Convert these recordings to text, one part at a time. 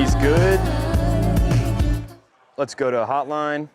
He's good. Let's go to hotline.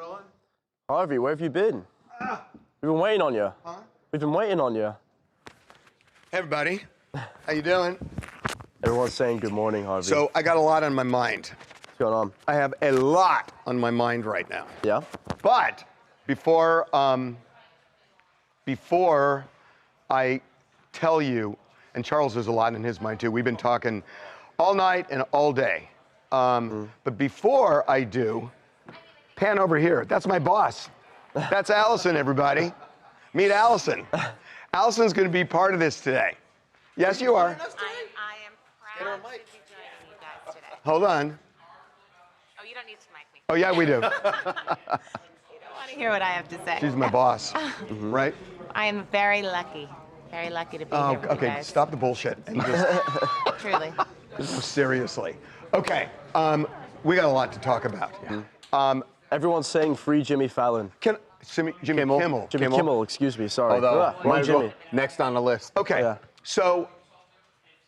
Rolling? Harvey, where have you been? We've been waiting on you. Huh? We've been waiting on you. Hey, everybody. How you doing? Everyone's saying good morning, Harvey. So I got a lot on my mind. What's going on? I have a lot on my mind right now. Yeah? But before I tell you, and Charles has a lot in his mind too. We've been talking all night and all day. But before I do, pan over here. That's my boss. That's Allison, everybody. Meet Allison. Allison's going to be part of this today. Yes, you are. I am proud to be joining you guys today. Hold on. Oh, you don't need to mic me. Oh, yeah, we do. You don't want to hear what I have to say. She's my boss, right? I am very lucky to be Oh, here with you okay. guys. Stop the bullshit and just Truly. seriously. Okay, we got a lot to talk about. Everyone's saying free Jimmy Fallon. Jimmy Kimmel. Kimmel. Jimmy Kimmel, excuse me, sorry. Although, Why Jimmy? next on the list. Okay, Yeah. so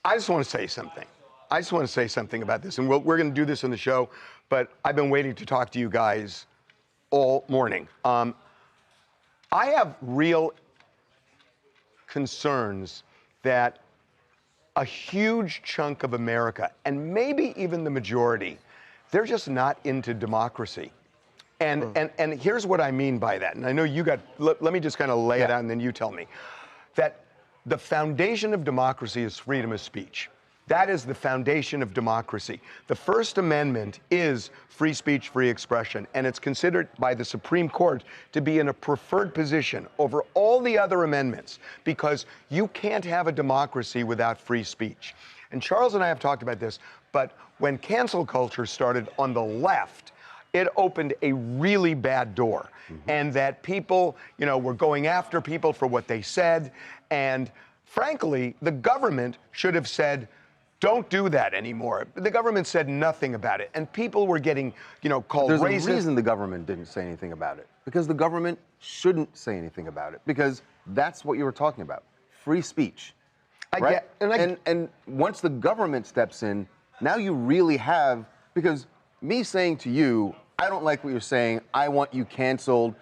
I just want to say something. I just want to say something about this, and we're going to do this in the show, but I've been waiting to talk to you guys all morning. I have real concerns that a huge chunk of America, and maybe even the majority, they're just not into democracy. And here's what I mean by that. And I know you got, let me just kind of lay it out and then you tell me. That the foundation of democracy is freedom of speech. That is the foundation of democracy. The First Amendment is free speech, free expression, and it's considered by the Supreme Court to be in a preferred position over all the other amendments because you can't have a democracy without free speech. And Charles and I have talked about this, but when cancel culture started on the left, it opened a really bad door. And that people, were going after people for what they said. And frankly, the government should have said, don't do that anymore. The government said nothing about it. And people were getting, called racist. There's a reason the government didn't say anything about it. Because the government shouldn't say anything about it. Because that's what you were talking about. Free speech. Right? And once the government steps in, now you really have, because me saying to you, I don't like what you're saying, I want you canceled,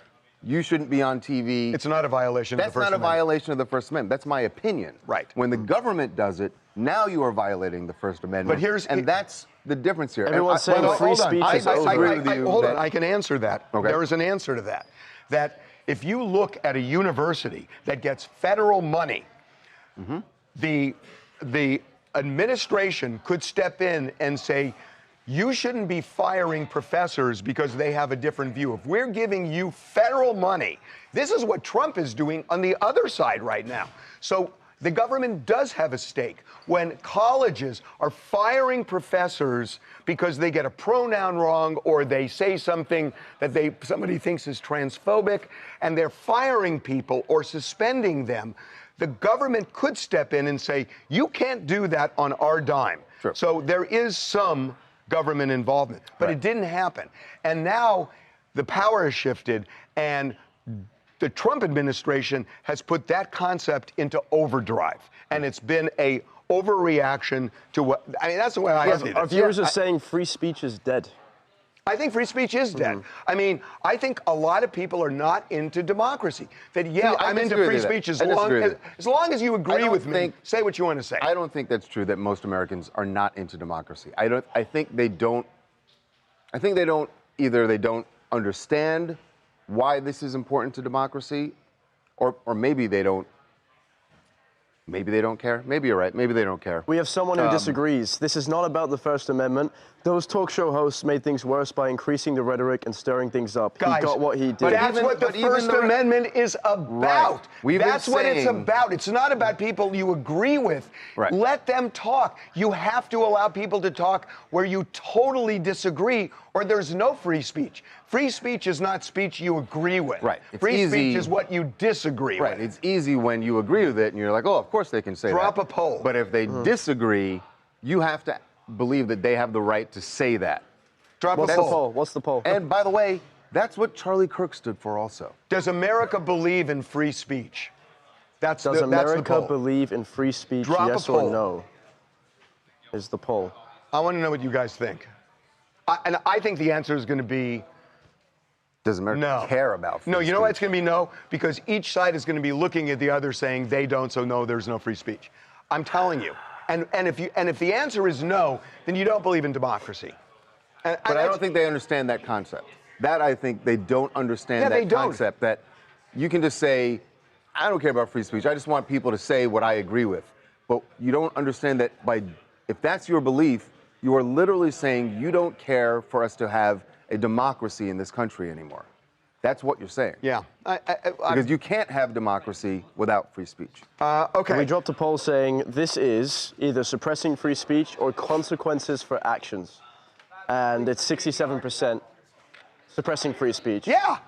you shouldn't be on TV. It's not a violation of the First Amendment. That's not a violation of the First Amendment. That's my opinion. Right. When the government does it, now you are violating the First Amendment. But that's the difference here. Everyone's saying free speech is over. Hold on, I can answer that. Okay. There is an answer to that. That if you look at a university that gets federal money, the administration could step in and say, you shouldn't be firing professors because they have a different view. If we're giving you federal money, this is what Trump is doing on the other side right now. So the government does have a stake. When colleges are firing professors because they get a pronoun wrong or they say something that somebody thinks is transphobic, and they're firing people or suspending them, the government could step in and say, you can't do that on our dime. Sure. So there is some government involvement, but it didn't happen. And now the power has shifted, and the Trump administration has put that concept into overdrive. And it's been a overreaction to what, that's the way I see it. Our viewers are saying free speech is dead. I think free speech is dead. I think a lot of people are not into democracy. That, I'm into free speech as long as you agree with me. Say what you want to say. I don't think that's true that most Americans are not into democracy. I think they don't either they don't understand why this is important to democracy, or maybe they don't care. Maybe you're right. Maybe they don't care. We have someone who disagrees. This is not about the First Amendment. Those talk show hosts made things worse by increasing the rhetoric and stirring things up. Guys, he got what he did. That's what the First Amendment is about. Right. That's what it's about. It's not about people you agree with. Right. Let them talk. You have to allow people to talk where you totally disagree, or there's no free speech. Free speech is not speech you agree with. Right. It's free easy. speech is what you disagree with. Right. It's easy when you agree with it and you're like, oh, of course they can say that. Drop a poll. But if they disagree, you have to believe that they have the right to say that. What's the poll? What's the poll? And by the way, that's what Charlie Kirk stood for also. Does America believe in free speech? Does that's the America poll. believe in free speech, Drop yes a poll. or no? Is the poll. I want to know what you guys think. And I think the answer is going to be Does America care about free No, you know speech? why it's going to be no? Because each side is going to be looking at the other saying they don't, so no, there's no free speech. I'm telling you. And if the answer is no, then you don't believe in democracy. But I don't think they understand that concept. That I think they don't understand that concept that you can just say, I don't care about free speech. I just want people to say what I agree with. But you don't understand that if that's your belief, you are literally saying you don't care for us to have a democracy in this country anymore. That's what you're saying. Yeah. Because you can't have democracy without free speech. Okay. We dropped a poll saying this is either suppressing free speech or consequences for actions. And it's 67% suppressing free speech. Yeah.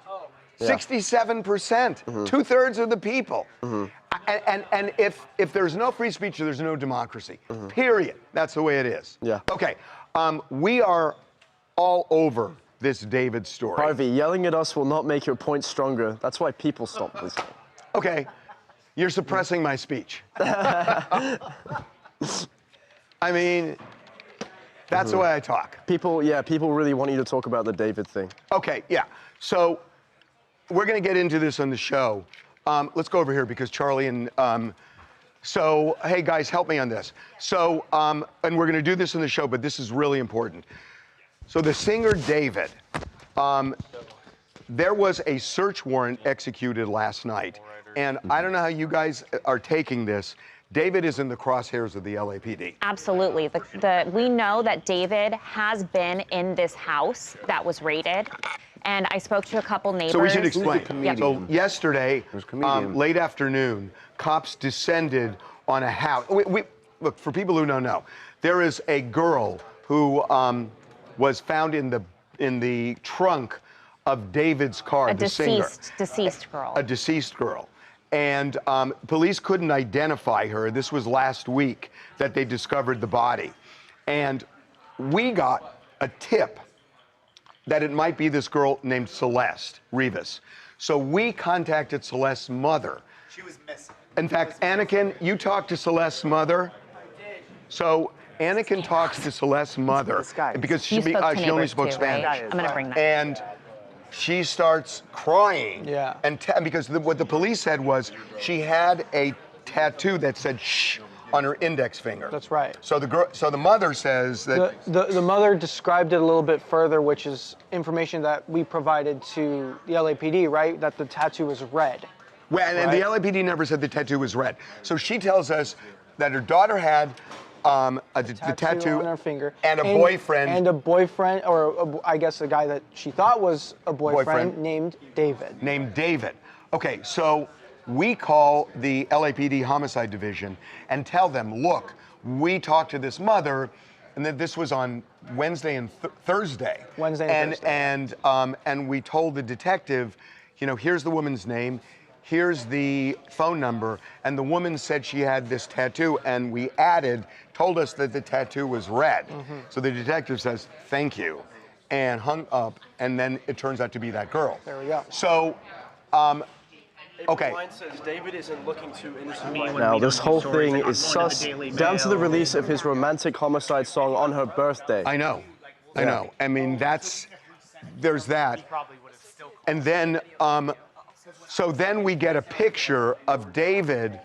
67%. 2/3 of the people. And if there's no free speech, there's no democracy. Period. That's the way it is. Yeah. Okay. We are all over this David story. Harvey, yelling at us will not make your point stronger. That's why people stop listening. Okay. You're suppressing my speech. I mean, that's the way I talk. People really want you to talk about the David thing. Okay, yeah. So we're going to get into this on the show. Let's go over here because Charlie and so, hey guys, help me on this. So, and we're going to do this in the show, but this is really important. So the singer David, there was a search warrant executed last night, and I don't know how you guys are taking this. David is in the crosshairs of the LAPD. Absolutely. We know that David has been in this house that was raided, and I spoke to a couple neighbors. So we should explain. Yeah. So yesterday, late afternoon, cops descended on a house. Look, for people who don't know, there is a girl who was found in the trunk of David's car, the singer. Deceased girl. A deceased girl. And police couldn't identify her. This was last week that they discovered the body. And we got a tip that it might be this girl named Celeste Rivas. So we contacted Celeste's mother. She was missing. In fact, Anakin, you talked to Celeste's mother. So Anakin talks to Celeste's mother because she only spoke Spanish. Right? I'm going to bring that. And she starts crying. Yeah. And because what the police said was she had a tattoo that said "shh" on her index finger. That's right. So the mother says that the mother described it a little bit further, which is information that we provided to the LAPD, right? That the tattoo was red. Well, and the LAPD never said the tattoo was red. So she tells us that her daughter had the tattoo on her finger and a boyfriend. And a boyfriend, or I guess a guy that she thought was a boyfriend named David. Named David. Okay, so we call the LAPD Homicide Division and tell them, look, we talked to this mother, and that this was on Wednesday and Thursday. Wednesday and Thursday. And we told the detective, you know, here's the woman's name, here's the phone number, and the woman said she had this tattoo, and we told us that the tattoo was red. So the detective says, thank you, and hung up, and then it turns out to be that girl. There we go. So, okay. Says David isn't looking too innocent right now. This whole thing is sus, down to the release of his romantic homicide song on her birthday. I know. I mean, there's that. And then, so then we get a picture of David,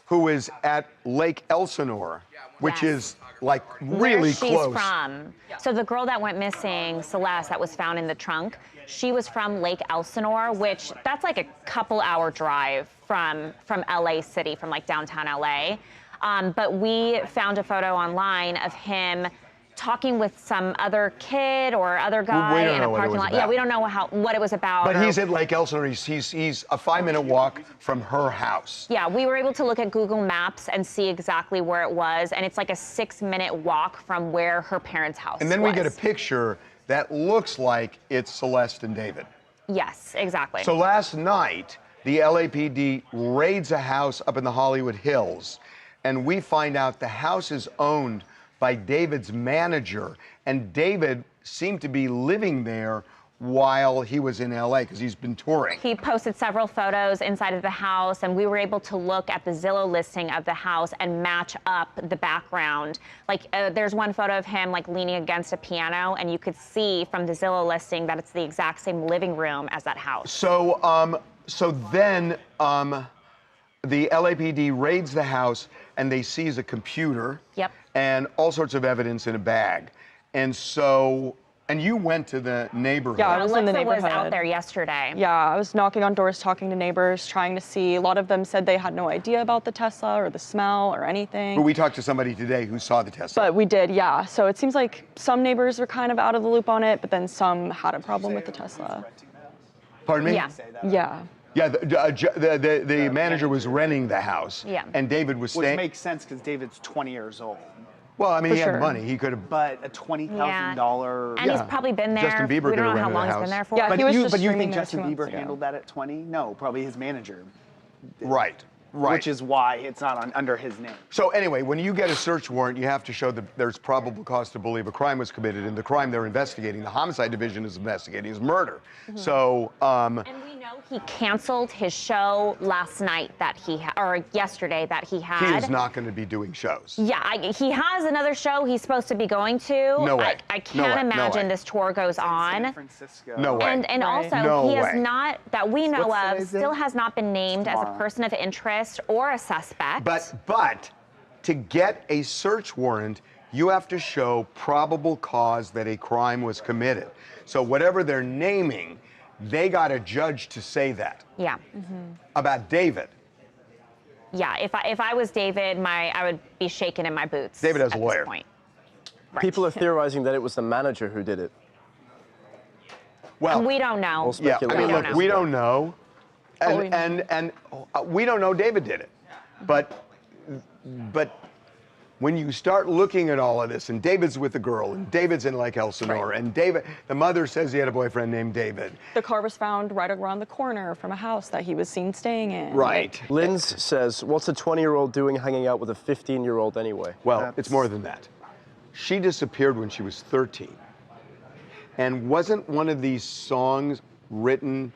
who is at Lake Elsinore, which is like really close. Where she's from. So the girl that went missing, Celeste, that was found in the trunk, she was from Lake Elsinore, which that's like a couple-hour drive from LA City, from like downtown LA. But we found a photo online of him talking with some other kid or other guy in a parking lot. Yeah, we don't know what it was about. But he's at Lake Elsinore. He's a 5-minute walk from her house. Yeah, we were able to look at Google Maps and see exactly where it was, and it's like a 6-minute walk from where her parents' house was. And then we get a picture that looks like it's Celeste and David. Yes, exactly. So last night, the LAPD raids a house up in the Hollywood Hills, and we find out the house is owned by David's manager, and David seemed to be living there while he was in LA because he's been touring. He posted several photos inside of the house, and we were able to look at the Zillow listing of the house and match up the background. Like, there's one photo of him like leaning against a piano, and you could see from the Zillow listing that it's the exact same living room as that house. So, then the LAPD raids the house and they seize a computer. Yep. And all sorts of evidence in a bag. And so, and you went to the neighborhood. Yeah, I was in the Alexa was neighborhood. out there yesterday. Yeah, I was knocking on doors, talking to neighbors, trying to see. A lot of them said they had no idea about the Tesla or the smell or anything. But we talked to somebody today who saw the Tesla. But we did, yeah. So it seems like some neighbors were kind of out of the loop on it, but then some had a problem with the Tesla. Pardon me? Yeah. Yeah. Yeah, the manager was renting the house. Yeah. And David was Which staying. makes sense because David's 20 years old. Well, I mean, he For had sure. money. He could have. But a $20,000. And he's probably been there. Justin Bieber we don't could've know how rented long the he's been house. there for. Yeah, But he was you, just but you streaming think there Justin 2 months Bieber ago. handled that at 20? No, probably his manager. Right. Right. Which is why it's not under his name. So anyway, when you get a search warrant, you have to show that there's probable cause to believe a crime was committed, and the crime they're investigating, the homicide division is investigating, is murder. So, And we know he canceled his show last night or yesterday that he had. he is not going to be doing shows. Yeah, he has another show he's supposed to be going to. No way. I No can't way. No imagine way. this tour goes San on. Francisco. No way. And Right. also, No he has way. not, that we know What's of, today's still date? has not been named as a Tomorrow. person of interest or a suspect. But to get a search warrant, you have to show probable cause that a crime was committed. So whatever they're naming, they got a judge to say that Yeah. about David. Yeah, if I was David, I would be shaking in my boots. David has a at lawyer. This point. Right. People are theorizing that it was the manager who did it. Well, And we don't know. All yeah, I speculation. mean, We look, don't know. we don't know, Oh, we know. and we don't know David did it, but when you start looking at all of this, and David's with a girl, and David's in Lake Elsinore, and David, the mother says he had a boyfriend named David. The car was found right around the corner from a house that he was seen staying in. Right. Linz says, what's a 20-year-old doing hanging out with a 15-year-old anyway? Well, it's more than that. She disappeared when she was 13. And wasn't one of these songs written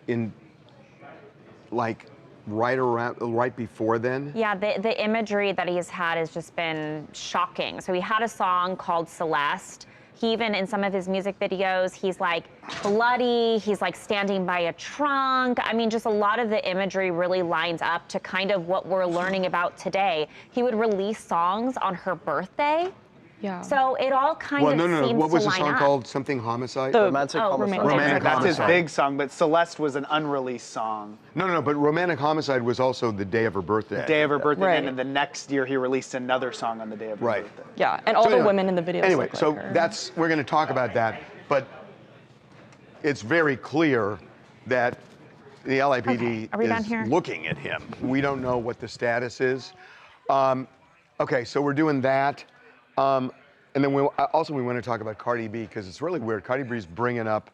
in, like, right before then? Yeah, the imagery that he's had has just been shocking. So he had a song called Celeste. He even, in some of his music videos, he's like bloody, he's like standing by a trunk. I mean, just a lot of the imagery really lines up to kind of what we're learning about today. He would release songs on her birthday. Yeah. So it all kind of No. seems What was to the line song up. called? Something Homicide? Romantic homicide. Romantic That's his Homicide. big song, but Celeste was an unreleased song. No, but Romantic Homicide was also the day of her birthday. The day of her birthday, Right. and then the next year he released another song on the day of her Right. birthday. Yeah, and all So the anyway- women in the videos Anyway, look so like her. we're going to talk about that, but it's very clear that the LAPD Okay, are we done is here? looking at him. We don't know what the status is. Okay, so we're doing that. And then we want to talk about Cardi B because it's really weird. Cardi B's bringing up,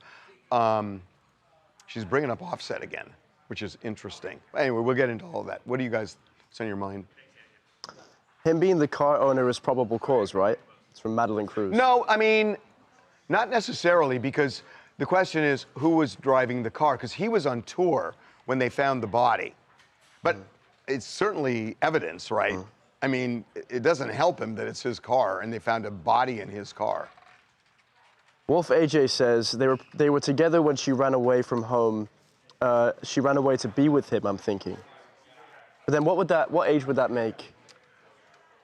she's bringing up Offset again, which is interesting. Anyway, we'll get into all of that. What do you guys, what's on your mind? Him being the car owner is probable cause, right? It's from Madeline Cruz. No, I mean, not necessarily, because the question is who was driving the car, because he was on tour when they found the body. But it's certainly evidence, right? I mean, it doesn't help him that it's his car and they found a body in his car. Wolf AJ says they were together when she ran away from home. She ran away to be with him, I'm thinking. But then what age would that make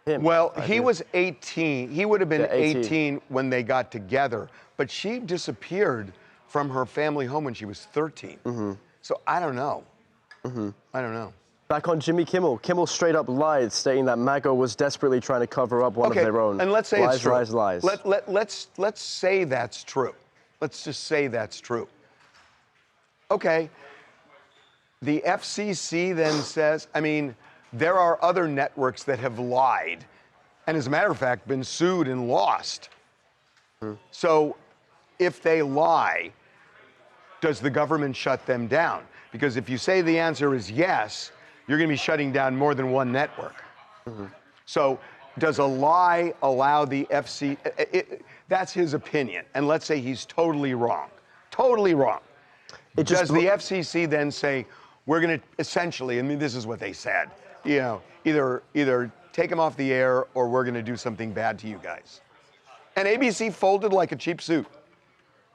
him? Well, he was 18. He would have been Yeah, 18. 18 when they got together, but she disappeared from her family home when she was 13. So I don't know. I don't know. Back on Jimmy Kimmel. Kimmel straight up lied, stating that MAGA was desperately trying to cover up one of their own. And let's say lies, it's true. lies. Let's say that's true. Let's just say that's true. Okay. The FCC then says, I mean, there are other networks that have lied, and as a matter of fact, been sued and lost. So if they lie, does the government shut them down? Because if you say the answer is yes, you're going to be shutting down more than one network. So does a lie allow the FCC? That's his opinion. And let's say he's totally wrong. Totally wrong. Does the FCC then say, we're going to essentially, I mean, this is what they said, you know, either take them off the air or we're going to do something bad to you guys. And ABC folded like a cheap suit.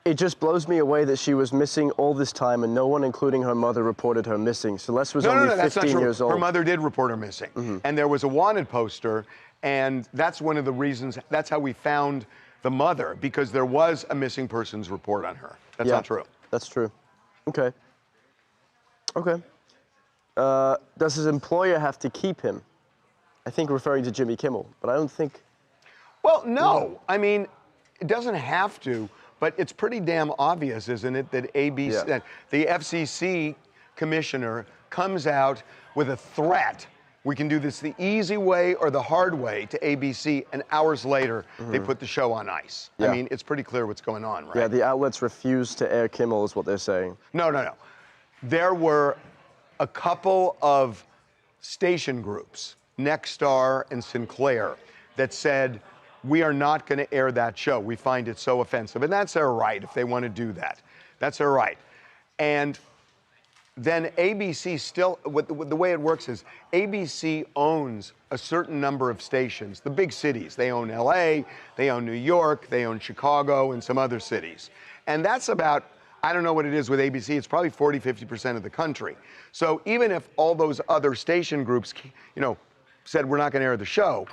It just blows me away that she was missing all this time and no one, including her mother, reported her missing. Celeste was only 15 years old. Her mother did report her missing. And there was a wanted poster, and that's one of the reasons, that's how we found the mother, because there was a missing persons report on her. That's not true. That's true. Okay. Okay. Does his employer have to keep him? I think referring to Jimmy Kimmel, but I don't think... Well, no. I mean, it doesn't have to, but it's pretty damn obvious, isn't it, that that the FCC commissioner comes out with a threat. We can do this the easy way or the hard way to ABC, and hours later, they put the show on ice. I mean, it's pretty clear what's going on, right? Yeah, the outlets refused to air Kimmel is what they're saying. No. There were a couple of station groups, Nexstar and Sinclair, that said, we are not going to air that show. We find it so offensive. And that's their right if they want to do that. That's their right. And then ABC still, the way it works is ABC owns a certain number of stations, the big cities. They own LA, they own New York, they own Chicago, and some other cities. And that's about, I don't know what it is with ABC, it's probably 40, 50% of the country. So even if all those other station groups, you know, said we're not going to air the show,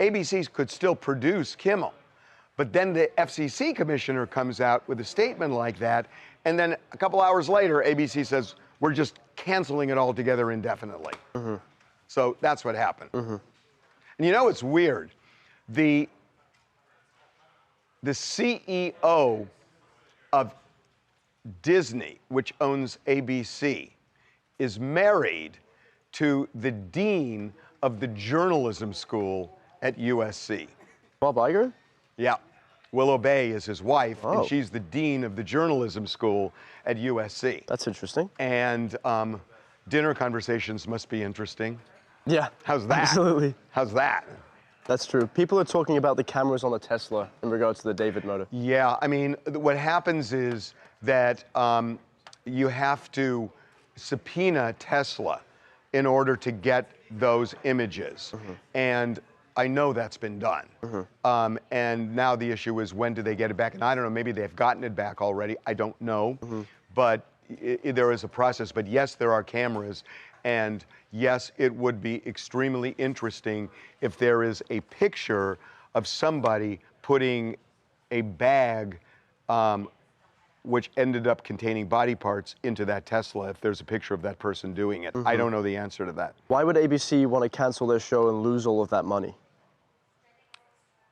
ABC could still produce Kimmel. But then the FCC commissioner comes out with a statement like that, and then a couple hours later, ABC says, we're just canceling it altogether indefinitely. So that's what happened. And you know, it's weird. The CEO of Disney, which owns ABC, is married to the dean of the journalism school at USC. Bob Iger? Yeah. Willow Bay is his wife, and she's the dean of the journalism school at USC. That's interesting. And dinner conversations must be interesting. Yeah. How's that? Absolutely. How's that? That's true. People are talking about the cameras on the Tesla in regards to the David motor. Yeah, I mean, what happens is that you have to subpoena Tesla in order to get those images. And I know that's been done. And now the issue is, when do they get it back? And I don't know, maybe they've gotten it back already. I don't know. But there is a process. But yes, there are cameras. And yes, it would be extremely interesting if there is a picture of somebody putting a bag which ended up containing body parts into that Tesla, if there's a picture of that person doing it. I don't know the answer to that. Why would ABC want to cancel their show and lose all of that money?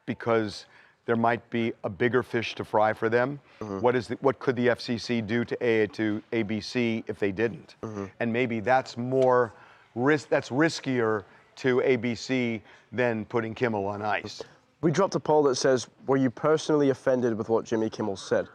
Because there might be a bigger fish to fry for them. What could the FCC do to ABC if they didn't? And maybe that's more that's riskier to ABC than putting Kimmel on ice. We dropped a poll that says, were you personally offended with what Jimmy Kimmel said?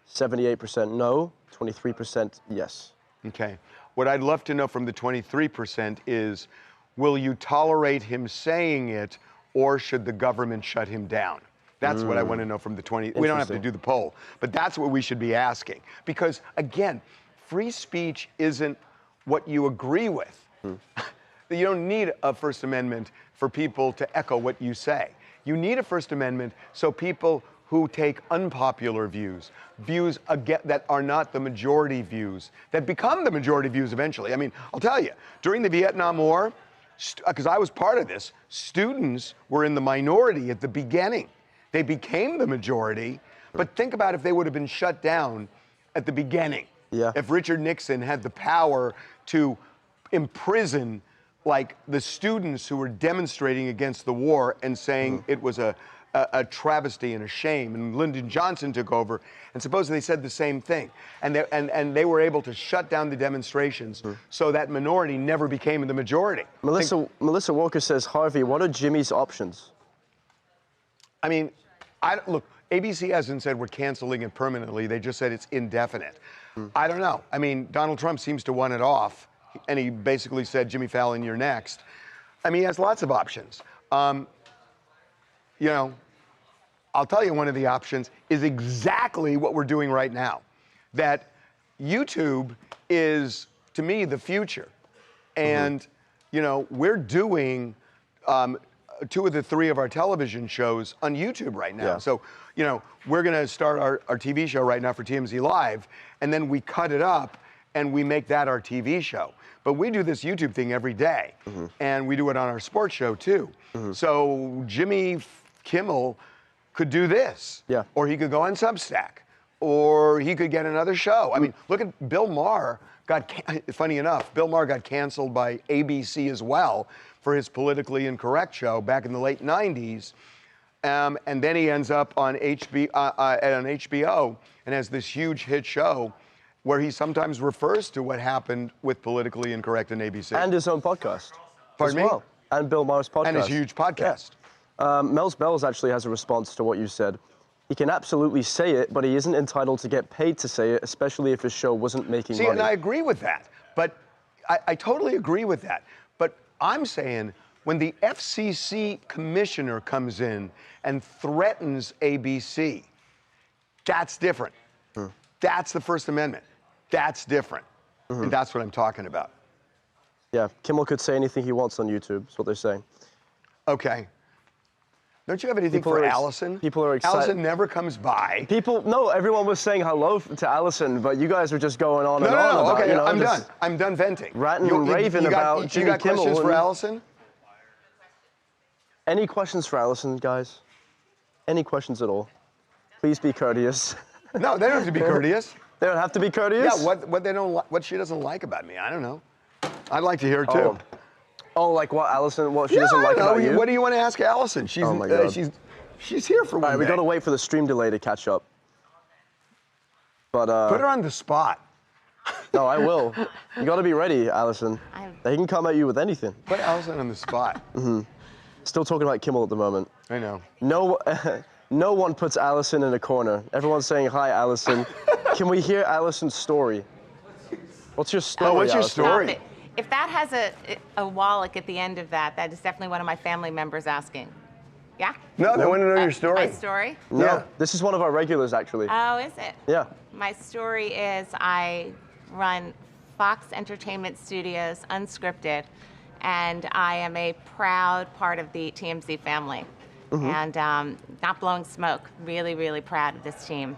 78% no, 23% yes. Okay. What I'd love to know from the 23% is, will you tolerate him saying it, or should the government shut him down? That's what I want to know from the 20. We don't have to do the poll, but that's what we should be asking. Because again, free speech isn't what you agree with. You don't need a First Amendment for people to echo what you say. You need a First Amendment so people who take unpopular views that are not the majority views, that become the majority views eventually. I mean, I'll tell you, during the Vietnam War, because I was part of this, students were in the minority at the beginning. They became the majority, but think about if they would have been shut down at the beginning. Yeah. If Richard Nixon had the power to imprison like the students who were demonstrating against the war and saying it was a travesty and a shame, and Lyndon Johnson took over, and supposedly they said the same thing, and they were able to shut down the demonstrations, so that minority never became the majority. Melissa Walker says, Harvey, what are Jimmy's options? I mean, look, ABC hasn't said we're canceling it permanently. They just said it's indefinite. I don't know. I mean, Donald Trump seems to want it off, and he basically said, Jimmy Fallon, you're next. I mean, he has lots of options. You know, I'll tell you, one of the options is exactly what we're doing right now. that YouTube is, to me, the future. And, you know, we're doing 2 of the 3 of our television shows on YouTube right now. Yeah. So, you know, we're going to start our TV show right now for TMZ Live, and then we cut it up and we make that our TV show. But we do this YouTube thing every day, and we do it on our sports show too. So Jimmy Kimmel could do this, or he could go on Substack, or he could get another show. I mean, look at Bill Maher. Funny enough, Bill Maher got canceled by ABC as well for his politically incorrect show back in the late 90s. And then he ends up on HBO and has this huge hit show where he sometimes refers to what happened with politically incorrect in ABC. And his own podcast. Pardon as me? well. And Bill Maher's podcast. And his huge podcast. Yeah. Mel's Bells actually has a response to what you said. He can absolutely say it, but he isn't entitled to get paid to say it, especially if his show wasn't making money. See, and I agree with that. But I totally agree with that. But I'm saying when the FCC commissioner comes in and threatens ABC, that's different. That's the First Amendment. That's different. And that's what I'm talking about. Yeah, Kimmel could say anything he wants on YouTube, is what they're saying. Okay. Don't you have anything for Allison? People are excited. Allison never comes by. No, everyone was saying hello to Allison, but you guys were just going on and on No, about, okay, you know, I'm done. I'm done venting. Ranting and raving about Jimmy You got Kimmel. questions for Allison? Any questions for Allison, guys? Any questions at all? Please be courteous. No, they don't have to be courteous. They don't have to be courteous? Yeah, what she doesn't like about me, I don't know. I'd like to hear it too. Oh, like what Allison, what she doesn't like about you? What do you want to ask Allison? She's, oh my God. She's here for one All right, we day. got to wait for the stream delay to catch up. But Put her on the spot. No, I will. You got to be ready, Allison. They can come at you with anything. Put Allison on the spot. Still talking about Kimmel at the moment. I know. No one puts Allison in a corner. Everyone's saying, hi, Allison. Can we hear Allison's story? What's your story, what's your Allison? story? If that has a wallach at the end of that, that is definitely one of my family members asking. Yeah? No, they want to know your story. My story? No, Yeah. this is one of our regulars, actually. Oh, is it? Yeah. My story is I run Fox Entertainment Studios Unscripted, and I am a proud part of the TMZ family. And not blowing smoke, really, really proud of this team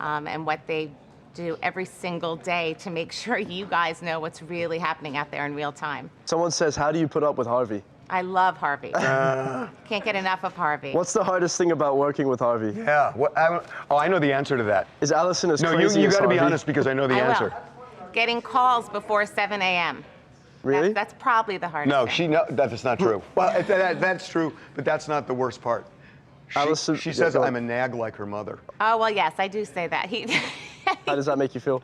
and what they do every single day to make sure you guys know what's really happening out there in real time. Someone says, how do you put up with Harvey? I love Harvey. Can't get enough of Harvey. What's the hardest thing about working with Harvey? Yeah. I know the answer to that. Is Allison as No, crazy you as got to be Harvey? honest because I know the I answer. will. Getting calls before 7 a.m. Really? That's probably the hardest thing. No, that's not true. Well, that's true, but that's not the worst part. Allison, She yeah, says go on. I'm a nag like her mother. Oh, well, yes, I do say that. How does that make you feel?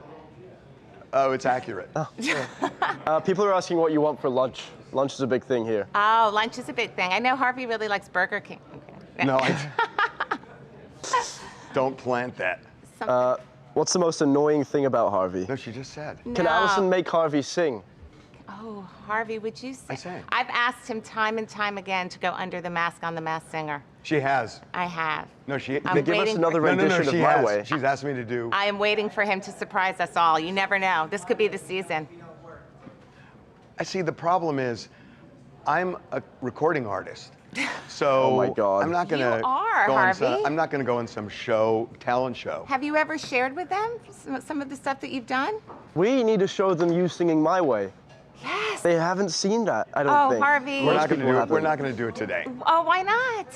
Oh, it's accurate. People are asking what you want for lunch. Lunch is a big thing here. Oh, lunch is a big thing. I know Harvey really likes Burger King. Okay. No, don't plant that. What's the most annoying thing about Harvey? No, she just said. Can Allison make Harvey sing? Oh, Harvey, would you sing? I sang. I've asked him time and time again to go under the mask on The Masked Singer. She has. I have. No, she. I'm Give us waiting another for- rendition she of My has. Way. She's asked me to do. I am waiting for him to surprise us all. You never know. This could be the season. I see. The problem is, I'm a recording artist, so Oh my God. I'm not gonna. You are, go on some- Harvey. I'm not gonna go on some talent show. Have you ever shared with them some of the stuff that you've done? We need to show them you singing My Way. Yes. They haven't seen that, I don't Oh, think. Harvey. We're not gonna people do it. haven't. We're not gonna do it today. Oh, why not?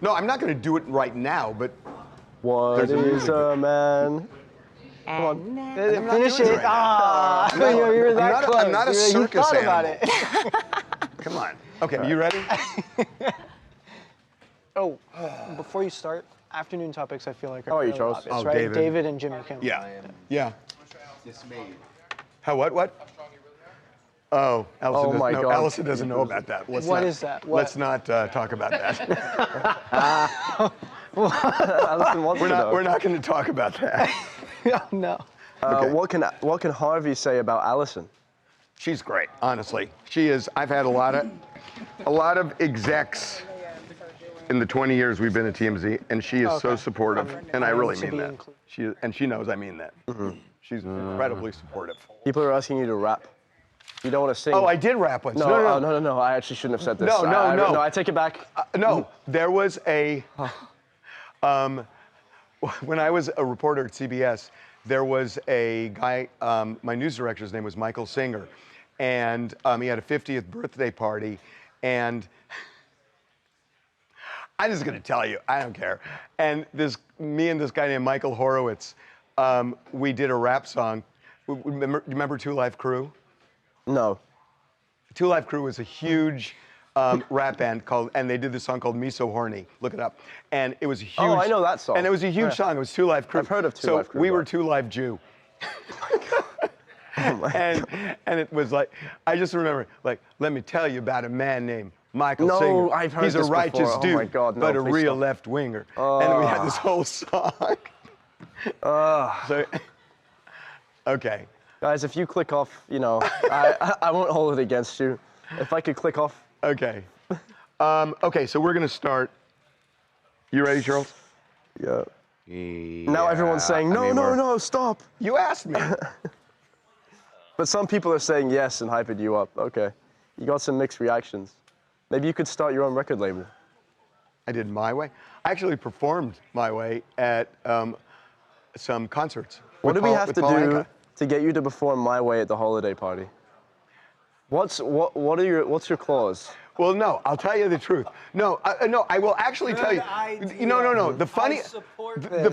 No, I'm not gonna do it right now. But What There's a is music a man? And now- I'm not Finish doing it. right now. Ah, you're that I'm close. not a You circus thought about animal. it. Come on. Okay, you ready? Oh, before you start, afternoon topics I feel like are How are you, fairly Charles? obvious, Oh, right? David. David and Jimmy Kimmel. Yeah. Yeah. How? What? Oh, Allison. Oh my no, God. Allison doesn't know about that. Let's What not, is that? What? Let's not talk about that. Allison wants to know. We're not going to talk about that. Oh, no. Okay. What can Harvey say about Allison? She's great, honestly. She is. I've had a lot of execs in the 20 years we've been at TMZ, and she is so supportive, and I really to mean be that. included. She knows I mean that. She's incredibly supportive. People are asking you to rap. You don't want to sing. Oh, I did rap once. No. I actually shouldn't have said this. No, I take it back. No, there was a. When I was a reporter at CBS, there was a guy. My news director's name was Michael Singer, and he had a 50th birthday party, and I'm just gonna tell you, I don't care. And me and this guy named Michael Horowitz, we did a rap song. Remember Two Live Crew? No. Two Live Crew was a huge rap band and they did this song called Me So Horny. Look it up. And it was a huge. Oh, I know that song. And it was a huge song. It was Two Live Crew. I've heard of Two so Live Crew. We were Two Live Jew. And it was like, I just remember, like, let me tell you about a man named Michael Singer. No, I've heard He's this a righteous before. dude, Oh my God, no, but a please real stop. left winger. And we had this whole song. So, okay. Guys, if you click off, I won't hold it against you. If I could click off. Okay. Okay, so we're gonna start. You ready, Charles? Yeah. Now everyone's saying, no, stop. You asked me. But some people are saying yes and hyping you up. Okay. You got some mixed reactions. Maybe you could start your own record label. I did My Way. I actually performed My Way at some concerts. What do we have to do Anka. to get you to perform My Way at the holiday party? What's your clause? Well, no, I'll tell you the truth. No, I will actually tell you. No. The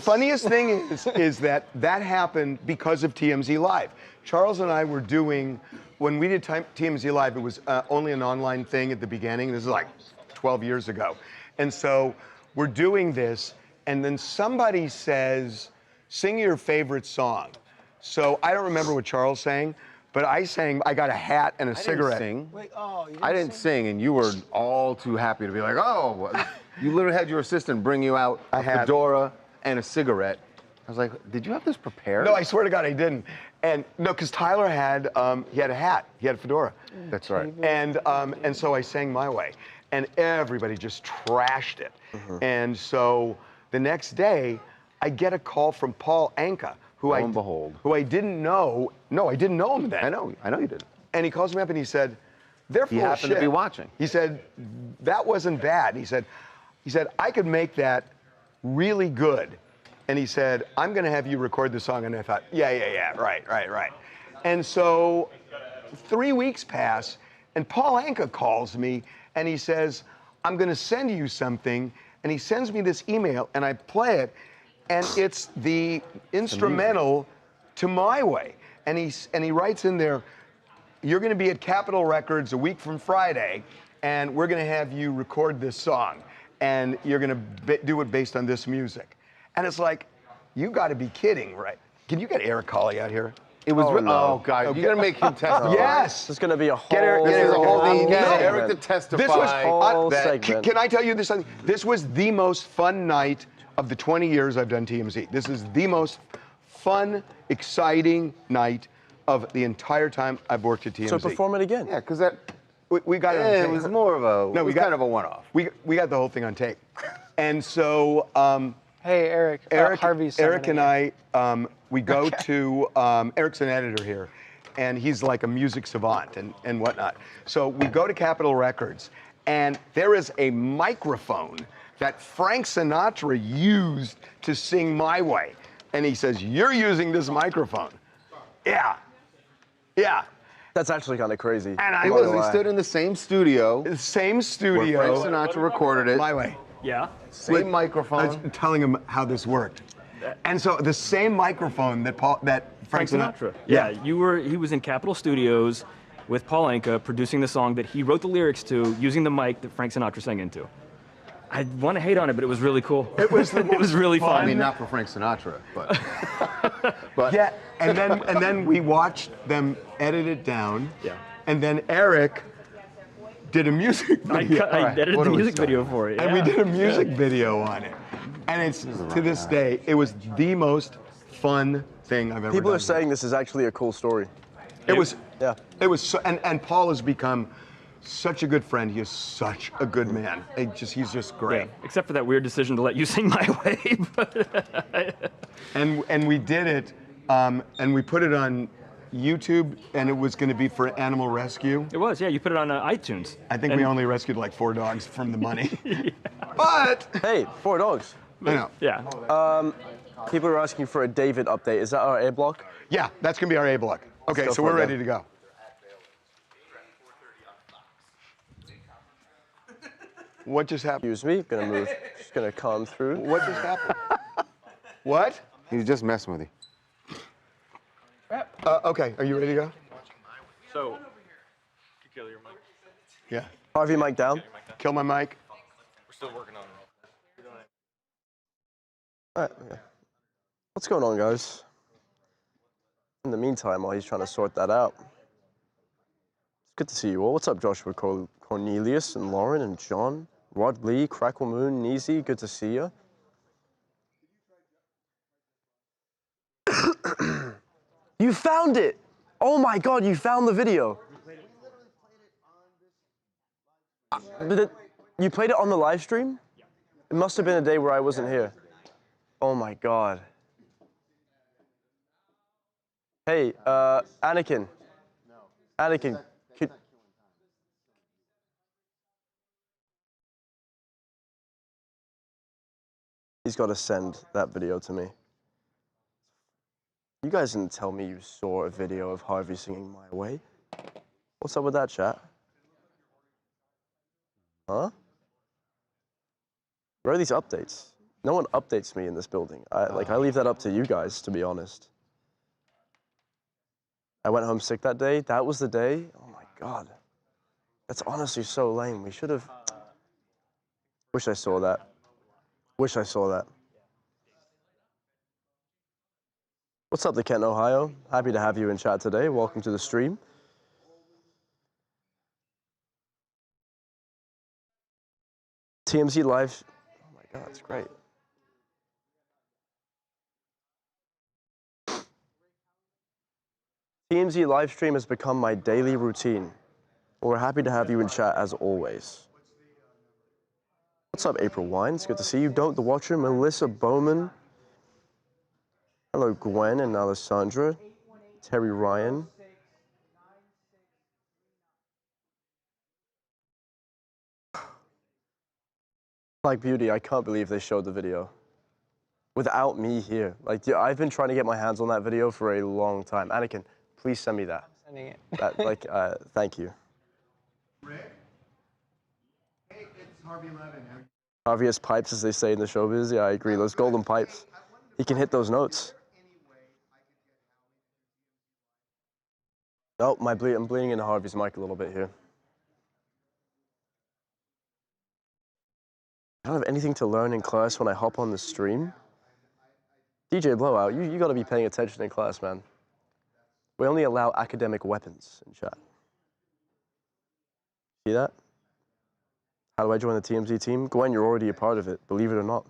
funniest thing is that happened because of TMZ Live. Charles and I were doing, when we did TMZ Live, it was only an online thing at the beginning. This is like 12 years ago. And so we're doing this, and then somebody says, sing your favorite song. So I don't remember what Charles sang, but I sang, I got a hat and a cigarette. Sing. Wait, oh, you I didn't sing, and you were all too happy to be like, oh, you literally had your assistant bring you out a fedora and a cigarette. I was like, did you have this prepared? No, I swear to God, I didn't. And no, because Tyler had, he had a hat, he had a fedora. That's right. And so I sang My Way, and everybody just trashed it. And so the next day, I get a call from Paul Anka, who I didn't know. No, I didn't know him then. I know you didn't. And he calls me up and he said, they're full He of happened shit. to be watching. He said, that wasn't bad. He said, I could make that really good. And he said, I'm gonna have you record the song. And I thought, yeah, right. And so 3 weeks pass, and Paul Anka calls me and he says, I'm gonna send you something. And he sends me this email and I play it, and it's the instrumental to My Way. And he writes in there, you're gonna be at Capitol Records a week from Friday, and we're gonna have you record this song, and you're gonna do it based on this music. And it's like, you gotta be kidding, right? Can you get Eric Colley out here? It was, no. God, you're gonna make him testify. Yes! There's gonna be a whole. Get Eric, Get Eric to testify. This was, whole segment. Can I tell you this? This was the most fun night of the 20 years I've done TMZ. This is the most fun, exciting night of the entire time I've worked at TMZ. So perform it again. Yeah, because that. We got it on tape. It was more of a. No, we got kind of a one-off. We got the whole thing on tape, and so. Hey, Eric. Harvey's Eric and I, we go to, Eric's an editor here, and he's like a music savant and whatnot. So we go to Capitol Records, and there is a microphone that Frank Sinatra used to sing My Way. And he says, you're using this microphone. Yeah. That's actually kind of crazy. And He stood in the same studio. the same Where studio. Frank Sinatra recorded it. My Way. Yeah. Same microphone. I was telling him how this worked. And so the same microphone that Frank Sinatra. Yeah, he was in Capitol Studios with Paul Anka producing the song that he wrote the lyrics to using the mic that Frank Sinatra sang into. I want to hate on it, but it was really cool. It was it was really fun. I mean, not for Frank Sinatra, but. Yeah, and then we watched them edit it down. Yeah. And then Eric did a music video. I edited the music video for it. And we did a music video on it. And it's, to this day, it was the most fun thing I've ever done. People are saying this is actually a cool story. It was, Yeah. it was so, and Paul has become Such a good friend. He is such a good man. He's just great. Yeah, except for that weird decision to let you sing My Way. And we did it, and we put it on YouTube, and it was going to be for animal rescue. It was, yeah. You put it on iTunes. I think we only rescued like 4 dogs from the money. Yeah. But hey, 4 dogs. I know. Yeah. People are asking for a David update. Is that our A block? Yeah, that's going to be our A block. Okay, so we're ready to go. What just happened? Excuse me, gonna move. Just gonna calm through. What just happened? What? He's just messing with you. Okay, are you ready to go? So, you kill your mic. Yeah. Harvey, mic down. Kill my mic. We're still working on it. All right, yeah. What's going on, guys? In the meantime, while he's trying to sort that out, it's good to see you all. What's up, Joshua, Cornelius, and Lauren, and John, Rod Lee, Crackle Moon, Neezy, good to see you. You found it! Oh my God, you found the video. You played it on the live stream? It must have been a day where I wasn't here. Oh my God. Hey, Anakin. Anakin, he's got to send that video to me. You guys didn't tell me you saw a video of Harvey singing My Way. What's up with that, chat? Huh? Where are these updates? No one updates me in this building. I leave that up to you guys, to be honest. I went home sick that day. That was the day. Oh my God. That's honestly so lame. We should have. Wish I saw that. Wish I saw that. What's up, the Kent, Ohio? Happy to have you in chat today. Welcome to the stream. TMZ Live. Oh my God, it's great. TMZ live stream has become my daily routine. We're happy to have you in chat as always. What's up, April Wines? Good to see you. Don't the Watcher, Melissa Bowman. Hello, Gwen and Alessandra. Terry Ryan. Like Beauty, I can't believe they showed the video without me here. Like, I've been trying to get my hands on that video for a long time. Anakin, please send me that. I'm sending it. Thank you. Rick? Hey, it's Harvey Levin. Harvey has pipes, as they say in the showbiz. Yeah, I agree. Those golden pipes. He can hit those notes. Oh, I'm bleeding into Harvey's mic a little bit here. I don't have anything to learn in class when I hop on the stream. DJ Blowout, you got to be paying attention in class, man. We only allow academic weapons in chat. See that? How do I join the TMZ team? Gwen, you're already a part of it, believe it or not.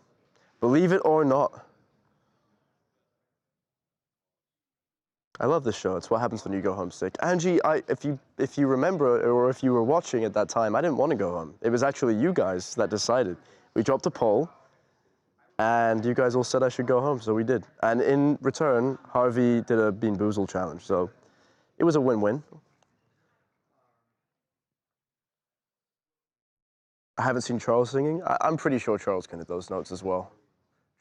Believe it or not. I love this show. It's what happens when you go home sick. Angie, if you remember, or if you were watching at that time, I didn't want to go home. It was actually you guys that decided. We dropped a poll, and you guys all said I should go home, so we did. And in return, Harvey did a Bean Boozled challenge, so it was a win-win. I haven't seen Charles singing. I'm pretty sure Charles can hit those notes as well.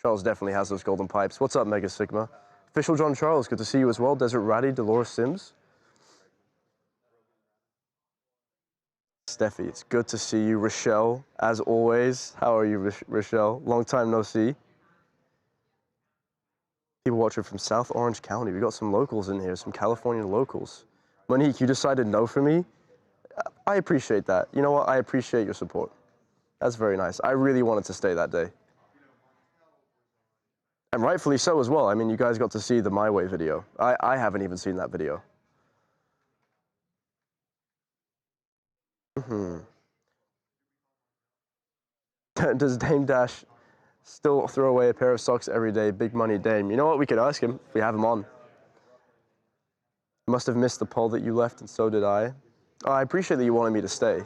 Charles definitely has those golden pipes. What's up, Mega Sigma? Official John Charles, good to see you as well. Desert Ratty, Dolores Sims. Steffi, it's good to see you. Rochelle, as always. How are you, Rochelle? Long time no see. People watching from South Orange County. We got some locals in here, some California locals. Monique, you decided no for me. I appreciate that. You know what? I appreciate your support. That's very nice. I really wanted to stay that day. And rightfully so as well. I mean, you guys got to see the My Way video. I haven't even seen that video. Does Dame Dash still throw away a pair of socks every day? Big money Dame. You know what? We could ask him if we have him on. Must have missed the poll that you left, and so did I. I appreciate that you wanted me to stay.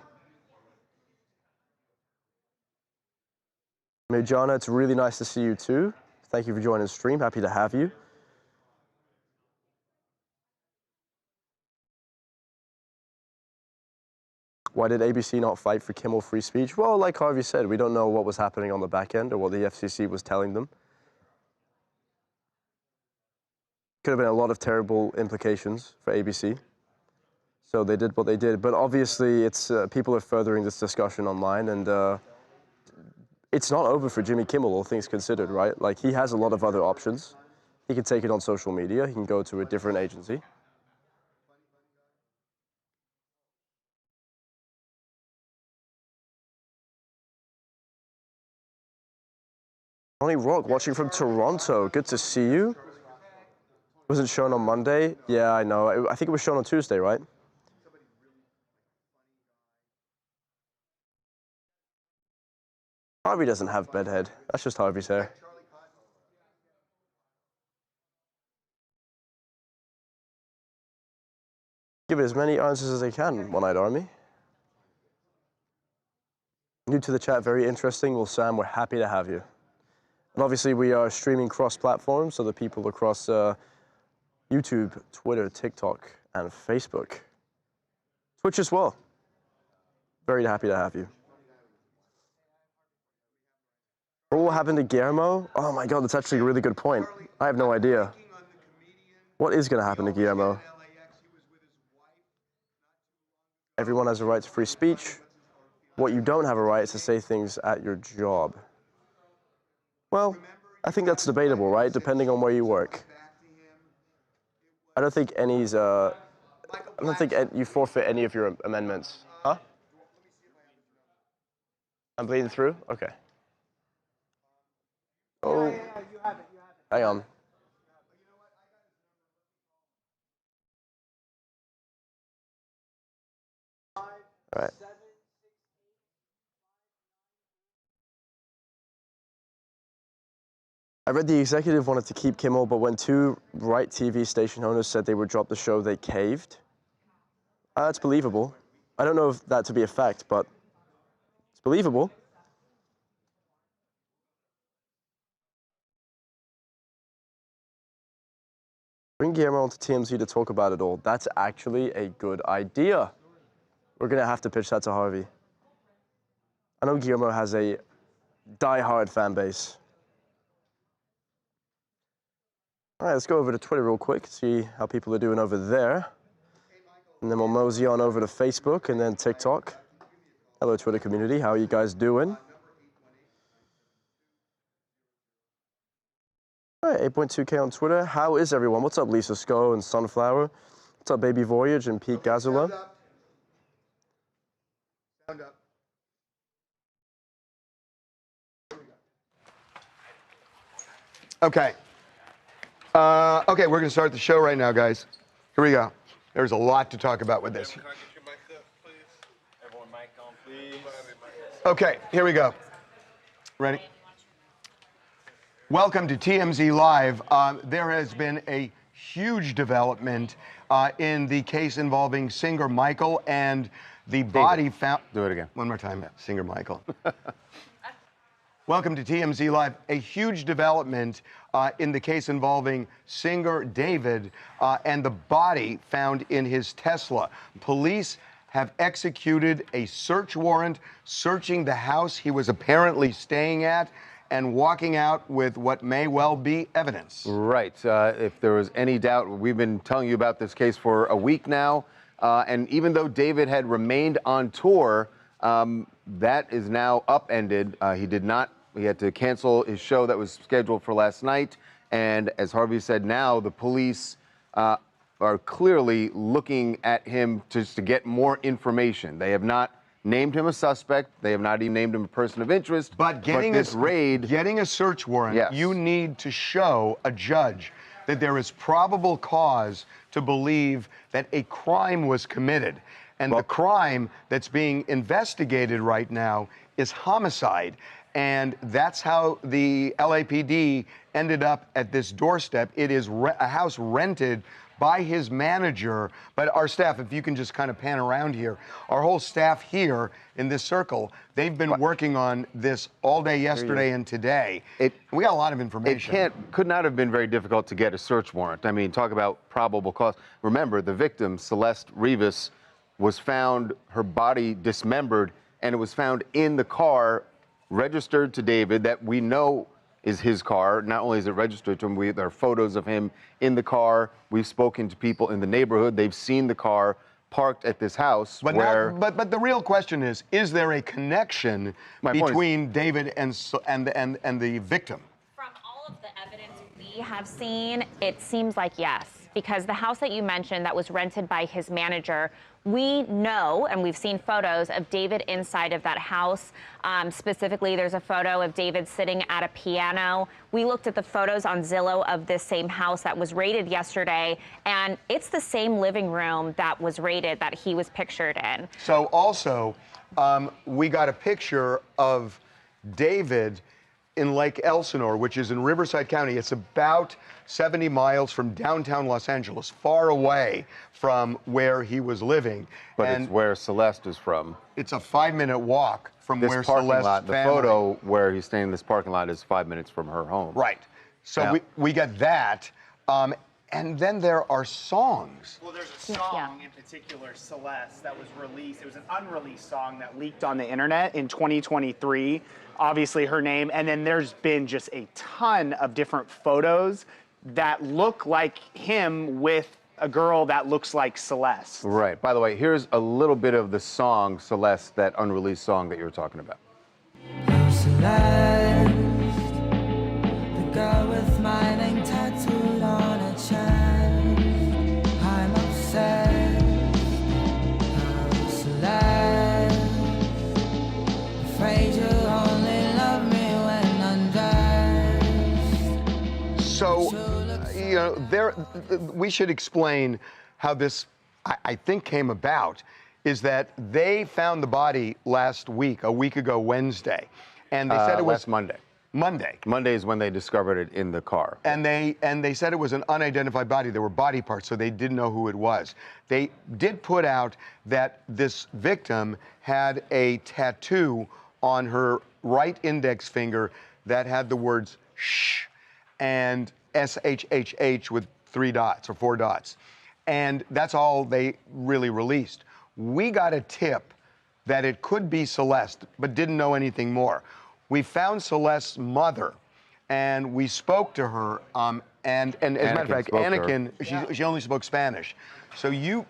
Mirjana, it's really nice to see you too. Thank you for joining the stream. Happy to have you. Why did ABC not fight for Kimmel free speech? Well, like Harvey said, we don't know what was happening on the back end or what the FCC was telling them. Could have been a lot of terrible implications for ABC. So they did what they did. But obviously, it's people are furthering this discussion online, and it's not over for Jimmy Kimmel, all things considered, right? Like, he has a lot of other options. He can take it on social media. He can go to a different agency. Ronnie Rock, watching from Toronto. Good to see you. Wasn't shown on Monday. Yeah, I know. I think it was shown on Tuesday, right? Harvey doesn't have bedhead. That's just Harvey's hair. Give it as many answers as I can, One-Eyed Army. New to the chat, very interesting. Well, Sam, we're happy to have you. And obviously, we are streaming cross-platform, so the people across YouTube, Twitter, TikTok, and Facebook. Twitch as well. Very happy to have you. What happened to Guillermo? Oh my God, that's actually a really good point. I have no idea. What is going to happen to Guillermo? Everyone has a right to free speech. What you don't have a right is to say things at your job. Well, I think that's debatable, right? Depending on where you work. I don't think you forfeit any of your amendments. Huh? I'm bleeding through? Okay. Oh, hang on. All right. I read the executive wanted to keep Kimmel, but when two right TV station owners said they would drop the show, they caved. That's believable. I don't know if that to be a fact, but it's believable. Bring Guillermo onto TMZ to talk about it all. That's actually a good idea. We're going to have to pitch that to Harvey. I know Guillermo has a die-hard fan base. All right, let's go over to Twitter real quick, see how people are doing over there. And then we'll mosey on over to Facebook and then TikTok. Hello, Twitter community. How are you guys doing? All right, 8.2K on Twitter. How is everyone? What's up, Lisa Sco and Sunflower? What's up, Baby Voyage and Pete Gazula? Okay. Okay, we're going to start the show right now, guys. Here we go. There's a lot to talk about with this. Can I get your mic up, please? Everyone mic on, please. Okay, here we go. Ready? Welcome to TMZ Live. There has been a huge development in the case involving singer Michael and the body found. Do it again. One more time, singer Michael. Welcome to TMZ Live. A huge development in the case involving singer David and the body found in his Tesla. Police have executed a search warrant searching the house he was apparently staying at and walking out with what may well be evidence. Right. If there was any doubt, we've been telling you about this case for a week now. And even though David had remained on tour, that is now upended. He had to cancel his show that was scheduled for last night. And as Harvey said, now the police are clearly looking at him just to get more information. They have not named him a suspect. They have not even named him a person of interest. But getting a search warrant, yes. You need to show a judge that there is probable cause to believe that a crime was committed. And the crime that's being investigated right now is homicide. And that's how the LAPD ended up at this doorstep. It is a house rented by his manager. But our staff, if you can just kind of pan around here, our whole staff here in this circle, they've been working on this all day yesterday and today. We got a lot of information. Could not have been very difficult to get a search warrant. I mean, talk about probable cause. Remember, the victim, Celeste Rivas, was found, her body dismembered, and it was found in the car registered to David that we know is his car. Not only is it registered to him, there are photos of him in the car. We've spoken to people in the neighborhood. They've seen the car parked at this house. But the real question is there a connection between David and the victim? From all of the evidence we have seen, it seems like yes, because the house that you mentioned that was rented by his manager, we know, and we've seen photos of David inside of that house. Specifically, there's a photo of David sitting at a piano. We looked at the photos on Zillow of this same house that was raided yesterday, and it's the same living room that was raided that he was pictured in. So also, we got a picture of David in Lake Elsinore, which is in Riverside County. It's about 70 miles from downtown Los Angeles, far away from where he was living. But it's where Celeste is from. It's a 5-minute walk from This where parking Celeste's lot, the family. photo where he's staying in this parking lot is 5 minutes from her home. Right. So Yeah. we get that. And then there are songs. Well, there's a song in particular, Celeste, that was released. It was an unreleased song that leaked on the internet in 2023. Obviously, her name. And then there's been just a ton of different photos that look like him with a girl that looks like Celeste. Right. By the way, here's a little bit of the song, Celeste, that unreleased song that you were talking about. Celeste, the girl with my name tattooed on her chest. I'm obsessed. Oh, Celeste, afraid you only love me when undressed. So, you know, we should explain how this, I think, came about. Is that they found the body last week, a week ago Wednesday, and they said it was last Monday. Monday. Monday is when they discovered it in the car. And they said it was an unidentified body. There were body parts, so they didn't know who it was. They did put out that this victim had a tattoo on her right index finger that had the words shh and SHHH with 3 dots or 4 dots. And that's all they really released. We got a tip that it could be Celeste, but didn't know anything more. We found Celeste's mother, and we spoke to her. And as a matter of fact, Anakin, she only spoke Spanish. So you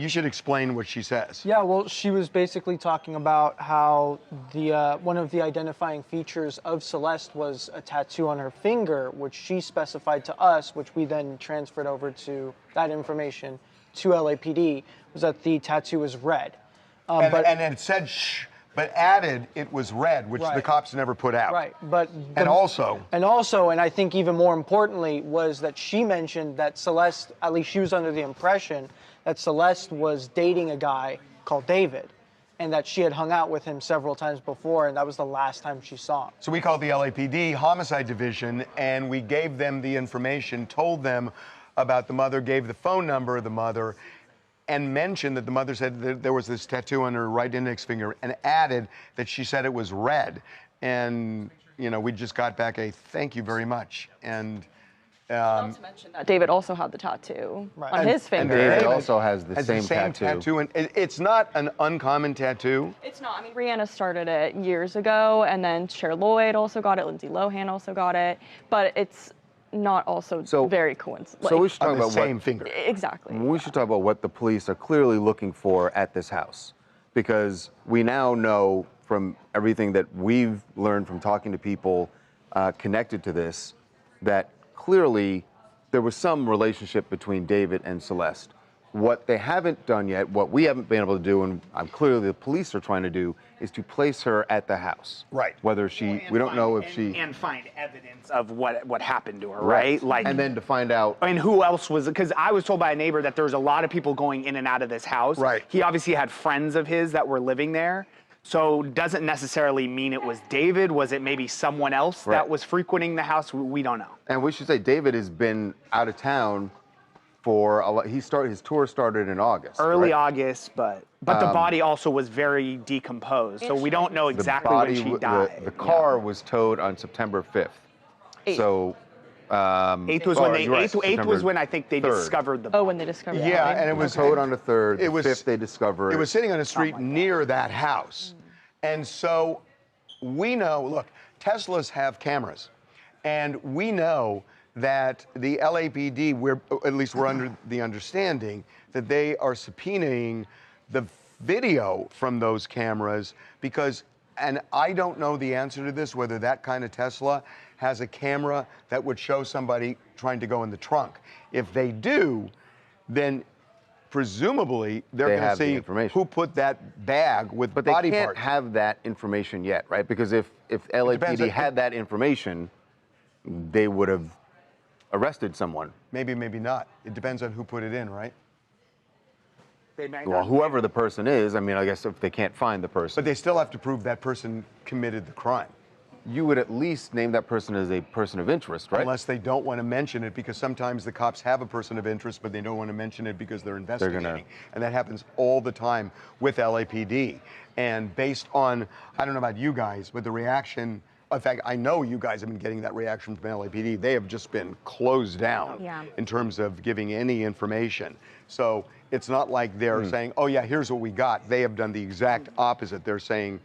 should explain what she says. Yeah, well, she was basically talking about how the one of the identifying features of Celeste was a tattoo on her finger, which she specified to us, which we then transferred over to that information to LAPD, was that the tattoo was red. And it said shh, but added it was red, which the cops never put out. Right, and also, and I think even more importantly, was that she mentioned that Celeste, at least she was under the impression that Celeste was dating a guy called David, and that she had hung out with him several times before, and that was the last time she saw him. So we called the LAPD Homicide Division, and we gave them the information, told them about the mother, gave the phone number of the mother, and mentioned that the mother said that there was this tattoo on her right index finger, and added that she said it was red. And, you know, we just got back a thank you very much. And not to mention that David also had the tattoo on his finger. And David also has the same tattoo. And it's not an uncommon tattoo. It's not. I mean, Rihanna started it years ago, and then Cher Lloyd also got it. Lindsay Lohan also got it. But it's not also very coincidental. So we should talk about the same finger. Exactly. We should talk about what the police are clearly looking for at this house, because we now know from everything that we've learned from talking to people connected to this that clearly there was some relationship between David and Celeste. What they haven't done yet, what we haven't been able to do, and clearly the police are trying to do, is to place her at the house. Right. Whether she, we don't know if she... And find evidence of what happened to her, right? Like, and then to find out... And who else was, because I was told by a neighbor that there was a lot of people going in and out of this house. Right. He obviously had friends of his that were living there. So doesn't necessarily mean it was David. Was it maybe someone else that was frequenting the house? We don't know. And we should say David has been out of town for his tour started in August. Early right? August, but the body also was very decomposed, so we don't know exactly when she died. The car was towed on September 5th. So. 8th was when eighth was when I think they 3rd. discovered the. Oh, when they discovered. Yeah, it. and it was towed on the 3rd. The 5th they discovered. It was sitting on a street near that house, and so we know. Look, Teslas have cameras, and we know that the LAPD, at least we're under the understanding that they are subpoenaing the video from those cameras because, and I don't know the answer to this, whether that kind of Tesla has a camera that would show somebody trying to go in the trunk. If they do, then presumably they're going to see who put that bag with body parts. But they can't have that information yet, right? Because if LAPD had that information, they would have arrested someone. Maybe, maybe not. It depends on who put it in, right? Well, whoever the person is, I mean, I guess if they can't find the person. But they still have to prove that person committed the crime. You would at least name that person as a person of interest, right? Unless they don't want to mention it, because sometimes the cops have a person of interest, but they don't want to mention it because they're investigating. And that happens all the time with LAPD. And based on, I don't know about you guys, but the reaction, in fact, I know you guys have been getting that reaction from LAPD. They have just been closed down in terms of giving any information. So it's not like they're saying, oh yeah, here's what we got. They have done the exact opposite. They're saying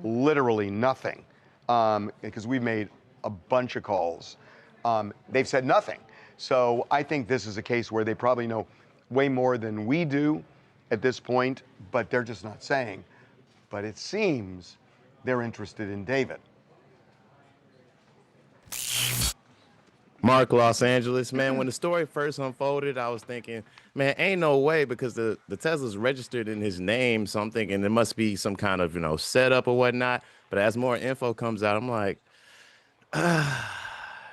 literally nothing. Because we've made a bunch of calls. They've said nothing. So I think this is a case where they probably know way more than we do at this point, but they're just not saying. But it seems they're interested in David. Mark, Los Angeles, man, when the story first unfolded, I was thinking, man, ain't no way, because the Tesla's registered in his name, so I'm thinking there must be some kind of, setup or whatnot. But as more info comes out, I'm like,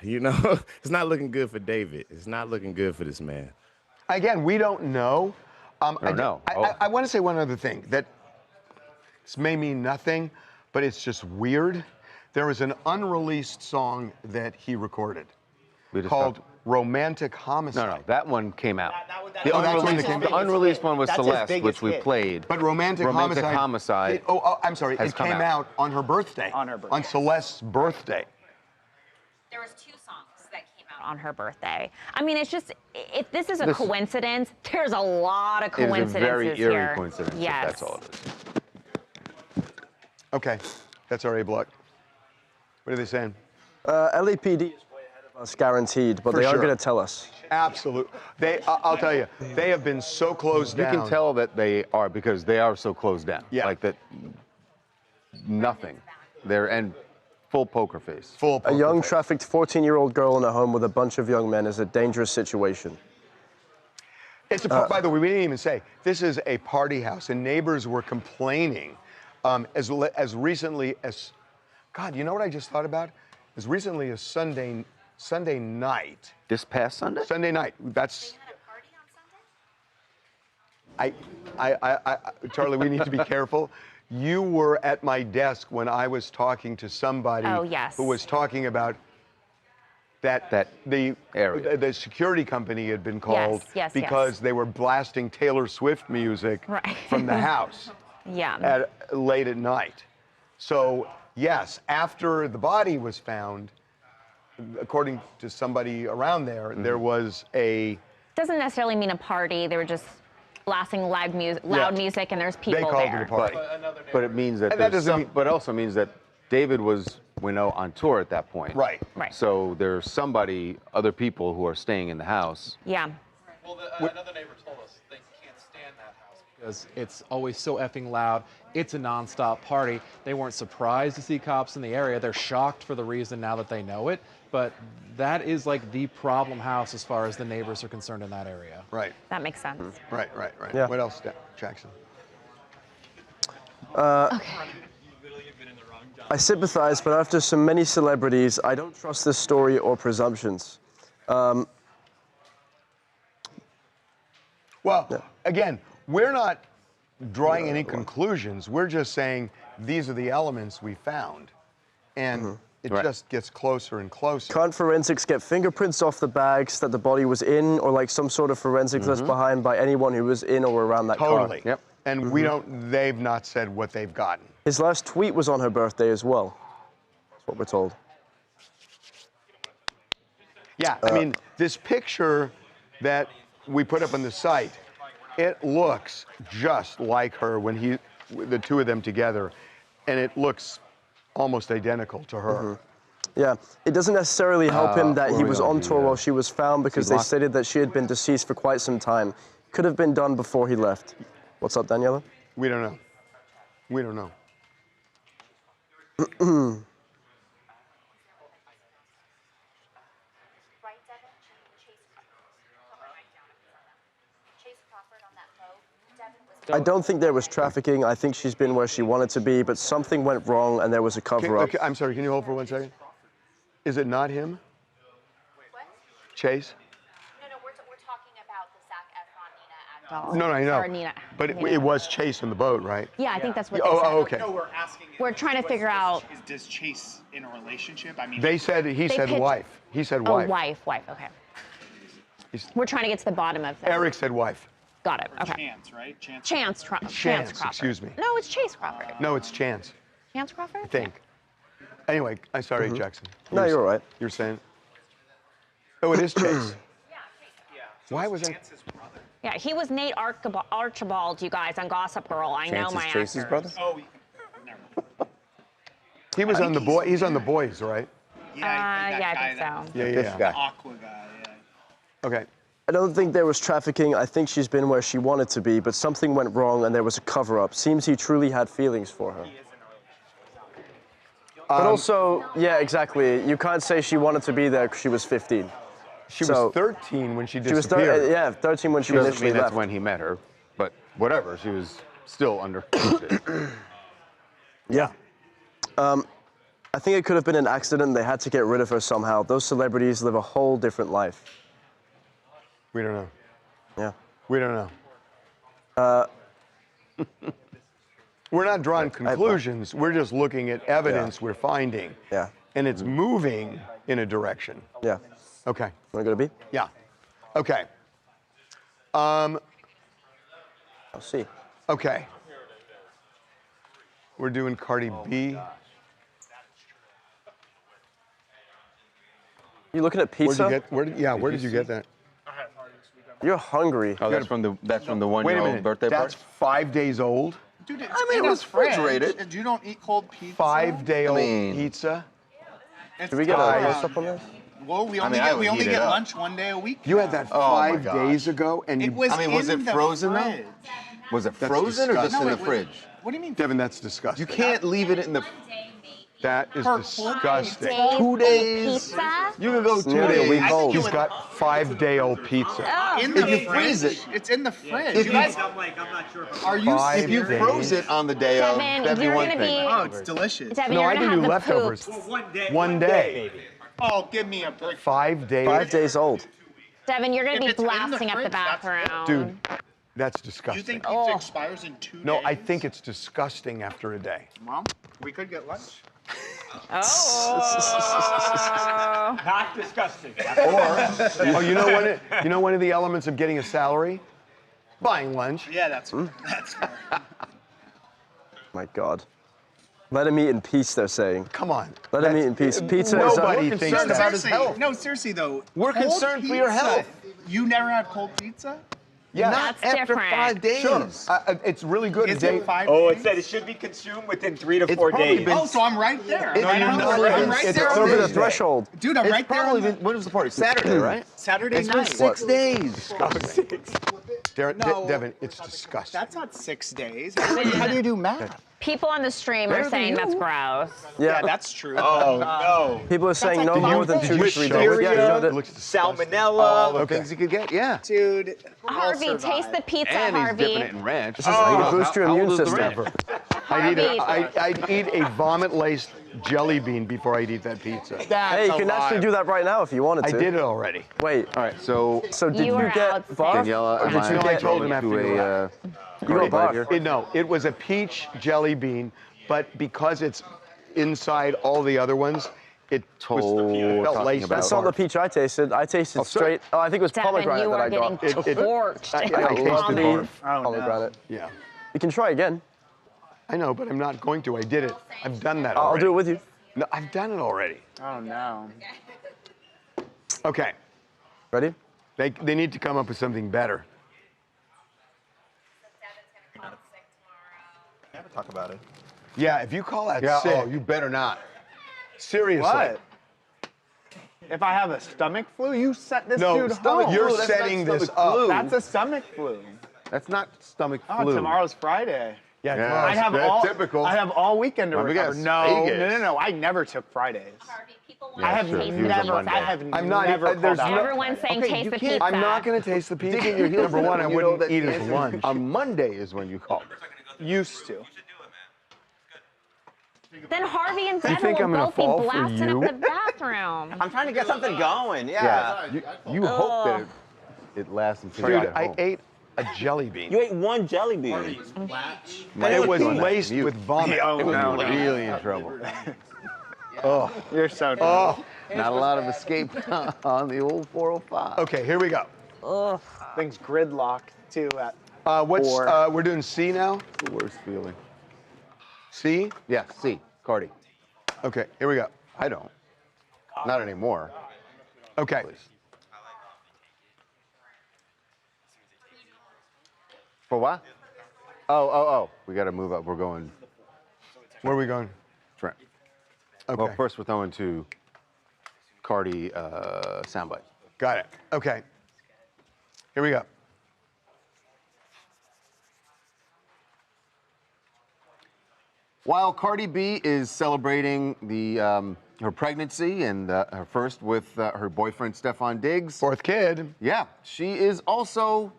it's not looking good for David. It's not looking good for this man. Again, we don't know. I want to say one other thing, that this may mean nothing, but it's just weird. There was an unreleased song that he recorded called Romantic Homicide. No, that one came out. The unreleased one was Celeste, which we played. But Romantic Homicide. I'm sorry. It came out on her birthday. On Celeste's birthday. There was 2 songs that came out on her birthday. I mean, it's just, if this is a coincidence, there's a lot of coincidences here. It's a very eerie coincidence. Yes. That's all it is. Okay, that's our A-block. What are they saying? LAPD is way ahead of us, guaranteed, but they are going to tell us. Absolutely. I'll tell you, they have been so closed down. You can tell that they are, because they are so closed down. Yeah. Like that, nothing. They're full poker face. A young trafficked 14-year-old girl in a home with a bunch of young men is a dangerous situation. By the way, we didn't even say, this is a party house, and neighbors were complaining as recently as, God, you know what I just thought about? As recently as Sunday night. This past Sunday? Sunday night. That's. Charlie, we need to be careful. You were at my desk when I was talking to somebody who was talking about that the area. The security company had been called because they were blasting Taylor Swift music from the house late at night. So, yes, after the body was found, according to somebody around there, there was a... Doesn't necessarily mean a party. They were just blasting loud music, and there's people there. They called it a party. But it means that but it also means that David was, on tour at that point. Right. So there's other people who are staying in the house. Yeah. Well, another neighbor told us they can't stand that house because it's always so effing loud. It's a nonstop party. They weren't surprised to see cops in the area. They're shocked for the reason now that they know it. But that is like the problem house as far as the neighbors are concerned in that area. Right. That makes sense. Right. Yeah. What else, Jackson? I sympathize, but after so many celebrities, I don't trust this story or presumptions. Again, we're not drawing any conclusions. We're just saying these are the elements we found. And it just gets closer and closer. Can't forensics get fingerprints off the bags that the body was in, or like some sort of forensics left behind by anyone who was in or around that car? Totally. Yep. And we don't, they've not said what they've gotten. His last tweet was on her birthday as well. That's what we're told. Yeah, I mean, this picture that we put up on the site, it looks just like her when the two of them together, and it looks almost identical to her. Yeah, it doesn't necessarily help him that he was on tour while she was found, because they stated that she had been deceased for quite some time. Could have been done before he left. What's up, Daniela? We don't know. We don't know. I don't think there was trafficking. I think she's been where she wanted to be, but something went wrong and there was a cover-up. Okay, I'm sorry, can you hold for 1 second? Is it not him? What? Chase? No, we're talking about the Zac Efron, Nina Agdal. No, I know. Or Nina. But it was Chase in the boat, right? Yeah, I think that's what they Oh, said. okay. No, we're asking. We're trying to figure out. Does Chase in a relationship? I mean, He said pitched- wife. He said Oh, wife. wife, okay. We're trying to get to the bottom of that. Eric said wife. Got it, okay. Chance, right? Chance Crawford. Excuse me. No, it's Chase Crawford. No, it's Chance, Chance Crawford? I think. Anyway, I'm sorry, Jackson. No, you're all right. You're saying? Oh, it is Chase. Why was I? Yeah, he was Nate Archibald, you guys, on Gossip Girl. I know my Chase's actors. brother? Oh, He was on the boy. He's on the boys, right? Yeah, I think so. Yeah. Aqua guy. Yeah. Okay. I don't think there was trafficking. I think she's been where she wanted to be, but something went wrong and there was a cover-up. Seems he truly had feelings for her. But also, yeah, exactly. You can't say she wanted to be there because she was 15. She was 13 when she disappeared. She was 13 when she Doesn't initially mean that's left. when he met her, but whatever. She was still under. Yeah. I think it could have been an accident. They had to get rid of her somehow. Those celebrities live a whole different life. We don't know. Yeah. We don't know. We're not drawing conclusions. We're just looking at evidence we're finding. Yeah. And it's moving in a direction. Yeah. Okay. Want to go to B? Yeah. Okay. I'll see. Okay. We're doing Cardi B. You looking at pizza? Where did you get that? You're hungry. Oh, that's from the Wait a 1-year-old minute. birthday That's party. 5 days old? Dude, it's I mean, in it a was fridge, refrigerated. and you don't eat cold pizza. 5-day-old I mean- pizza? It's Did we get a fine. close-up on this? Well, we I only mean, I would get heat it up. lunch 1 day a week. You had that Oh, my 5 gosh. days ago, and It you. was I mean, was in it the frozen though? fridge. Was it That's frozen or just disgusting. in the No, fridge? What do you mean? Devin, that's disgusting. You can't leave it in the. That is Per disgusting. 2 days. Pizza? You can go 2 nearly a days. week old. He's got 5-day-old pizza. In If the you fridge. freeze it. It's in the fridge. If You you- guys, I'm not sure if are you? Five If you days. froze it on the day of, Devin, that'd be you're one gonna thing. be. Oh, it's delicious. Devin, No, you're I gonna can have do the leftovers. poops. One day. Oh, give me a break. 5 days. 5 days old. Devin, you're gonna If be it's in the blasting up the fridge, that's bathroom. Dude, that's You disgusting. think pizza expires in 2 days? No, I think it's disgusting after a day. Well, we could get lunch. Oh. not disgusting. Oh, you know one of the elements of getting a salary? Buying lunch. Yeah, that's fair. My God. Let him eat in peace, they're saying. Come on. Let him eat in peace. Pizza is Nobody up. thinks concerned that. about his health. No, seriously though. We're cold concerned for your pizza- health. You never had cold pizza? Yeah. That's After different. 5 days. Sure. It's really good. Is a day. it 5 Oh, days? it said it should be consumed within 3 to It's 4 probably days. been- Oh, so I'm right there. It's I'm not right even- right it's there. It's on over the the- threshold. Dude, I'm It's right there. probably on been, when was the party? Saturday, right? Saturday It's been night. 6 days. No. Devin, it's disgusting. That's not 6 days. How do you do math? People on the stream are saying that's gross. Yeah, that's true. Oh, no. People are saying no like more than cold 2 to fish. 3 days. Listeria. Yeah, you know It that. looks disgusting. Salmonella. All the Okay. things you could get, yeah. Dude, Harvey, I'll taste the survive. pizza, And he's Harvey. dipping it in ranch. This is to boost your How immune old is the system. ranch? I'd eat a vomit-laced jelly bean before I'd eat that pizza. Hey, you can actually do that right now if you wanted I to. did it already. Wait. All right, so So did You you were get out barf? Daniela, Or am did you No, I get told him after you to a You got barf. here? No, it was a peach jelly bean, but because it's inside all the other ones, it Told felt talking laced. about- That's not the peach I tasted. I tasted straight. Oh, I think it was Devin, pomegranate you that are I got. getting torched. I in got the lovely comments. Oh, no. pomegranate. Yeah. You can try again. I know, but I'm not going to. I did it. I've done that I'll already. do it with you. No, I've done it already. Oh no. Okay. Ready? They need to come up with something better. Never talk about it. Yeah, if you call that Yeah, sick, oh, you better not. seriously. What? If I have a stomach flu, you set this No, dude stomach home. you're flu, that's not setting this stomach up. flu. That's a stomach flu. That's not stomach Oh, flu. tomorrow's Friday. Yeah, Yeah. tomorrow's- I have that's all typical. I have all weekend to Let me recover. guess, No, Vegas. no. I never took Fridays. Harvey, people Yeah, I have sure. He was a never. Monday. I have I'm not- never. there's called out no- on Everyone's saying Friday. taste you the can't- pizza. I'm not going to taste the pizza. Digging your heels Number in one, it I when you know wouldn't that eat the his answer lunch. On Monday is when you called. Used to. Then Harvey and You Devin think will I'm gonna both be fall for blasting you? up the bathroom. I'm trying to get something going. Yeah. You hope that it lasts until you Dude, get I home. ate a jelly bean. You ate one jelly bean. It was laced with vomit. Oh, It was no. really in trouble. Oh, You're so dumb. oh. Not a lot of escape on the old 405. Okay, here we go. Things gridlocked too. At What's 4. we're doing C now? The worst feeling. C? Yeah, C. Cardi. Okay, here we go. I don't. Not anymore. Okay. Please. For what? Oh. We got to move up. We're going Where are we going? Trent. Okay. Well, first we're throwing to Cardi soundbite. Got it. Okay. Here we go. While Cardi B is celebrating her pregnancy and her first with her boyfriend Stefan Diggs. Fourth kid. Yeah, she is also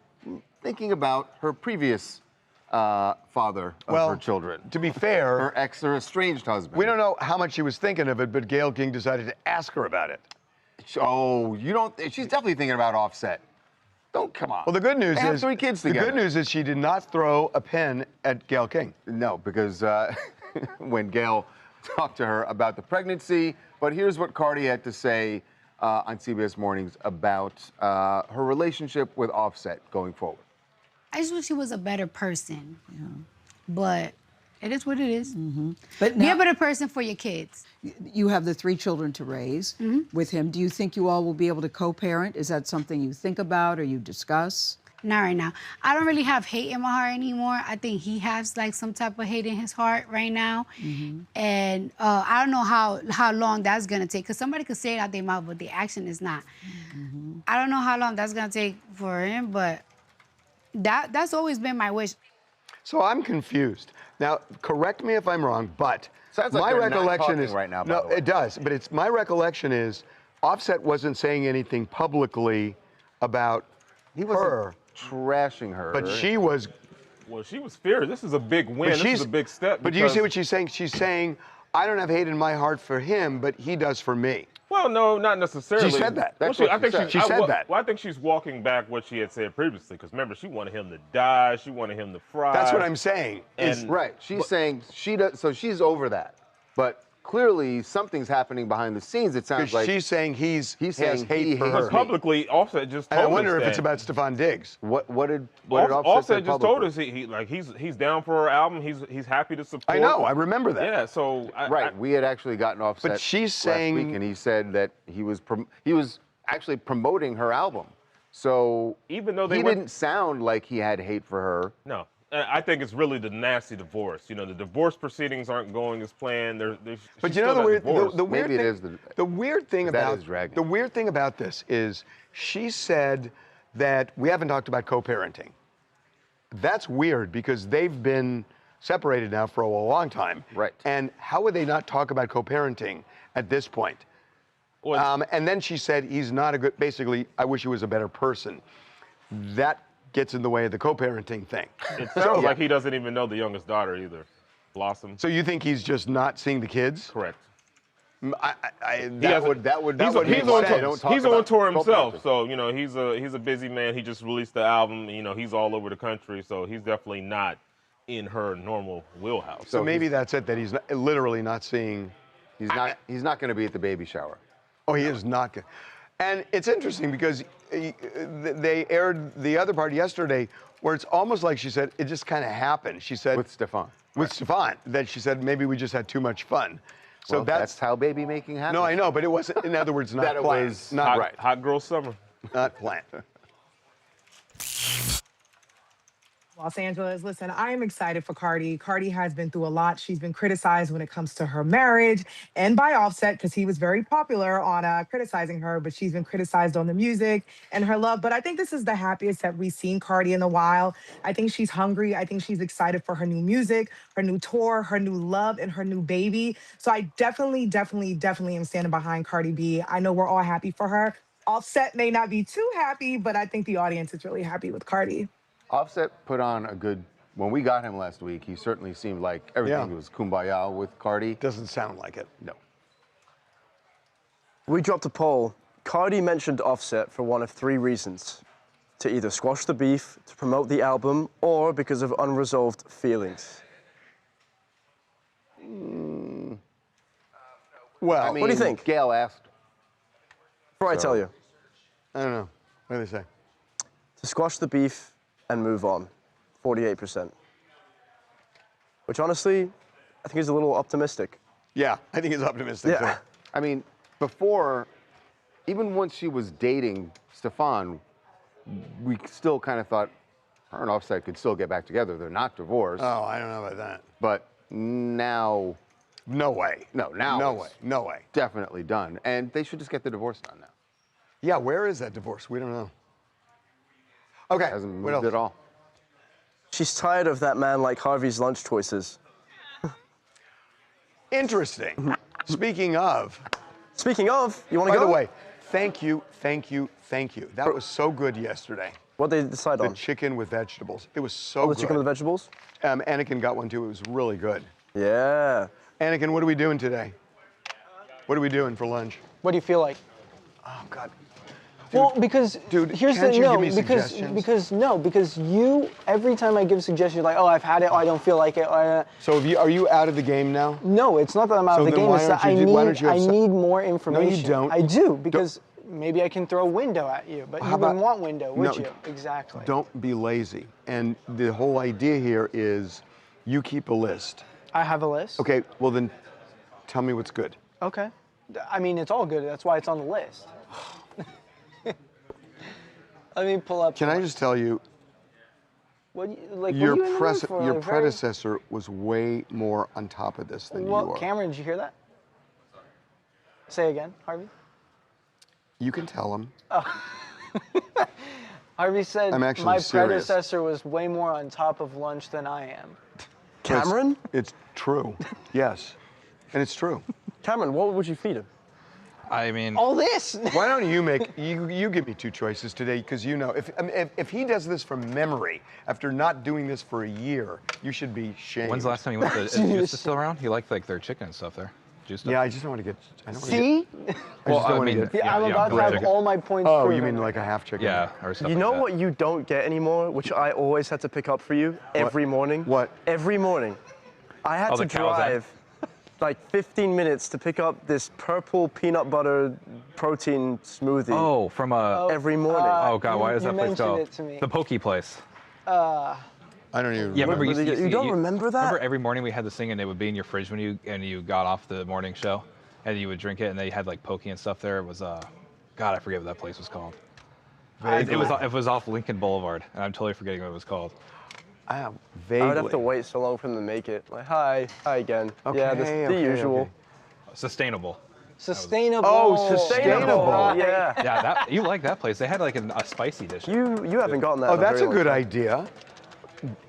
thinking about her previous father of her children. To be fair, her ex or estranged husband. we don't know how much she was thinking of it, but Gayle King decided to ask her about it. Oh, you don't? She's definitely thinking about Offset. Don't come on. Well, the good news They have is 3 kids the together. good news is she did not throw a pen at Gayle King. No, because when Gayle talked to her about the pregnancy, but here's what Cardi had to say on CBS Mornings about her relationship with Offset going forward. I just wish he was a better person. Yeah. But it is what it is. But Be now, a better person for your kids. you have the 3 children to raise with him. Do you think you all will be able to co-parent? Is that something you think about or you discuss? Not right now. I don't really have hate in my heart anymore. I think he has like some type of hate in his heart right now. And I don't know how long that's gonna take, because somebody could say it out their mouth, but the action is not. I don't know how long that's gonna take for him, but that's always been my wish. So I'm confused. Now, correct me if I'm wrong, but Sounds like my they're not recollection talking is right now, by no, the way. it does. But it's my recollection is Offset wasn't saying anything publicly about He wasn't her, trashing her. but she was. Well, she was fierce. This is a big win. But This she's is a big step. But do you see because- what she's saying? She's saying, "I don't have hate in my heart for him, but he does for me." Well, no, not necessarily. She said that. Well, That's what I think she said. She said that. Well, I think she's walking back what she had said previously. Because remember, she wanted him to die. She wanted him to fry. That's what I'm saying. And right. She's saying she does. So she's over that. But clearly something's happening behind the scenes. It sounds like she's saying he he's has saying hate he for hates her. But publicly, Offset just told And I wonder us if it's that. about Stefan Diggs. What did Offset Offset say just told publicly? us he's down for her album. He's happy to support. I know. I remember that. Yeah. So we had actually gotten Offset But she's last saying- week, and he said that he was actually promoting her album. So even though they he went- didn't sound like he had hate for her. No. I think it's really the nasty divorce. You know, the divorce proceedings aren't going as planned. But you know the weird, the weird Maybe thing. it is the weird thing that about is dragging. the weird thing about this is she said that we haven't talked about co-parenting. That's weird because they've been separated now for a long time. Right. And how would they not talk about co-parenting at this point? And then she said he's not a good. Basically, I wish he was a better person. That gets in the way of the co-parenting thing. It sounds like he doesn't even know the youngest daughter either, Blossom. So you think he's just not seeing the kids? Correct. That would He's make sense. He's on tour himself, so you know he's a busy man. He just released the album. You know he's all over the country, so he's definitely not in her normal wheelhouse. So maybe that's it. That he's literally not seeing He's not going to be at the baby shower. Oh, he is not good. And it's interesting because they aired the other part yesterday where it's almost like she said, it just kind of happened. She said. With Stefan. With Stefan, that she said, maybe we just had too much fun. So well, that's how baby making happens. No, I know, but it wasn't, in other words, not that planned. It was not right. Hot girl summer. Not planned. Los Angeles. Listen, I am excited for Cardi. Cardi has been through a lot. She's been criticized when it comes to her marriage and by Offset because he was very popular on criticizing her, but she's been criticized on the music and her love. But I think this is the happiest that we've seen Cardi in a while. I think she's hungry. I think she's excited for her new music, her new tour, her new love, and her new baby. So I definitely am standing behind Cardi B. I know we're all happy for her. Offset may not be too happy, but I think the audience is really happy with Cardi. Offset put on a good, when we got him last week, he certainly seemed like everything was kumbaya with Cardi. Doesn't sound like it. No. We dropped a poll. Cardi mentioned Offset for one of 3 reasons. To either squash the beef, to promote the album, or because of unresolved feelings. Well, I mean, what do you think? Gail asked. Before I tell you. I don't know. What do they say? To squash the beef and move on, 48%. Which honestly, I think is a little optimistic. Yeah, I think it's optimistic. Yeah. Too. I mean, before, even once she was dating Stefan, we still kind of thought her and Offset could still get back together. They're not divorced. Oh, I don't know about that. But now. No way. No, now. No way. No way. Definitely done. And they should just get the divorce done now. Yeah, where is that divorce? We don't know. Okay. Hasn't moved at all. She's tired of that man like Harvey's lunch choices. Interesting. Speaking of, you want to go? By the way, thank you. That was so good yesterday. What did they decide on? The chicken with vegetables. It was so good. The chicken with vegetables? Anakin got one too. It was really good. Yeah. Anakin, what are we doing today? What are we doing for lunch? What do you feel like? Oh, God. Well, because here's can't the you no, give me suggestions? because you every time I give suggestions, you're like, oh, I've had it, oh, I don't feel like it. So are you out of the game now? No, it's not that I'm out of the game. It's that I need more information. No, you don't. I do because maybe I can throw a window at you, but you wouldn't want window, would you? Exactly. Don't be lazy. And the whole idea here is you keep a list. I have a list. Okay, well then tell me what's good. Okay. I mean, it's all good. That's why it's on the list. Let me pull up. Can I just tell you, your predecessor was way more on top of this than you are. Cameron, did you hear that? Say again, Harvey. You can tell him. Oh. Harvey said my predecessor was way more on top of lunch than I am. Cameron? It's true. Yes. And it's true. Cameron, what would you feed him? I mean, all this. Why don't you give me 2 choices today? Because you know, if he does this from memory after not doing this for a year, you should be shamed. When's the last time you went to? Is Juice still around? He liked like their chicken and stuff there. Juice stuff? Yeah, I just don't want to get. See? I'm about to have all my points. Oh, you mean like a half chicken? Yeah, or something. You know like what you don't get anymore, which I always had to pick up for you every morning? What? Every morning. I had to drive like 15 minutes to pick up this purple peanut butter protein smoothie. Oh, from every morning. Oh God, why is that place called? It to me. The Pokey place. I don't even. Yeah, remember you don't remember that? Remember every morning we had this thing and it would be in your fridge when you got off the morning show, and you would drink it and they had like Pokey and stuff there. It was God, I forget what that place was called. It was off Lincoln Boulevard, and I'm totally forgetting what it was called. Vaguely. I would have to wait so long for them to make it. Like, hi again. Okay, yeah, the usual. Okay. Sustainable. Sustainable. Oh, sustainable. Yeah. You like that place? They had like a spicy dish. You haven't gotten that. Oh, that's a good idea,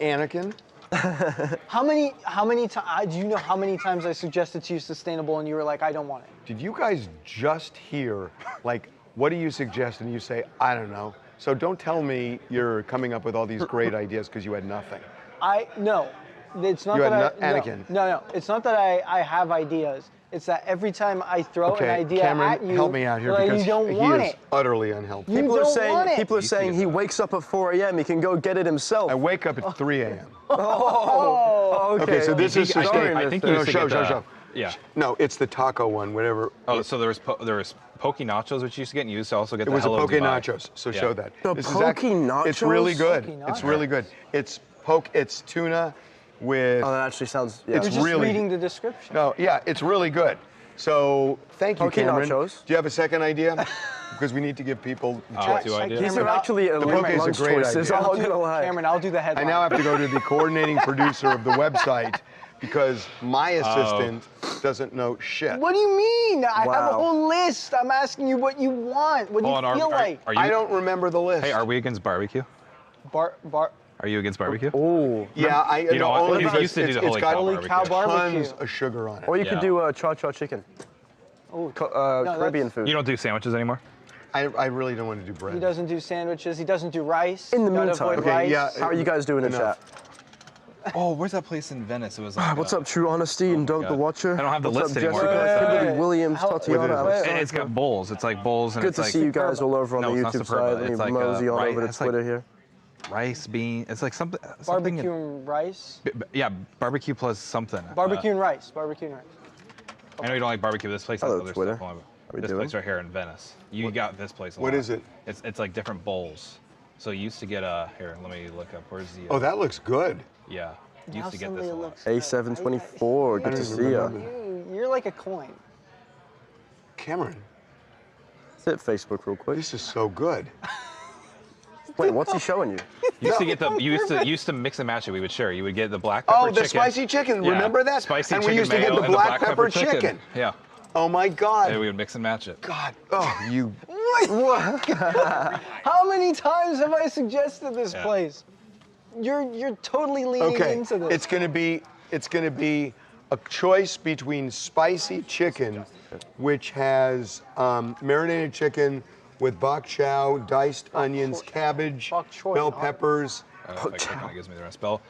Anakin. How many times? Do you know how many times I suggested to you sustainable and you were like, I don't want it? Did you guys just hear like, what do you suggest? And you say, I don't know. So don't tell me you're coming up with all these great ideas because you had nothing. No, it's not Anakin. No, it's not that I have ideas. It's that every time I throw an idea Cameron, at you, help me out here like, because you don't he want is it. utterly unhelpful. You People are saying he wakes up at 4 a.m. He can go get it himself. I wake up at 3 a.m. Oh, okay. Okay, so this is sustainable. I think you show. Yeah. No, it's the taco one, whatever. Oh, so there was poke nachos, which used to get used to also get It the was a Hello poke Dubai. nachos, so Yeah. show that. The This is poke nachos? It's really good. Poke It's really good. It's tuna with. Oh, that actually sounds. Yeah. It's You're just really. reading the description. No, yeah, it's really good. So thank you, Poke Cameron. nachos. Do you have a second idea? Because we need to give people the choice. Two ideas. These are actually The poke is a great idea. I'm not gonna lie. Cameron, I'll do the I headline. now have to go to the coordinating producer of the website because my assistant doesn't know shit. What do you mean? I have a Wow. whole list. I'm asking you what you want. What do you Hold on, feel like? Are you, I don't remember the list. Hey, are we against barbecue? Bar. Are you against barbecue? Oh. Yeah, I You know what? only He because used to do the it's Holy got Cow Holy Cow barbecue. tons of sugar on it. Or you could Yeah. do cha-cha chicken. Oh, Caribbean food. You don't do sandwiches anymore? I really don't want to do bread. he doesn't do sandwiches. He doesn't do rice. In the Gotta meantime. avoid Okay, rice. yeah. How are you guys doing in Enough. chat? Oh, where's that place in Venice? It was like, What's up, True Honesty and Don't the God. Watcher? I don't have the What's list up, anymore. Jessica, Wait, Kimberly wait. Williams, How- Tatiana. wait, And it's got bowls. It's like bowls and Good it's to like see you guys all over on No, the it's not YouTube superba. side. Let me It's like, mosey on rice- over to it's like Twitter here. rice, bean. It's like something. Barbecue and rice. Yeah, barbecue plus something. Barbecue and rice. Barbecue and rice. I know you don't like barbecue. This place has Hello, other Twitter. stuff on it. How we This doing? place right here in Venice. You got this place. A What lot. is it? It's like different bowls. So you used to get here. Let me look up. Where's the? Oh, that looks good. Yeah. You Now used to get this suddenly a it lot. looks A724, good to see ya. You're like a coin. Cameron, Hit Facebook real quick. this is so good. Wait, what's he showing you? You used to get the. You used to mix and match it. We would share. You would get the black pepper Oh, chicken. the spicy chicken. Yeah. Remember that? Spicy and chicken we used to get mayo the and black pepper chicken. Yeah. Oh my God. And we would mix and match it. God. Oh, you. How many times have I suggested this Yeah. place? You're totally leaning Okay. into this. It's gonna be a choice between spicy chicken, which has marinated chicken with bok chow, diced onions, cabbage, bell peppers. If I click on it, gives me the rest. Bell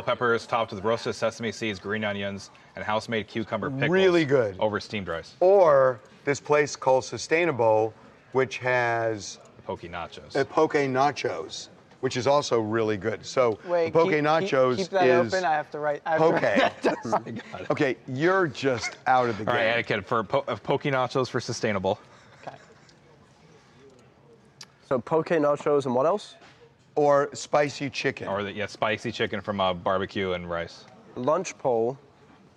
peppers topped with roasted sesame seeds, green onions, and house-made cucumber pickles. Really good. Over steamed rice. Or this place called Sustainable, which has Poke nachos. poke nachos, which is also really good. So Wait, the poke nachos keep that is open. I have to write. I have poke. To write that down. Okay, you're just out of the All game. right, Anakin, for poke nachos for sustainable. So poke nachos and what else? Or spicy chicken. Or spicy chicken from barbecue and rice. Lunch poll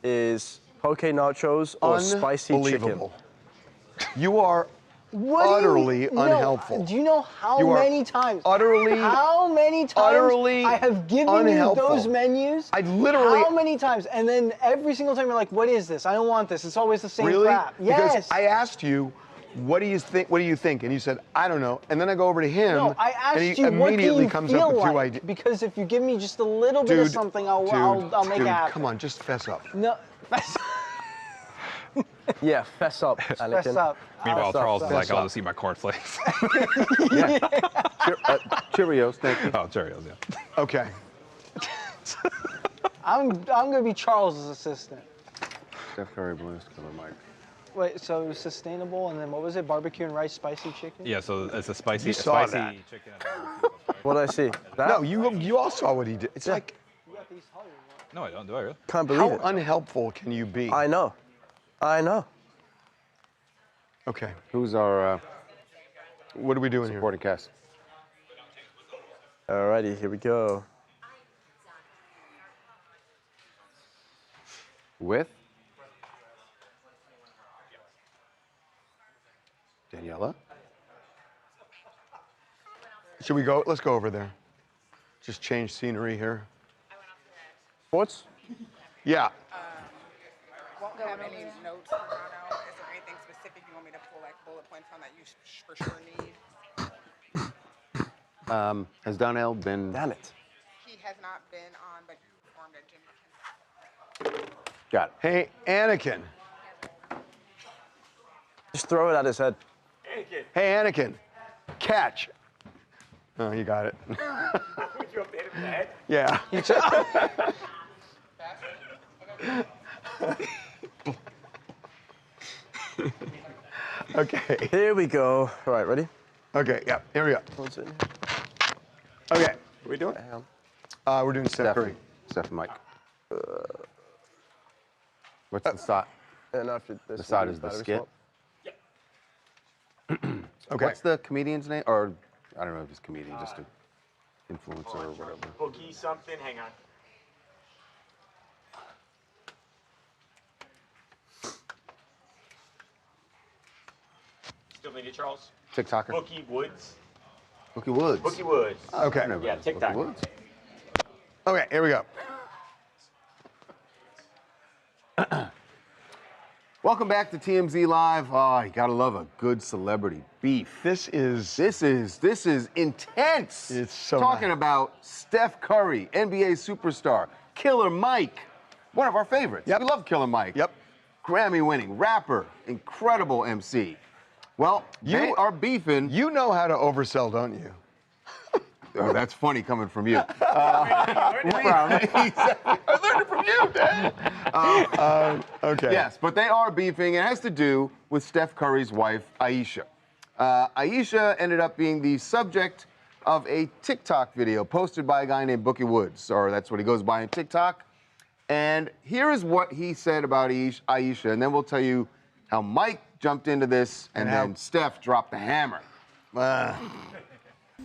is poke nachos or spicy chicken. Unbelievable. You are What utterly do you, unhelpful. No, do you know how You are many times? utterly- How many times utterly I have given unhelpful. you those menus? I literally- How many times? And then every single time you're like, "What is this? I don't want this. It's always the same Really? crap." Yes. Because I asked you, what do you think? What do you think? And you said, I don't know. And then I go over to him, No, I asked and he you what do immediately you comes feel up with two like? ideas. Because if you give me just a little bit of something, I'll make it happen. Come on, just fess up. No. Yeah, fess up, Anakin. Fess up. Meanwhile, Fess up, Charles is fess like, I'll up. just eat my cornflakes. Cheerios, thank you. Oh, Cheerios, yeah. Okay. I'm gonna be Charles's assistant. Steph Curry Blues Killer Mike. Wait, so it was sustainable, and then what was it? Barbecue and rice, spicy chicken. Yeah, so it's a spicy, You saw spicy that. chicken. What did I see? That? No, you all saw what he did. It's like, No, I don't. Do I really? Can't believe how it. unhelpful can you be? I know. Okay. Who's our What are we doing here? supporting cast? Alrighty, here we go. With Daniela. Should we go? Let's go over there. Just change scenery here. Sports? Yeah. Won't have any notes for now. Is there anything specific you want me to pull, like bullet points on that you for sure need? Has Donnell been? Damn it. He has not been on, but he performed at Jim. Got it. Hey, Anakin. Just throw it at his head. Hey, Anakin. Catch. Oh, you got it. Would you update him head? Yeah. Okay. Here we go. All right, ready? Okay, yeah, here we go. What's it? Okay. What are we doing? We're doing Steph Curry. Steph and Mike. What's the side? And after The side is the skit. Okay. What's the comedian's name? Or I don't know if he's a comedian, just an influencer or whatever. Boogie something. Hang on. Still need it, Charles? TikToker. Boogie Woods. Boogie Woods. Boogie Woods. Okay. Yeah, TikTok. Boogie Woods. Okay, here we go. Welcome back to TMZ Live. Oh, you gotta love a good celebrity beef. This is intense. It's so talking nice. about Steph Curry, NBA superstar, Killer Mike, one of our favorites. Yep. We love Killer Mike. Yep. Grammy-winning rapper, incredible MC. Well, they are beefing. You know how to oversell, don't you? Oh, that's funny coming from you. I learned it from you, Dad. Okay. Yes, but they are beefing. It has to do with Steph Curry's wife, Ayesha. Ayesha ended up being the subject of a TikTok video posted by a guy named Boogie Woods, or that's what he goes by on TikTok. And here is what he said about Ayesha, and then we'll tell you how Mike jumped into this, and then Steph dropped the hammer.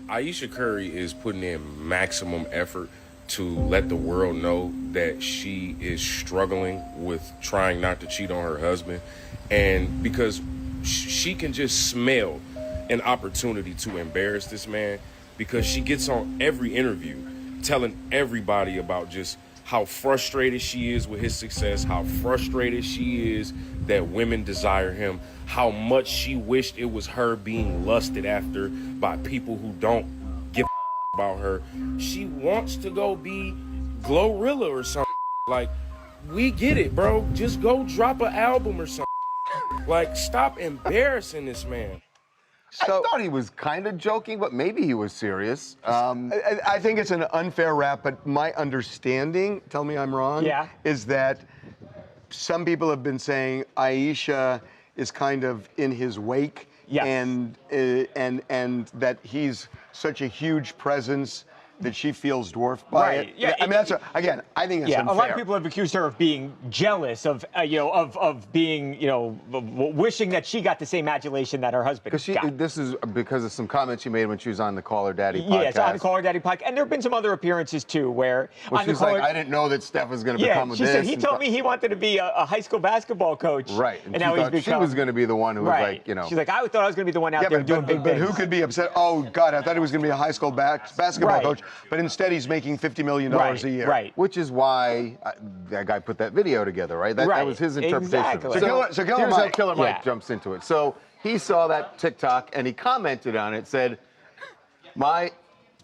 Ayesha Curry is putting in maximum effort to let the world know that she is struggling with trying not to cheat on her husband. And because she can just smell an opportunity to embarrass this man, because she gets on every interview telling everybody about just how frustrated she is with his success, how frustrated she is that women desire him, how much she wished it was her being lusted after by people who don't give a about her. She wants to go be Glorilla or something. Like, we get it, bro. Just go drop an album or something. Like, stop embarrassing this man. So, I thought he was kind of joking, but maybe he was serious. I think it's an unfair rap, but my understanding, tell me I'm wrong, is that some people have been saying Ayesha is kind of in his wake, and that he's such a huge presence that she feels dwarfed by it. Yeah, I mean, that's again, I think it's unfair. A lot of people have accused her of being jealous, of being, wishing that she got the same adulation that her husband got. This is because of some comments she made when she was on the Call Her Daddy podcast. Yes, on the Call Her Daddy podcast, and there have been some other appearances too, where well, she's like, I didn't know that Steph was going to become she this. said he told me he wanted to be a high school basketball coach. Right, and now he's become. She was going to be the one who was like, She's like, I thought I was going to be the one out there doing big things. But who could be upset? Oh God, I thought he was going to be a high school basketball coach, but instead he's making $50 million a year. Right. Which is why that guy put that video together, right? That was his interpretation. Exactly. So here's how Killer Mike jumps into it. So he saw that TikTok and he commented on it, said, my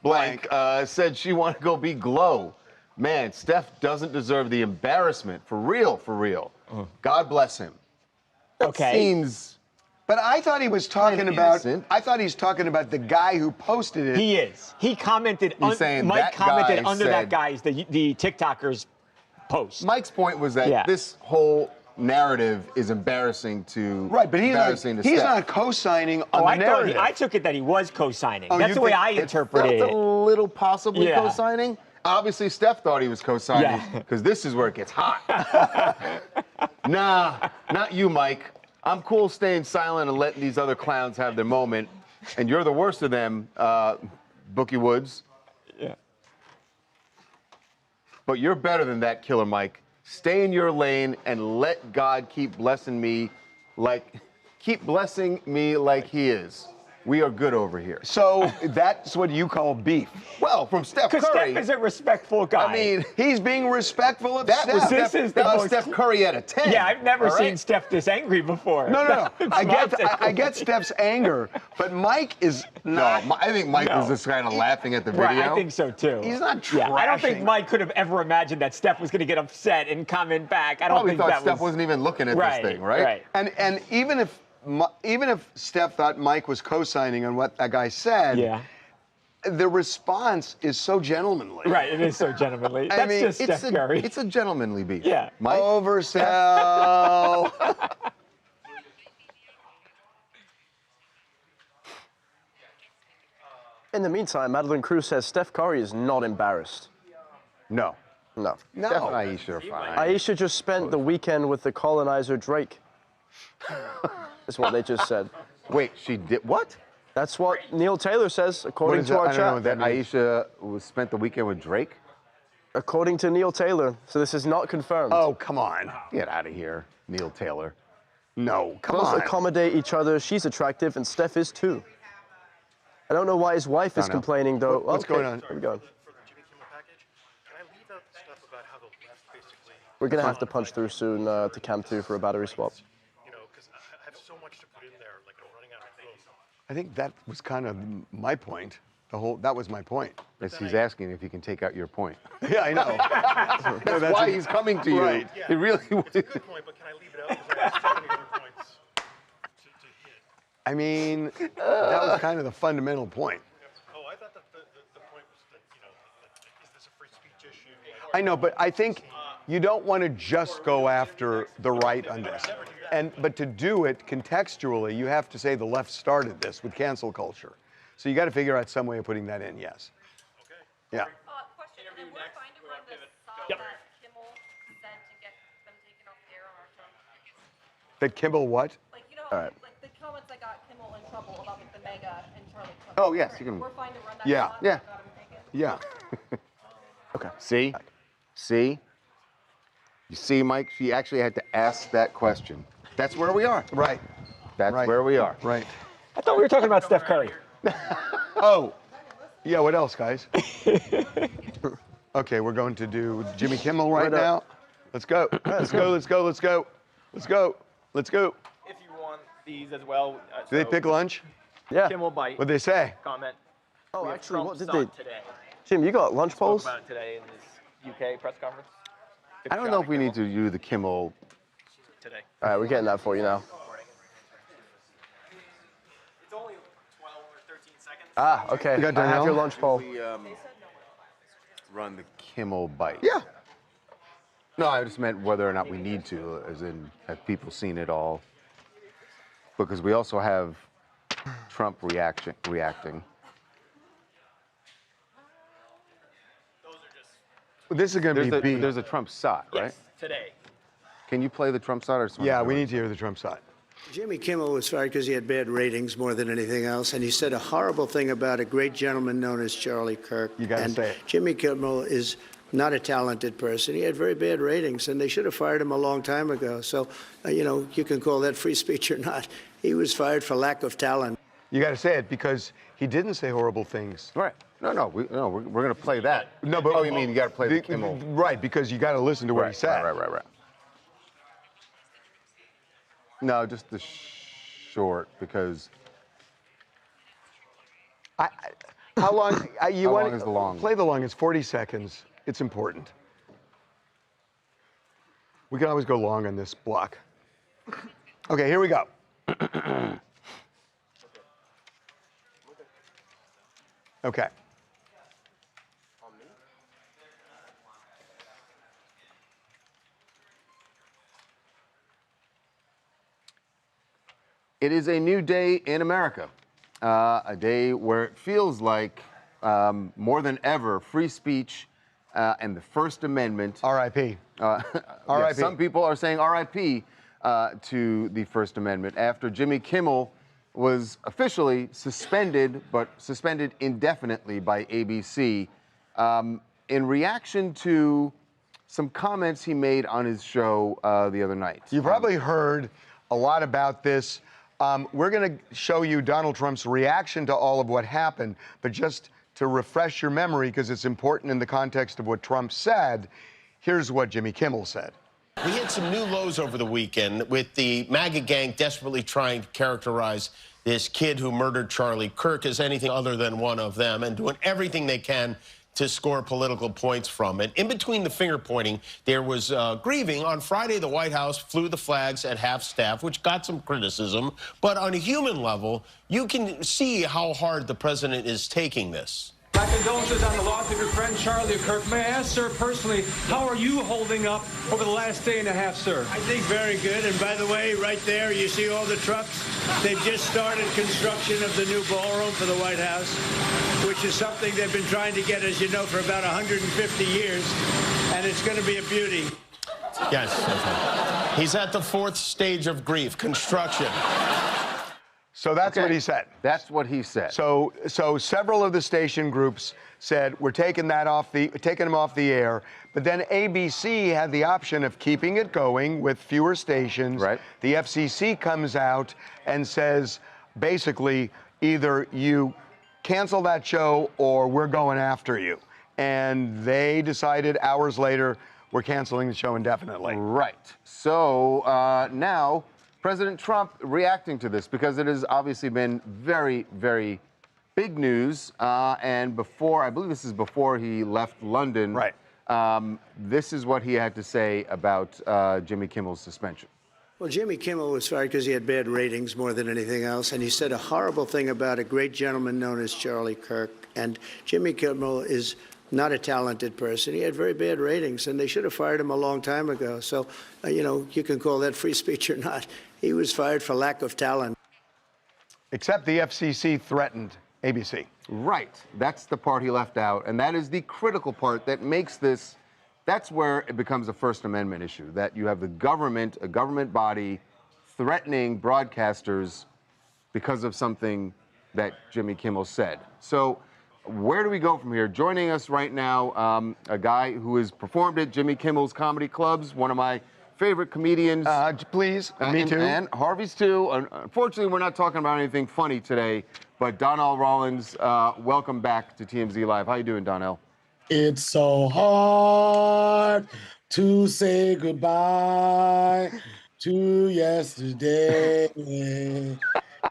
blank said she wanted to go be Glow. Man, Steph doesn't deserve the embarrassment. For real, for real. God bless him. Okay. Seems... But I thought he was talking about. I thought he's talking about the guy who posted it. He is. He commented. Mike commented under that guy's the TikToker's post. Mike's point was that this whole narrative is embarrassing to. Right, but he's not co-signing on the narrative. I took it that he was co-signing. That's the way I interpreted it. Felt a little possibly co-signing. Obviously, Steph thought he was co-signing because this is where it gets hot. Nah, not you, Mike. I'm cool staying silent and letting these other clowns have their moment. And you're the worst of them, Boogie Woods. Yeah. But you're better than that, Killer Mike. Stay in your lane and let God keep blessing me like he is. We are good over here. So that's what you call beef. Well, from Steph Curry. Because Steph is a respectful guy. I mean, he's being respectful of that Steph. That was Steph Curry at a 10. Yeah, I've never seen Steph this angry before. No. I get Steph's anger, but Mike is not. No, I think Mike was just kind of laughing at the video. Right, I think so too. He's not trashing. Yeah, I don't think Mike could have ever imagined that Steph was going to get upset and comment back. I don't think that Steph wasn't even looking at this thing, right? And even if Steph thought Mike was co-signing on what that guy said, the response is so gentlemanly. Right, it is so gentlemanly. That's just Steph Curry. It's a gentlemanly beef. Yeah. Mike? Oversell. In the meantime, Madeline Cruz says Steph Curry is not embarrassed. No. No. No. Definitely Aisha are fine. Aisha just spent the weekend with the colonizer Drake. That's what they just said. Wait, she did what? That's what Neil Taylor says, according to our chat. That Aisha spent the weekend with Drake? According to Neil Taylor. So this is not confirmed. Oh, come on. Get out of here, Neil Taylor. No, come Both on. accommodate each other. She's attractive, and Steph is too. I don't know why his wife is complaining, though. What's going on? Here we go. We're going to have to punch through soon to Cam 2 for a battery swap. I think that was kind of my point. That was my point. Yes, he's asking if he can take out your point. Yeah, I know. That's why he's coming to you. Right. He really would. It's a good point, but can I leave it out? Because I have so many other points to hit. I mean, that was kind of the fundamental point. Oh, I thought that the point was that, is this a free speech issue? I know, but I think you don't want to just go after the right on this. But to do it contextually, you have to say the left started this with cancel culture. So you got to figure out some way of putting that in, yes. Okay. Yeah. Question, and we're fine to run this song that Kimmel said to get them taken off the air on our show. That Kimmel what? Like, all right. like the comments that got Kimmel in trouble about like, the Mega and Charlie Cook. Oh, yes, you can. We're fine to run that Yeah. song Yeah. that got him taken. Yeah. Okay. See? You see, Mike, she actually had to ask that question. That's where we are. Right. That's where we are. Right. I thought we were talking about Steph Curry. Oh. Yeah, what else, guys? Okay, we're going to do Jimmy Kimmel right now. Let's go. Let's go. Let's go. Let's go. Let's go. Let's go. If you want these as well. Did they pick lunch? Yeah. Kimmel bite. What'd they say? Comment. Oh, We have actually, Trump what did stock they? Today. Jim, you got lunch Spoke bowls? about it today in this UK press conference. I don't know if we need to do the Kimmel. Today. All right, we're getting that for you now. It's only 12 or 13 seconds. Ah, okay. You got I have Danielle? your lunch bowl. We run the Kimmel bite. Yeah. No, I just meant whether or not we need to, as in, have people seen it all? Because we also have Trump reacting. This is going to be There's a Trump shot, right? Yes, today. Can you play the Trump shot or something? Yeah, we need to hear the Trump side. Jimmy Kimmel was fired because he had bad ratings more than anything else, and he said a horrible thing about a great gentleman known as Charlie Kirk. You got to say it. Jimmy Kimmel is not a talented person. He had very bad ratings, and they should have fired him a long time ago. So, you can call that free speech or not. He was fired for lack of talent. You got to say it because he didn't say horrible things. Right. No, we're going to play that. No, but you mean you got to play the Kimmel? Right, because you got to listen to what he said. Right. No, just the short because. How long? How long is the long? Play the long. It's 40 seconds. It's important. We can always go long on this block. Okay, here we go. Okay. It is a new day in America, a day where it feels like more than ever free speech and the First Amendment. R.I.P. R.I.P. Some people are saying R.I.P. To the First Amendment after Jimmy Kimmel was officially suspended, but suspended indefinitely by ABC in reaction to some comments he made on his show the other night. You've probably heard a lot about this. We're going to show you Donald Trump's reaction to all of what happened, but just to refresh your memory, because it's important in the context of what Trump said, here's what Jimmy Kimmel said. We hit some new lows over the weekend with the MAGA gang desperately trying to characterize this kid who murdered Charlie Kirk as anything other than one of them and doing everything they can to score political points from it. In between the finger pointing, there was grieving. On Friday, the White House flew the flags at half-staff, which got some criticism. But on a human level, you can see how hard the president is taking this. My condolences on the loss of your friend Charlie Kirk. May I ask, sir, personally, how are you holding up over the last day and a half, sir? I think very good. And by the way, right there, you see all the trucks. They've just started construction of the new ballroom for the White House, which is something they've been trying to get, as you know, for about 150 years. and it's going to be a beauty. Yes. He's at the fourth stage of grief, construction. So that's what he said. That's what he said. So several of the station groups said we're taking him off the air. But then ABC had the option of keeping it going with fewer stations. Right. The FCC comes out and says basically either you cancel that show or we're going after you. And they decided hours later we're canceling the show indefinitely. Right. So now President Trump reacting to this because it has obviously been very, very big news. And before, I believe this is before he left London. Right. This is what he had to say about Jimmy Kimmel's suspension. Well, Jimmy Kimmel was fired because he had bad ratings more than anything else, and he said a horrible thing about a great gentleman known as Charlie Kirk. And Jimmy Kimmel is not a talented person. He had very bad ratings, and they should have fired him a long time ago. So, you can call that free speech or not. He was fired for lack of talent. Except the FCC threatened ABC. Right. That's the part he left out, and that is the critical part that makes this. That's where it becomes a First Amendment issue, that you have the government, a government body, threatening broadcasters because of something that Jimmy Kimmel said. So where do we go from here? Joining us right now, a guy who has performed at Jimmy Kimmel's comedy clubs, one of my favorite comedians. Please, me too. And Harvey's too. Unfortunately, we're not talking about anything funny today, but Donnell Rawlins, welcome back to TMZ Live. How you doing, Donnell? It's so hard to say goodbye to yesterday.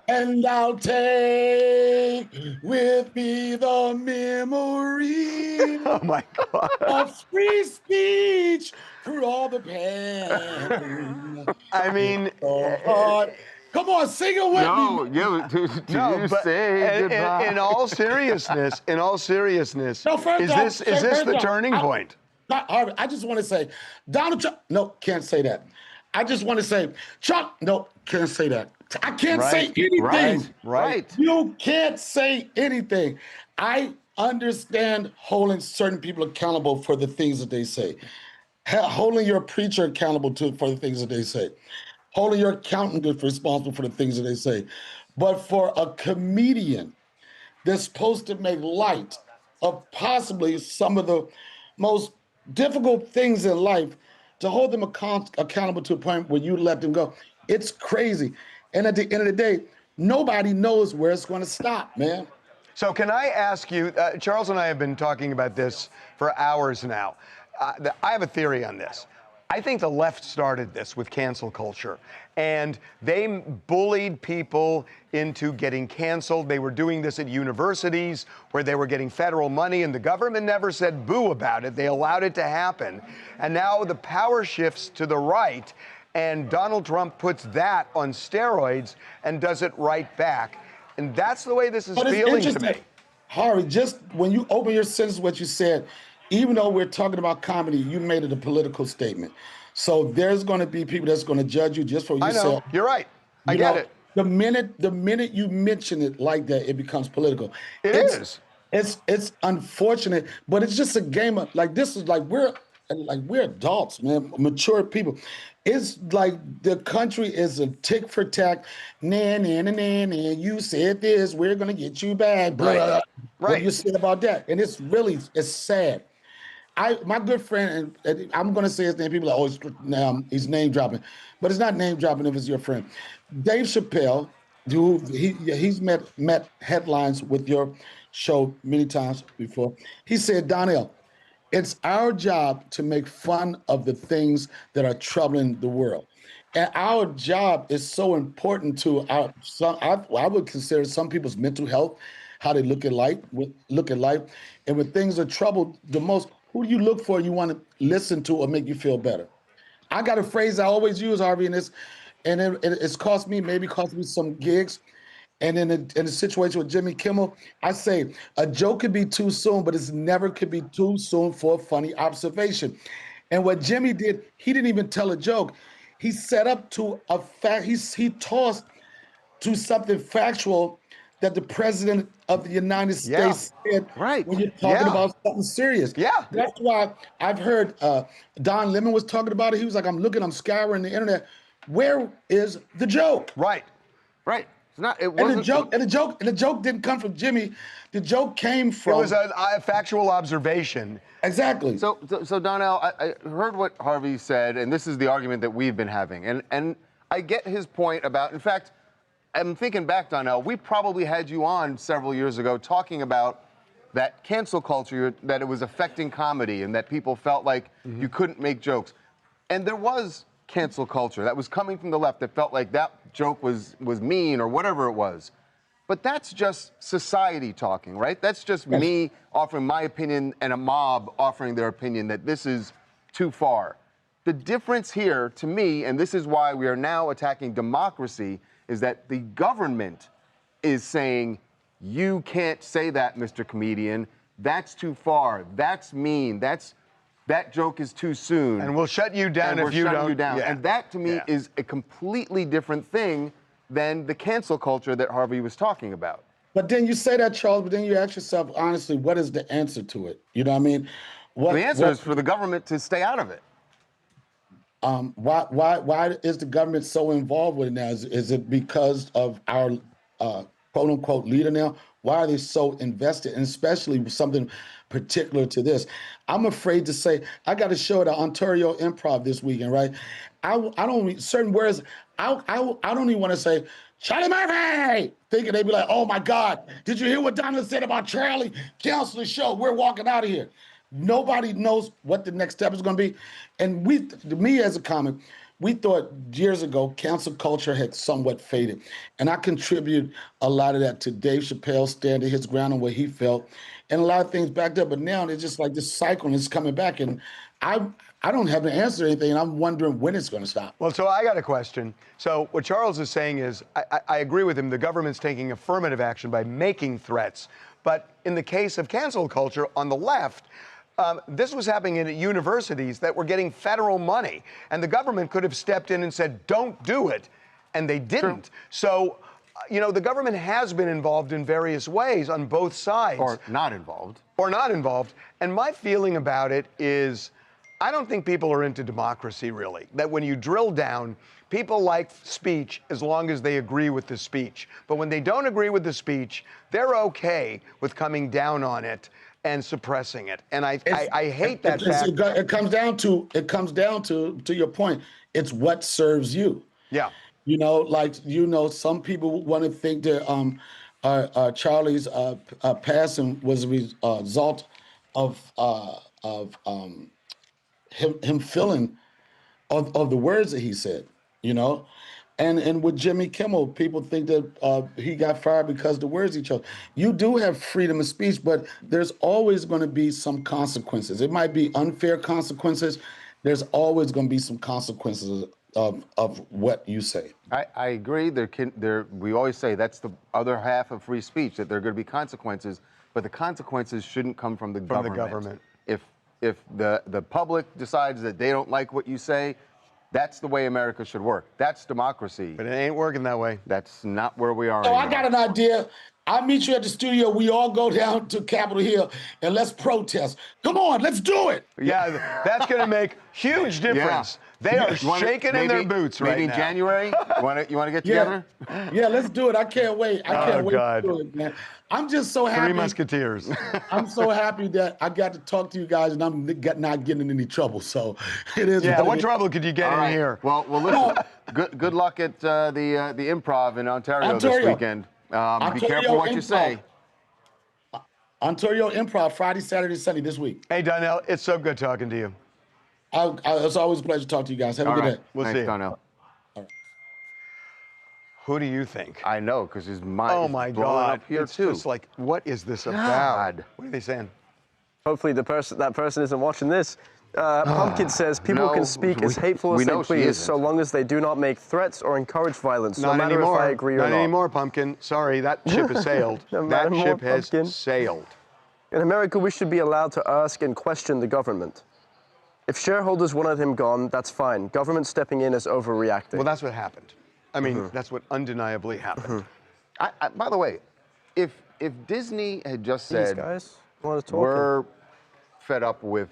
And I'll take with me the memory of free speech through all the pain. I mean, so hard. Come on, sing it with me. Say goodbye? In all seriousness, No, is this the turning point? Harvey, I just want to say, Donald Trump, no, can't say that. I just want to say, Trump, no, can't say that. I can't say anything. Right. You can't say anything. I understand holding certain people accountable for the things that they say. Holding your preacher accountable for the things that they say. Holding your accountant responsible for the things that they say. But for a comedian that's supposed to make light of possibly some of the most difficult things in life, to hold them accountable to a point where you let them go, it's crazy. And at the end of the day, nobody knows where it's going to stop, man. So can I ask you, Charles and I have been talking about this for hours now. I have a theory on this. I think the left started this with cancel culture, and they bullied people into getting canceled. They were doing this at universities where they were getting federal money, and the government never said boo about it. They allowed it to happen. And now the power shifts to the right, and Donald Trump puts that on steroids and does it right back. And that's the way this is feeling to me. Harvey, just when you open your sentence, what you said, even though we're talking about comedy, you made it a political statement. So there's going to be people that's going to judge you just for what you said. You're right. I get it. The minute you mention it like that, it becomes political. It is. It's unfortunate, but it's just a game of this is we're adults, man, mature people. It's like the country is a tick for tack. Nah, you said this, we're gonna get you back. Right. What you said about that, and it's sad. My good friend, and I'm gonna say his name. People are always he's name dropping, but it's not name dropping if it's your friend. Dave Chappelle, who he's met headlines with your show many times before. He said, Donnell, it's our job to make fun of the things that are troubling the world. And our job is so important to I would consider some people's mental health, how they look at life. And when things are troubled the most, who do you look for you want to listen to or make you feel better? I got a phrase I always use, Harvey, in this, and it's cost me some gigs. And in a situation with Jimmy Kimmel, I say a joke could be too soon, but it's never could be too soon for a funny observation. And what Jimmy did, he didn't even tell a joke. He set up to a fact. He tossed to something factual that the president of the United States said when you're talking about something serious. Yeah. That's why I've heard Don Lemon was talking about it. He was like, I'm scouring the internet. Where is the joke? Right. Right. It's not. It And wasn't. the joke didn't come from Jimmy. The joke came from. It was a factual observation. Exactly. So Donnell, I heard what Harvey said, and this is the argument that we've been having, and I get his point about. In fact, I'm thinking back, Donnell. We probably had you on several years ago talking about that cancel culture, that it was affecting comedy, and that people felt like you couldn't make jokes, and there was cancel culture that was coming from the left that felt like that joke was mean or whatever it was. But that's just society talking, right? That's just me offering my opinion and a mob offering their opinion that this is too far. The difference here, to me, and this is why we are now attacking democracy, is that the government is saying, you can't say that, Mr. Comedian. That's too far. That's mean. That joke is too soon. And we'll shut you down if you don't. Yeah. And that, to me, is a completely different thing than the cancel culture that Harvey was talking about. But then you say that, Charles, but then you ask yourself, honestly, what is the answer to it? You know what I mean? The answer is for the government to stay out of it. Why is the government so involved with it now? Is it because of our quote unquote leader now? Why are they so invested, and especially with something particular to this? I'm afraid to say, I got a show at the Ontario Improv this weekend, right? I don't, certain words, I don't even want to say, Charlie Murphy, thinking they'd be like, oh my God, did you hear what Donna said about Charlie? Cancel the show, we're walking out of here. Nobody knows what the next step is going to be. And me as a comic, we thought years ago cancel culture had somewhat faded. And I contribute a lot of that to Dave Chappelle standing his ground on what he felt. And a lot of things backed up. But now it's just like this cycle is coming back. And I don't have an answer to anything. And I'm wondering when it's going to stop. Well, so I got a question. So what Charles is saying is, I agree with him. The government's taking affirmative action by making threats. But in the case of cancel culture on the left, this was happening at universities that were getting federal money, and the government could have stepped in and said, don't do it, and they didn't. True. So, you know, the government has been involved in various ways on both sides. Or not involved. Or not involved. And my feeling about it is, I don't think people are into democracy, really. That when you drill down, people like speech as long as they agree with the speech. But when they don't agree with the speech, they're okay with coming down on it and suppressing it. And I hate that fact. It comes down to your point. It's what serves you. Yeah. You know, like, you know, some people want to think that Charlie's passing was a result of him feeling of the words that he said, you know? And with Jimmy Kimmel, people think that he got fired because of the words he chose. You do have freedom of speech, but there's always going to be some consequences. It might be unfair consequences. There's always going to be some consequences of what you say. I agree. We always say that's the other half of free speech, that there are going to be consequences, but the consequences shouldn't come from the government. If the public decides that they don't like what you say, that's the way America should work. That's democracy. But it ain't working that way. That's not where we are. Oh, I got an idea. I'll meet you at the studio. We all go down to Capitol Hill and let's protest. Come on, let's do it. Yeah, that's going to make huge difference. Yeah. They are shaking in their boots right now. Maybe in January? You want to get together? Yeah, let's do it. I can't wait. I can't wait to do it, man. I'm just so happy. 3 Musketeers. I'm so happy that I got to talk to you guys and I'm not getting in any trouble. So it is. Yeah, what trouble could you get in here? Well, listen. Good luck at the Improv in Ontario this weekend. Be careful what you say. Ontario Improv, Friday, Saturday, Sunday this week. Hey, Donnell, it's so good talking to you. It's always a pleasure to talk to you guys. Have a good day. We'll Thanks, see you. Donnell. Who do you think? I know, because his mind is blowing up here it's too. Just like, what is this about? What are they saying? Hopefully that person isn't watching this. Pumpkin says people can speak as hateful as they please, so long as they do not make threats or encourage violence, no matter if I agree or not. Not anymore, Pumpkin. Sorry, that ship has sailed. That ship has sailed. In America, we should be allowed to ask and question the government. If shareholders wanted him gone, that's fine. Government stepping in is overreacting. Well, that's what happened. I mean, that's what undeniably happened. By the way, if Disney had just These said, guys wanted to talk. we're fed up with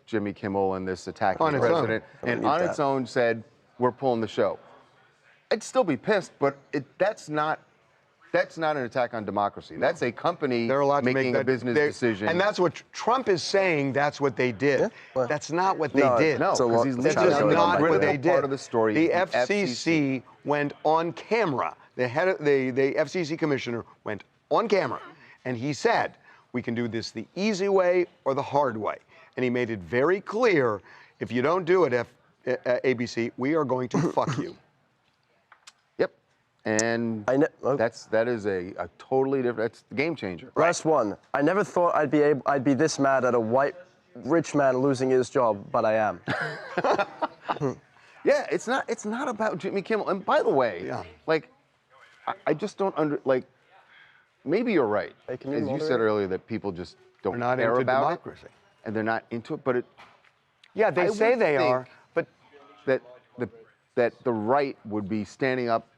Jimmy Kimmel and this attack on the president, and on its own said, we're pulling the show, I'd still be pissed, but that's not an attack on democracy. That's a company making a business decision. And that's what Trump is saying. That's what they did. That's not what they did. No, because he's that's leaving just out not the what they critical part did. of the story. The FCC went on camera. The head of the FCC commissioner went on camera, and he said, "We can do this the easy way or the hard way." And he made it very clear: if you don't do it, ABC, we are going to fuck you. And that is a totally different. That's the game changer. Last one. I never thought I'd be this mad at a white rich man losing his job, but I am. Yeah, it's not about Jimmy Kimmel. And by the way, like, I just don't maybe you're right. Hey, as you said earlier, that people just don't not care into about democracy. it, and they're not into it. But yeah, they say they are, but that the right would be standing up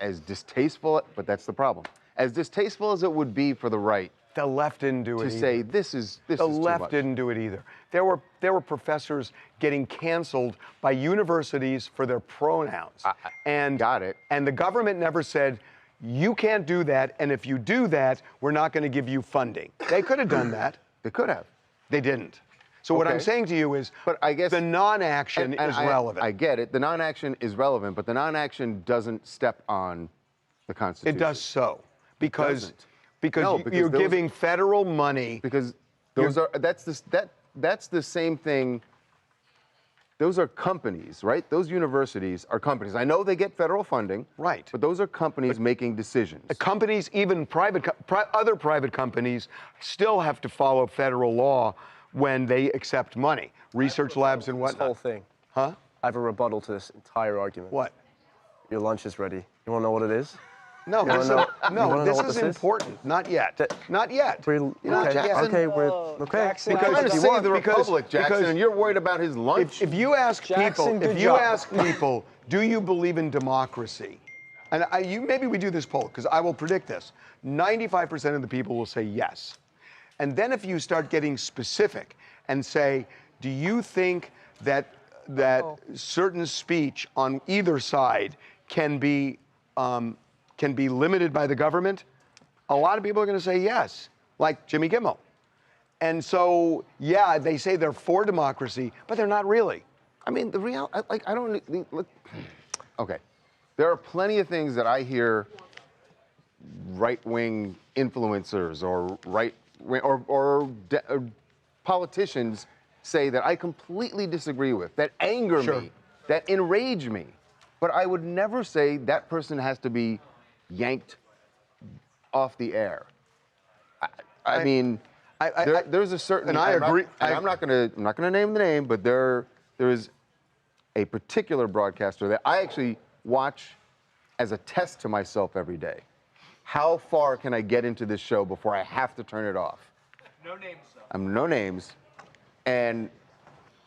as distasteful, but that's the problem. As distasteful as it would be for the right, the left didn't do it either. To say this is the left didn't do it either. There were professors getting canceled by universities for their pronouns. Got it. And the government never said, you can't do that, and if you do that, we're not going to give you funding. They could have done that. They could have. They didn't. So what I'm saying to you is, but I guess the non-action is relevant. I get it. The non-action is relevant, but the non-action doesn't step on the Constitution. It does so because No, you're giving federal money. Because that's the same thing. Those are companies, right? Those universities are companies. I know they get federal funding, right? But those are companies making decisions. Companies, even other private companies, still have to follow federal law when they accept money. Research labs and whatnot. This whole thing. Huh? I have a rebuttal to this entire argument. What? Your lunch is ready. You want to know what it is? No, You wanna know this what is important. Not yet. Not yet. Okay, Jackson. okay, we're okay. Jackson, You're trying to save the Republic, Jackson, because and you're worried about his lunch. If you ask Jackson, people, good job. do you believe in democracy? And maybe we do this poll because I will predict this. 95% of the people will say yes. And then if you start getting specific and say, do you think that certain speech on either side can be limited by the government? A lot of people are going to say yes, like Jimmy Kimmel. And so, yeah, they say they're for democracy, but they're not really. I mean, the real, I don't, okay. There are plenty of things that I hear right-wing influencers or or politicians say that I completely disagree with, that anger me, that enrage me. But I would never say that person has to be yanked off the air. I mean, there's a certain. And I agree. I'm not gonna name the name, but there is a particular broadcaster that I actually watch as a test to myself every day. How far can I get into this show before I have to turn it off? No names, though. I'm no names, and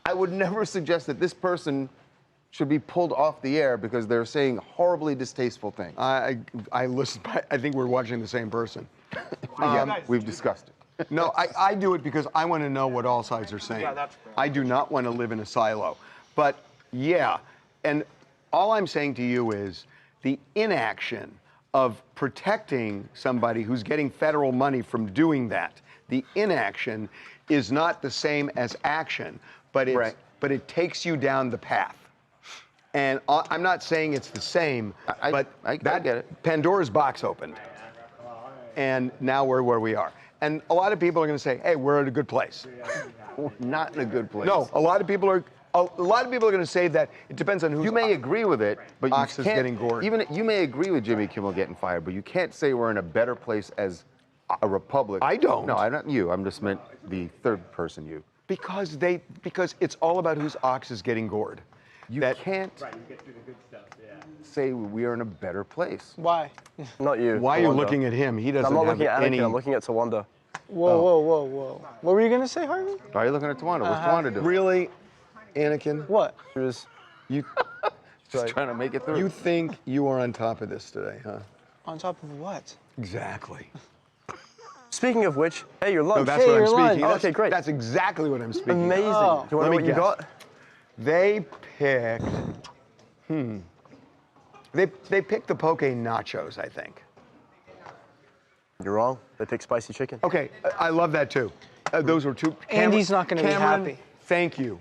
I would never suggest that this person should be pulled off the air because they're saying horribly distasteful things. I listen. I think we're watching the same person. We've discussed it. No, I do it because I want to know what all sides are saying. Yeah, that's fair. I do not want to live in a silo. But yeah, and all I'm saying to you is the inaction of protecting somebody who's getting federal money from doing that. The inaction is not the same as action, but it takes you down the path. And I'm not saying it's the same, but I get it. Pandora's box opened. And now we're where we are. And a lot of people are going to say, hey, we're at a good place. We're not in a good place. No, a lot of people are going to say that it depends on who's. You may agree with it, but ox you is can't, getting gored. Even you may agree with Jimmy Kimmel getting fired, but you can't say we're in a better place as a republic. I don't. No, I'm not you. I'm just meant the third person you. Because it's all about whose ox is getting gored. You can't say we are in a better place. Why? Not you. Why are you looking at him? He doesn't I'm not have looking at any. Anakin, I'm looking at Tawanda. Whoa. What were you going to say, Harvey? Why are you looking at Tawanda? What's Tawanda doing? Really, Anakin? What? It was You just trying to make it through. You think you are on top of this today, huh? On top of what? Exactly. Speaking of which, hey, your lunch. No, that's hey, what I'm your speaking. lunch. That's, Okay, great. That's exactly what I'm speaking. Amazing. Of. Do you want to know what you got? They picked. They picked the poke nachos, I think. You're wrong. They picked spicy chicken. Okay, I love that too. Those were two. Andy's not going to be happy. Thank you.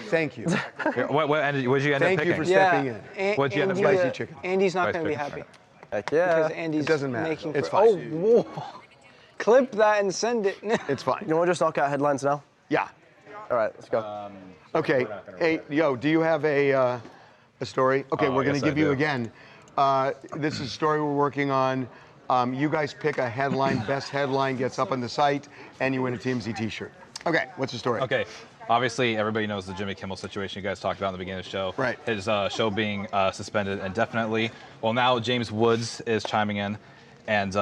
Thank you. What did you end up Thank picking? you for stepping in. What'd you end up Spicy picking? chicken. Andy's not Spicy going to be chicken. happy. Heck yeah. Because Andy's It doesn't matter. making. It's Oh, fine. whoa. Clip that and send it. It's fine. You want to just knock out headlines now? Yeah. All right, let's go. Okay. Hey, yo, do you have a story? Okay, we're going to give you again. This is a story we're working on. You guys pick a headline. Best headline gets up on the site, and you win a TMZ T-shirt. Okay, what's the story? Okay. Obviously, everybody knows the Jimmy Kimmel situation you guys talked about in the beginning of the show. Right. His show being suspended indefinitely. Well, now James Woods is chiming in, and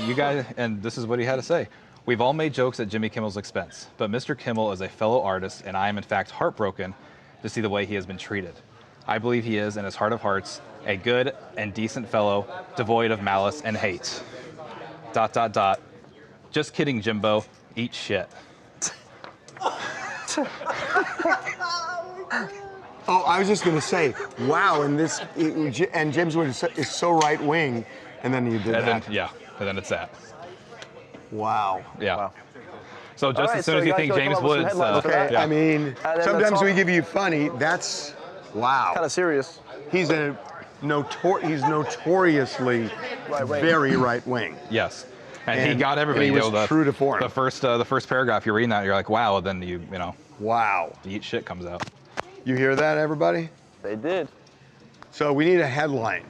you guys, and this is what he had to say. We've all made jokes at Jimmy Kimmel's expense, but Mr. Kimmel is a fellow artist, and I am in fact heartbroken to see the way he has been treated. I believe he is, in his heart of hearts, a good and decent fellow, devoid of malice and hate. ... Just kidding, Jimbo. Eat shit. Oh, I was just going to say, wow, and James Wood is so right wing, and then you did And that. then, yeah, and then it's that. Wow. Yeah. Wow. So just right, as soon so as you you guys think gotta James come up with some Woods, headlines for that. I mean, then sometimes the we top- give you funny. That's wow. Kind of serious. He's notoriously very right wing. yes, and he got everybody. And he was true to form. The first paragraph you're reading that, you're like, wow. And then you know, Wow. the eat shit comes out. You hear that, everybody? They did. So we need a headline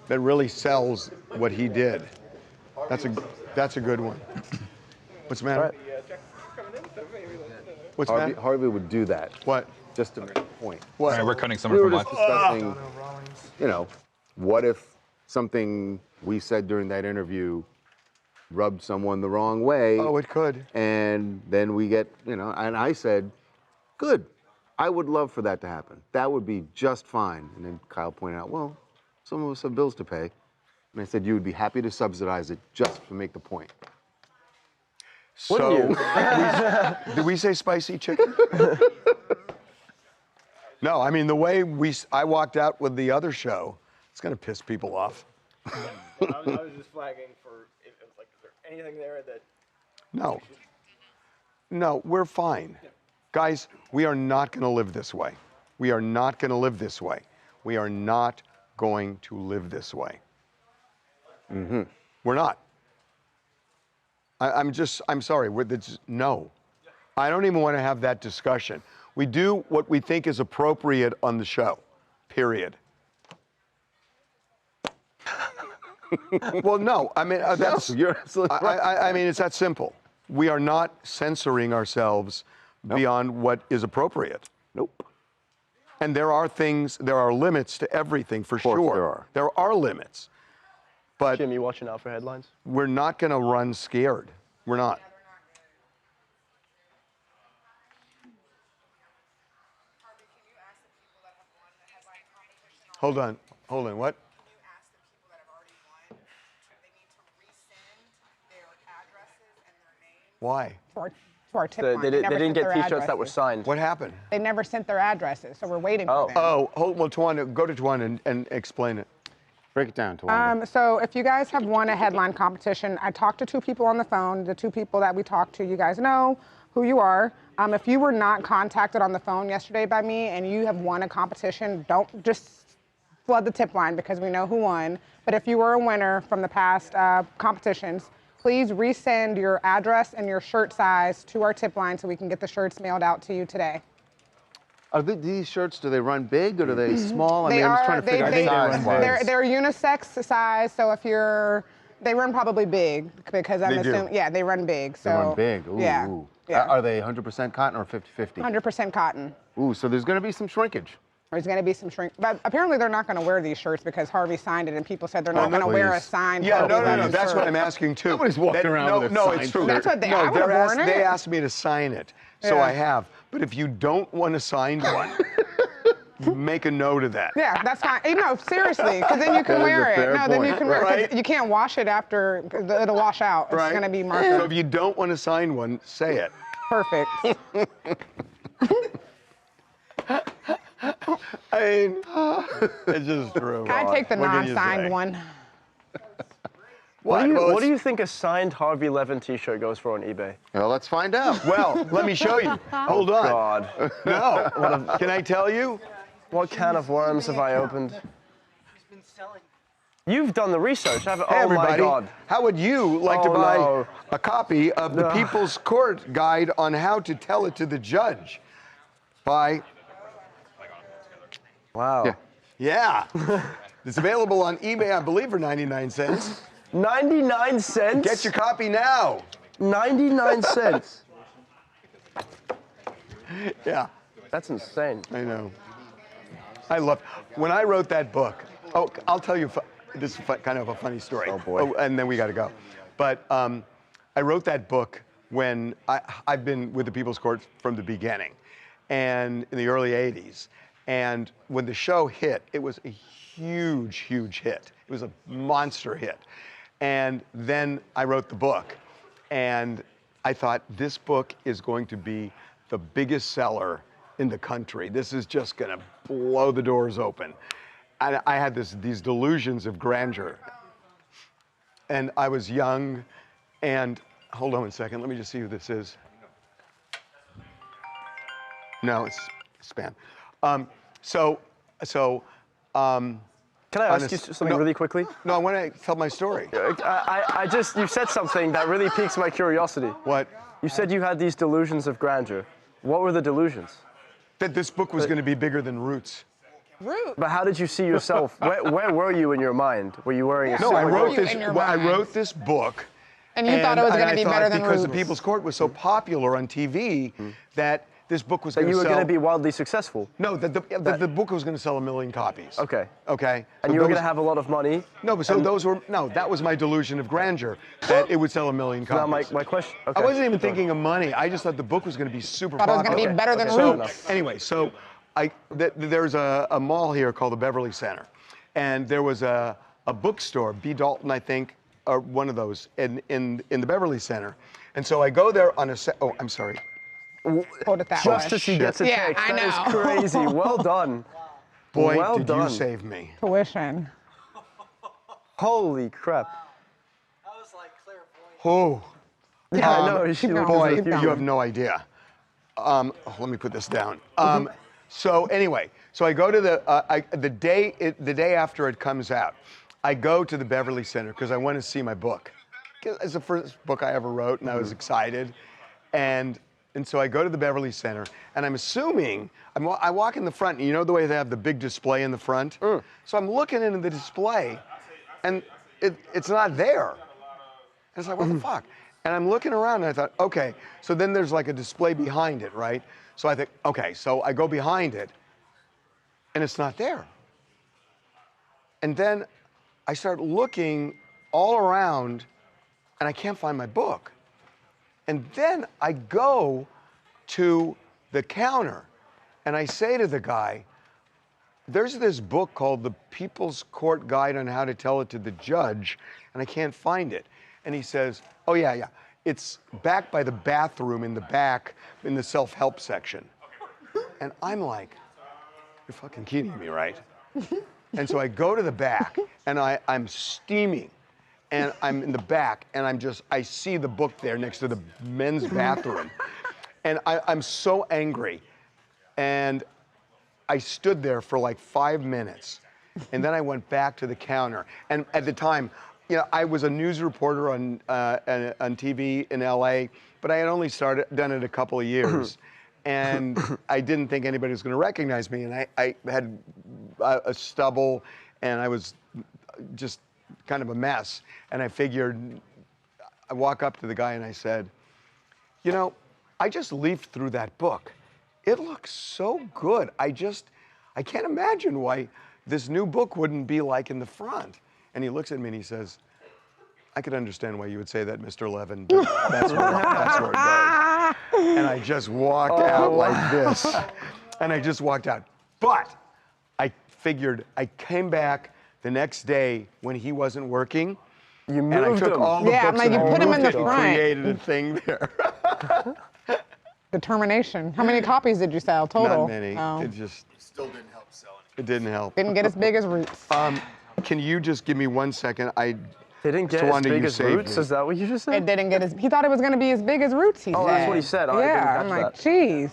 that really sells what he did. That's a good one. What's the matter? What's the matter? Harvey would do that. What? Just to make a point. What? All right, we're cutting Summer We were from just life. discussing, you know, what if something we said during that interview rubbed someone the wrong way? Oh, it could. And then we get, you know, and I said, good. I would love for that to happen. That would be just fine. And then Kyle pointed out, well, some of us have bills to pay. And I said, you would be happy to subsidize it just to make the point. So, did we say spicy chicken? No, I mean, the way I walked out with the other show, it's going to piss people off. I was just flagging for, if it was like, is there anything there that... No. No, we're fine. Guys, we are not going to live this way. We are not going to live this way. We are not going to live this way. Mm-hmm. We're not. I'm sorry. No. I don't even want to have that discussion. We do what we think is appropriate on the show, period. Well, no. I mean, that's. No, you're absolutely right. I mean, it's that simple. We are not censoring ourselves beyond what is appropriate. Nope. And there are limits to everything, for sure. Of course there are limits. But Jim, you watching out for headlines? we're not going to run scared. We're not. Hold on. What? Why? To our tip line. They never didn't sent get their T-shirts that were addresses. signed. What happened? They never sent their addresses, so we're waiting for them. Well, Tawana, go to Tawana and explain it. Break it down, Tawana. So if you guys have won a headline competition, I talked to 2 people on the phone. The 2 people that we talked to, you guys know who you are. If you were not contacted on the phone yesterday by me and you have won a competition, don't just flood the tip line because we know who won. But if you were a winner from the past competitions, please resend your address and your shirt size to our tip line so we can get the shirts mailed out to you today. Are these shirts, do they run big or are they small? They I'm just are, trying to figure out size-wise. they're unisex size, so if they run probably big because I'm assuming, yeah, they run big. So They run big. Ooh, yeah, ooh. yeah. Are they 100% cotton or 50-50? 100% cotton. Ooh, so there's going to be some shrinkage. There's going to be some shrink, but apparently they're not going to wear these shirts because Harvey signed it, and people said they're not going to wear a signed. Yeah, Harvey no. Levin That's shirt. what I'm asking too. Nobody's walking around with a signed it's true. That's what they. No, I would have worn it. they asked me to sign it, so Yeah. I have. But if you don't want to sign one, make a note of that. Yeah, that's fine. No, seriously, because then you can wear it. No, then you can wear it. Right? 'Cause you can't wash it after, it'll wash out. It's Right. going to be So marker. if you don't want to sign one, say it. Perfect. I mean, it's just true. I take the What can you non-signed say? one. What Well, do you think a signed Harvey Levin T-shirt goes for on eBay? Well, let's find out. Well, let me show you. Hold on. God. No. Can I tell you? What can of worms have I opened? You've done the research, haven't you? Hey, Oh my everybody. God. How would you like to Oh, buy no. a copy of the People's Court Guide on How to Tell It to the Judge by... Wow. Yeah. It's available on eBay, I believe, for 99 cents. 99 cents? Get your copy now. 99 cents. Yeah. That's insane. I know. I love... When I wrote that book... Oh, I'll tell you... This is kind of a funny story. Oh, boy. Oh, and then we got to go. But I wrote that book when I've been with the People's Court from the beginning, and in the early 80s. And when the show hit, it was a huge, huge hit. It was a monster hit. And then I wrote the book, and I thought, this book is going to be the biggest seller in the country. This is just going to blow the doors open. And I had these delusions of grandeur. And I was young, and hold on a second, let me just see who this is. No, it's spam. Can I ask you something really quickly? No, I want to tell my story. You said something that really piques my curiosity. What? You said you had these delusions of grandeur. What were the delusions? That this book was going to be bigger than Roots. Roots? But how did you see yourself? Where were you in your mind? Were you wearing a No, suit? I wrote this book. And you thought it was going to be better than because Roots. the People's Court was so popular on TV that this book was going to That sell. you were going to be wildly successful. No, that the book was going to sell 1 million copies. Okay. Okay. And you were going to have a lot of money. No, but that was my delusion of grandeur, that it would sell 1 million copies. Now my question. Okay. I wasn't even thinking of money. I just thought the book was going to be super Thought it was popular. going to be better than So, Roots. anyway, there's a mall here called the Beverly Center, and there was a bookstore, B. Dalton, I think, or one of those, in the Beverly Center. And so I go there on oh, I'm sorry. Hold it that Just way. as he gets a text. I know. That is crazy. Well done. Boy, well did done. you save me. Tuition. Holy crap. Oh. Yeah, I know. She looked Boy, as if you have no idea. Let me put this down. So anyway, so I go to the day after it comes out, I go to the Beverly Center because I want to see my book. It's the first book I ever wrote, and I was excited. And so I go to the Beverly Center, and I'm assuming, I walk in the front, and you know the way they have the big display in the front? So I'm looking into the display, and it's not there. And it's like, what the fuck? And I'm looking around, and I thought, okay, so then there's like a display behind it, right? So I think, okay, so I go behind it, and it's not there. And then I start looking all around, and I can't find my book. And then I go to the counter, and I say to the guy, there's this book called The People's Court Guide on How to Tell It to the Judge, and I can't find it. And he says, oh, yeah. It's back by the bathroom in the back in the self-help section. And I'm like, you're fucking kidding me, right? And so I go to the back, and I'm steaming. And I'm in the back, and I see the book there next to the men's bathroom. And I'm so angry. And I stood there for like 5 minutes. And then I went back to the counter. And at the time, I was a news reporter on TV in LA, but I had only done it a couple of years. And I didn't think anybody was going to recognize me. And I had a stubble, and I was just kind of a mess. And I figured, I walk up to the guy and I said, I just leafed through that book. It looks so good. I can't imagine why this new book wouldn't be like in the front. And he looks at me and he says, I could understand why you would say that, Mr. Levin, but that's where it goes. And I just walked out like this. And I just walked out. But figured I came back the next day when he wasn't working. You and I moved took him. all the Yeah, I'm books like, and you I put 'em moved in the it and front. created a thing there. Determination. How many copies did you sell total? Not many. Oh. It just Still didn't help selling it didn't help. Didn't get as big as Roots. Can you just give me 1 second? They didn't get as big as Roots? Is that what you just said? It didn't get as. He thought it was going to be as big as Roots. He Oh, said. that's what he said. I Yeah, didn't catch I'm like, that. geez.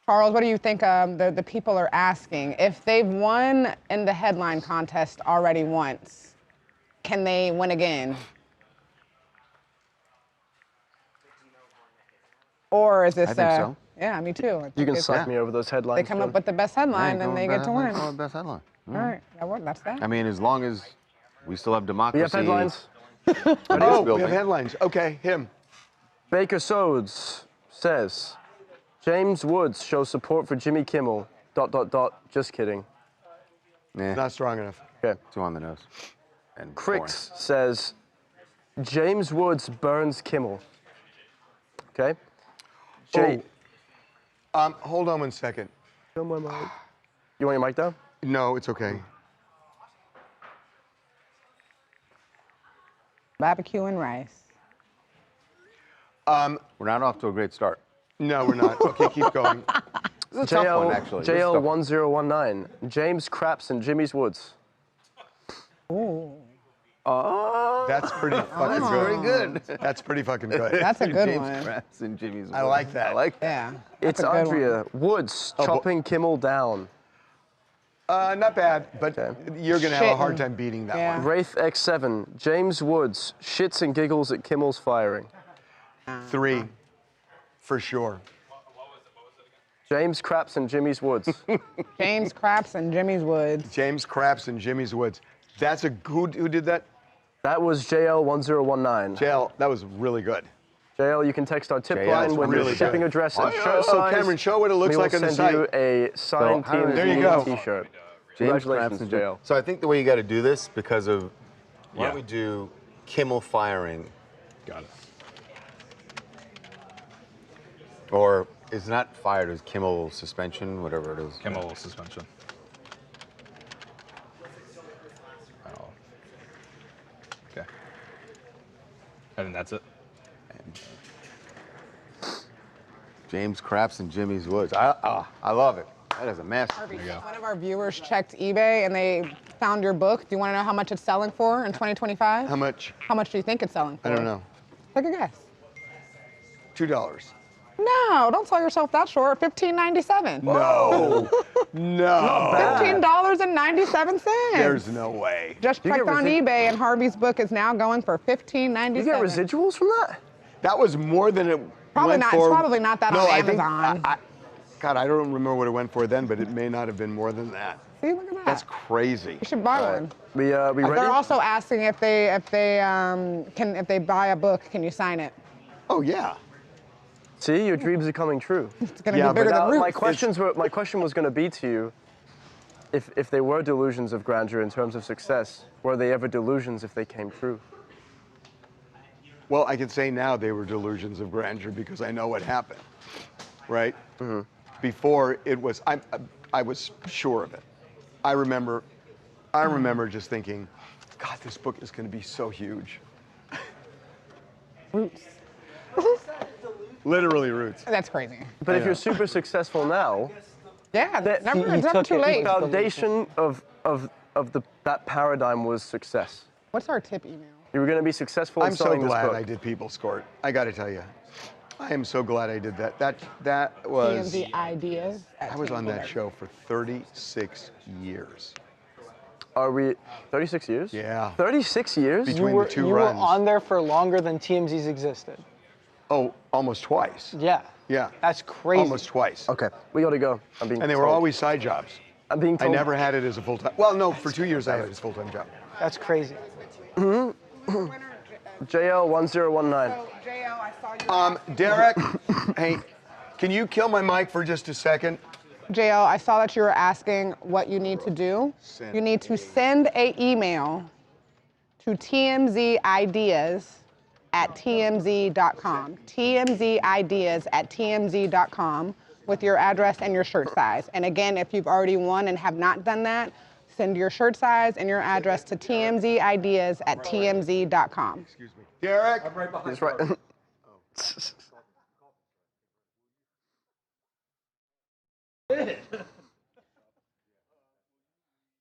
Charles, what do you think the people are asking? If they've won in the headline contest already once, can they win again? Or is this? I think so. Yeah, me too. I You think can it's- suck me over those headlines. They come up with the best headline, then they get to win. Go with best headline. All right, that's that. I mean, as long as we still have We democracy. have headlines. Oh, we have headlines. Okay, him. Baker Sodes says, James Woods shows support for Jimmy Kimmel. ... Just kidding. Not strong enough. Okay. Too on the nose. And Crix says, James Woods burns Kimmel. Okay. Hold on 1 second. You want your mic down? No, it's okay. Barbecue and rice. We're not off to a great start. No, we're not. Okay, keep going. This is a tough one, actually. This is a tough one. JL1019, James Craps and Jimmy's Woods. Ooh. Oh. That's pretty fucking That's good. very good. That's pretty fucking good. That's a good James one. Craps and Jimmy's I Woods. like that. I like that. Yeah. It's that's a good Andrea. Woods chopping Kimmel down. Not bad, but you're going to have a hard time beating that one. Wraith X7, James Woods shits and giggles at Kimmel's firing. 3, for sure. James Craps and Jimmy's Woods. James Craps and Jimmy's Woods. James Craps and Jimmy's Woods. That's a who did that? That was JL1019. JL, that was really good. JL, you can text our tip JL, line with really your shipping good. address Oh, and yeah. shirt Oh, size. Cameron, show what it looks like on the We will send you site. a signed TMZ There you go. t-shirt. James Craps Congratulations, and JL. So I think the way you got to do this, because of, why Yeah. don't we do Kimmel firing? Got it. Or it's not fired, it's Kimmel suspension, whatever it is. Kimmel suspension. Oh. Okay. And then that's it. James Craps and Jimmy's Woods. I love it. That is a masterpiece. One of our viewers checked eBay and they found your book. Do you want to know how much it's selling for in 2025? How much? How much do you think it's selling for? I don't know. Take a guess. $2. No, don't sell yourself that short. $15.97. No. No. $15.97. There's no way. Just checked on eBay and Harvey's book is now going for $15.97. You get residuals from that? That was more than it Probably went not. for. It's probably not that no, on I think, Amazon. God, I don't remember what it went for then, but it may not have been more than that. See, look at that. That's crazy. You should buy one. We ready? They're also asking if they buy a book, can you sign it? Oh yeah. See, your dreams are coming true. It's gonna be bigger than Roots. My question was going to be to you, if they were delusions of grandeur in terms of success, were they ever delusions if they came true? Well, I can say now they were delusions of grandeur because I know what happened, right? Mm-hmm. Before it was, I was sure of it. I remember just thinking, God, this book is going to be so huge. Roots. Literally Roots. That's crazy. But if you're super successful now, yeah, it's never too late. The foundation of that paradigm was success. What's our tip email? You were going to be successful in I'm so selling this glad book. I did People's Court. I got to tell you, I am so glad I did that. That was. TMZ Ideas. I was on that show for 36 years. Are we 36 years? Yeah. 36 years? Between the two You runs. were on there for longer than TMZ's existed. Oh, almost twice. Yeah. Yeah. That's crazy. Almost twice. Okay, we got to go. I'm being And they were told. always side jobs. I'm being told. I never had it as a full-time. Well, no, for 2 years I had it as a full-time job. That's crazy. JL1019. Derek, hey, can you kill my mic for just a second? JL, I saw that you were asking what you need to do. Send. You need to send an email to tmzideas@tmz.com. tmzideas@tmz.com with your address and your shirt size. And again, if you've already won and have not done that, send your shirt size and your address to tmzideas@tmz.com. Excuse me. Derek. I'm right behind. He's right.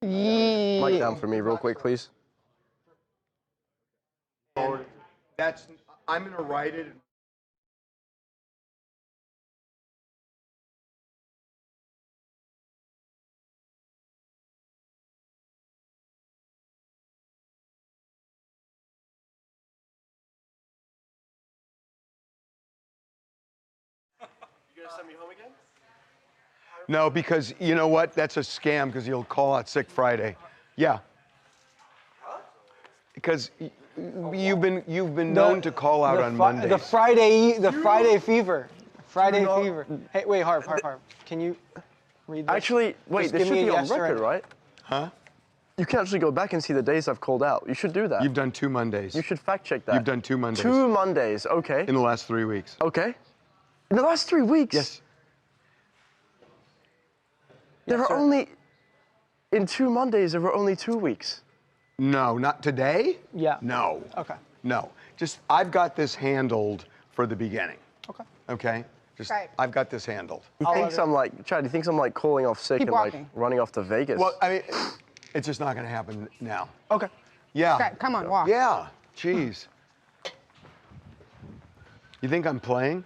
Mic down for me real quick, please. I'm gonna write it. You gonna send me home again? No, because you know what? That's a scam because you'll call out sick Friday. Yeah. Because you've been known to call out on Mondays. The Friday fever. Friday fever. Hey, wait, Harv. Can you read this? Actually, wait, Just this give should me be a on yes or record, a no. right? Huh? You can actually go back and see the days I've called out. You should do that. You've done 2 Mondays. You should fact check that. You've done 2 Mondays. 2 Mondays, okay. In the last 3 weeks. Okay. In the last 3 weeks? Yes. There are only, in 2 Mondays, there were only 2 weeks. No, not today? Yeah. No. Okay. No. Just, I've got this handled for the beginning. Okay. Okay? Just, Right. I've got this handled. He thinks I'm like, Chad, he thinks I'm like calling off sick Keep and like walking. running off to Vegas. Well, I mean, it's just not going to happen now. Okay. Yeah. Okay, come on, walk. Yeah. Jeez. You think I'm playing?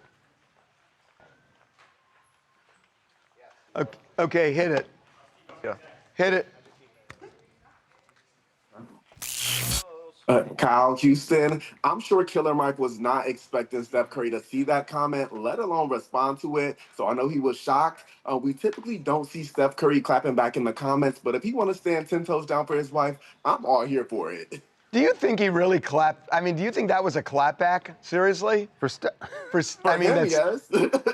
Okay, hit it. Yeah. Hit it. Kyle, Houston, I'm sure Killer Mike was not expecting Steph Curry to see that comment, let alone respond to it. So I know he was shocked. We typically don't see Steph Curry clapping back in the comments, but if he want to stand 10 toes down for his wife, I'm all here for it. Do you think he really clapped? I mean, do you think that was a clapback? Seriously? For Steph. I mean, him, that's. yes.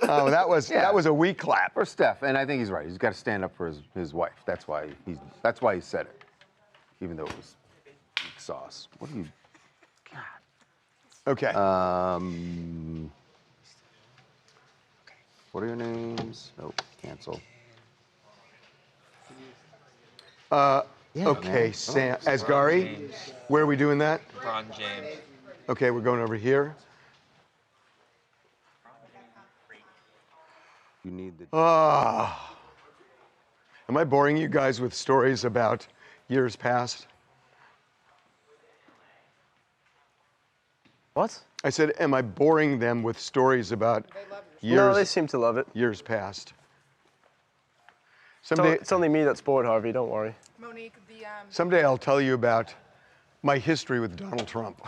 Oh, that was a weak clap. For Steph, and I think he's right. He's got to stand up for his wife. That's why he said it, even though it was weak sauce. What are you? Okay. What are your names? Nope. Cancel. Okay, Sam. Asghari, where are we doing that? LeBron James. Okay, we're going over here. You need the. Am I boring you guys with stories about years past? What? I said, am I boring them with stories about years? No, they seem to love it. Years past. It's only me that's bored, Harvey. Don't worry. Monique, Someday I'll tell you about my history with Donald Trump.